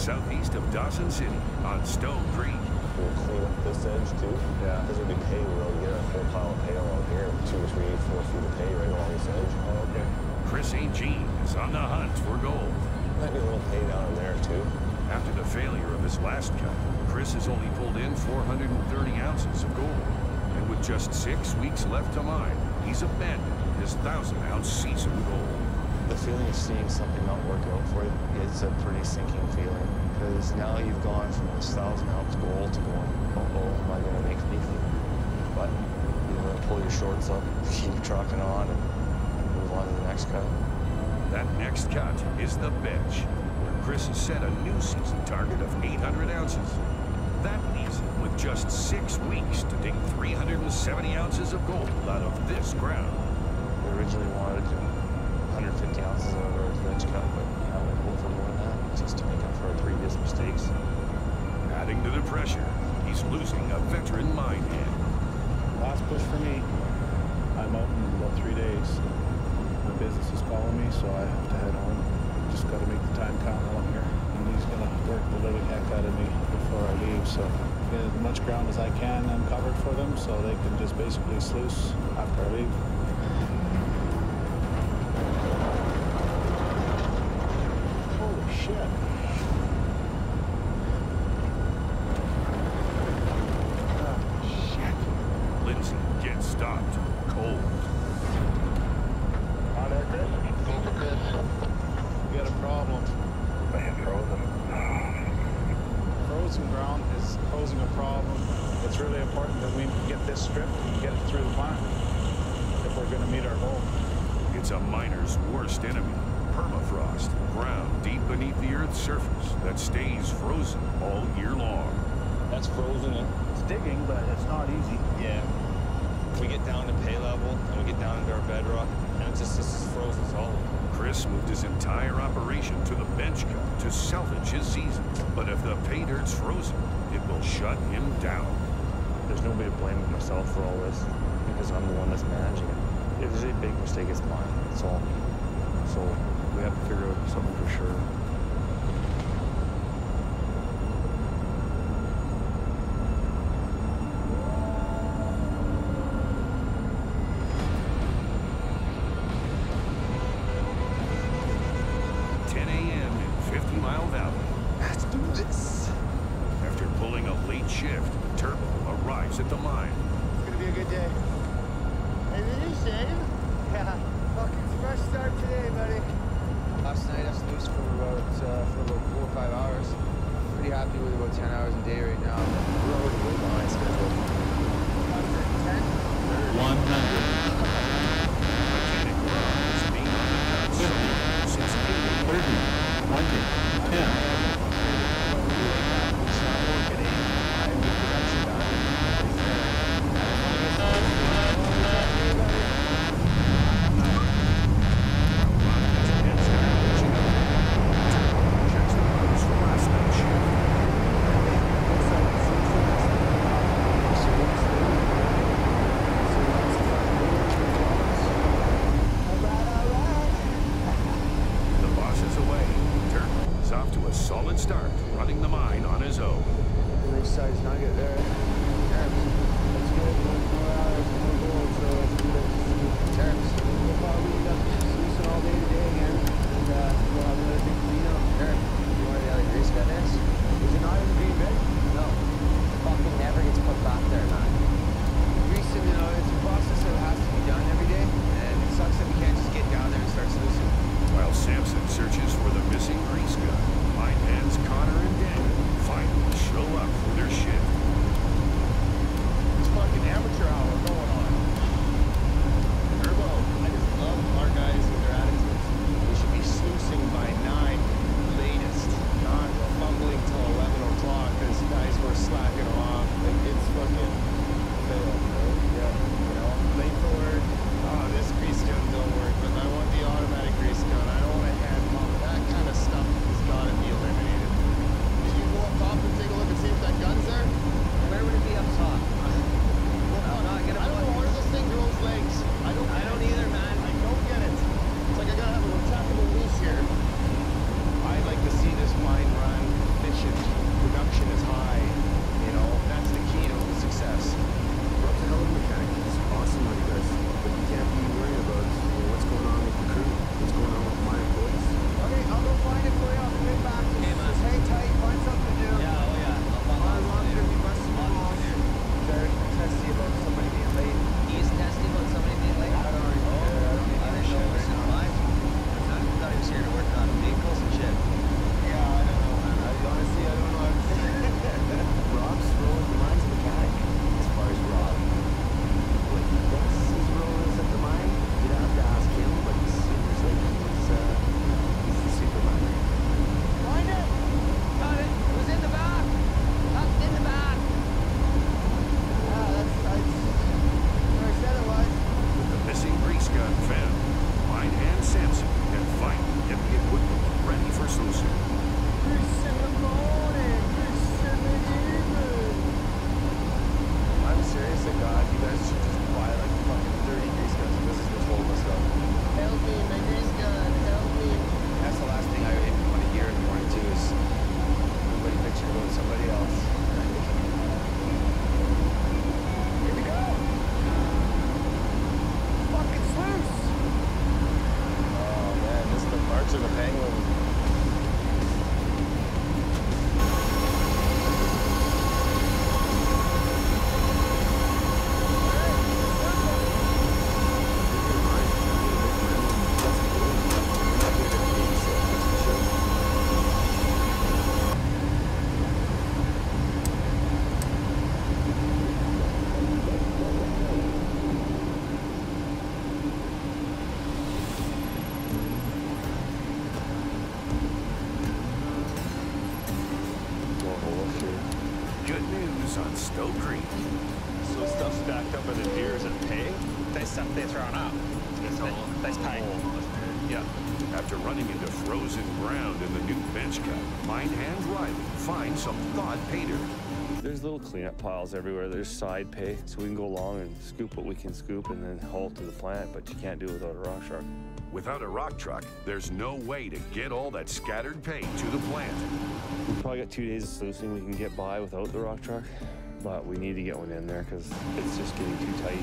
Speaker 2: southeast of Dawson City on Stone Creek.
Speaker 24: We'll clean up this edge too. Yeah. Because there'll be pay. We'll get a full pile of pay along here. 2 or 3, 4 feet of pay right along this edge.
Speaker 2: Oh, okay. Chris St. Jean is on the hunt for gold.
Speaker 24: Might be a little pay down in there too.
Speaker 2: After the failure of his last cut, Chris has only pulled in 430 ounces of gold. And with just 6 weeks left to mine, he's abandoned his 1,000-ounce season goal.
Speaker 12: The feeling of seeing something not work out for you, it's a pretty sinking feeling. Because now you've gone from this 1,000-ounce goal to going, uh-oh, am I going to make anything? But you're going to pull your shorts up, keep trucking on, and move on to the next cut.
Speaker 2: That next cut is the bench, where Chris has set a new season target of 800 ounces. That leaves him with just 6 weeks to dig 370 ounces of gold out of this ground.
Speaker 12: We originally wanted 150 ounces out of our bench cut, but now we're going for more than that, just to make up for our previous mistakes.
Speaker 2: Adding to the pressure, he's losing a veteran mine hand.
Speaker 21: Last push for me. I'm out in about 3 days. My business is calling me, so I have to head home. Just got to make the time count while I'm here. And he's going to work the living heck out of me before I leave, so get as much ground as I can uncovered for them so they can just basically sluice after I leave. Holy shit.
Speaker 2: Lindsay gets stopped cold.
Speaker 21: Hot air, Chris? Go for Chris. We got a problem.
Speaker 1: Man, frozen.
Speaker 21: Frozen ground is posing a problem. It's really important that we get this stripped and get it through the plant if we're going to meet our goal.
Speaker 2: It's a miner's worst enemy, permafrost, ground deep beneath the Earth's surface that stays frozen all year long.
Speaker 24: That's frozen.
Speaker 21: It's digging, but it's not easy.
Speaker 24: Yeah. We get down to pay level, and we get down into our bedrock, and it's just, this is frozen solid.
Speaker 2: Chris moved his entire operation to the bench cut to salvage his season. But if the pay dirt's frozen, it will shut him down.
Speaker 12: There's nobody to blame but myself for all this, because I'm the one that's managing it. If there's a big mistake, it's mine. It's all me. So we have to figure out something for sure.
Speaker 2: Shift, Turbo arrives at the mine.
Speaker 11: It's gonna be a good day. Hey, did you save? Yeah, fucking fresh start today, buddy. Last night I sluiced for about 4 or 5 hours. Pretty happy with about 10 hours a day right now. We're already way behind schedule. 10?
Speaker 2: 100. Mechanic Rob has been on the cut since 30, 20, 10. Solid start, running the mine on his own.
Speaker 11: The race side's not good there. That's good. 1 more hours, more gold, so it's good. Terps. We'll probably end up sluicing all day today again, and we'll have another big clean up. Terp, you want to grease gun this? Is it not in the green bin? No. It fucking never gets put back there, man. Greasing, you know, it's a process that has to be done every day, and it sucks that we can't just get down there and start sluicing.
Speaker 2: While Samson searches for the missing grease gun, mine hands Connor and Daniel finally show up for their shift. go green.
Speaker 12: So stuff stacked up in the deers and pay?
Speaker 8: That's stuff they're throwing up. That's pine.
Speaker 2: Yeah. After running into frozen ground in the new bench cut, mine and Riley find some thawed pay dirt.
Speaker 12: There's little cleanup piles everywhere. There's side pay, so we can go along and scoop what we can scoop and then haul to the plant, but you can't do it without a rock truck.
Speaker 2: Without a rock truck, there's no way to get all that scattered pay to the plant.
Speaker 12: We've probably got 2 days of sluicing. We can get by without the rock truck, but we need to get one in there because it's just getting too tight.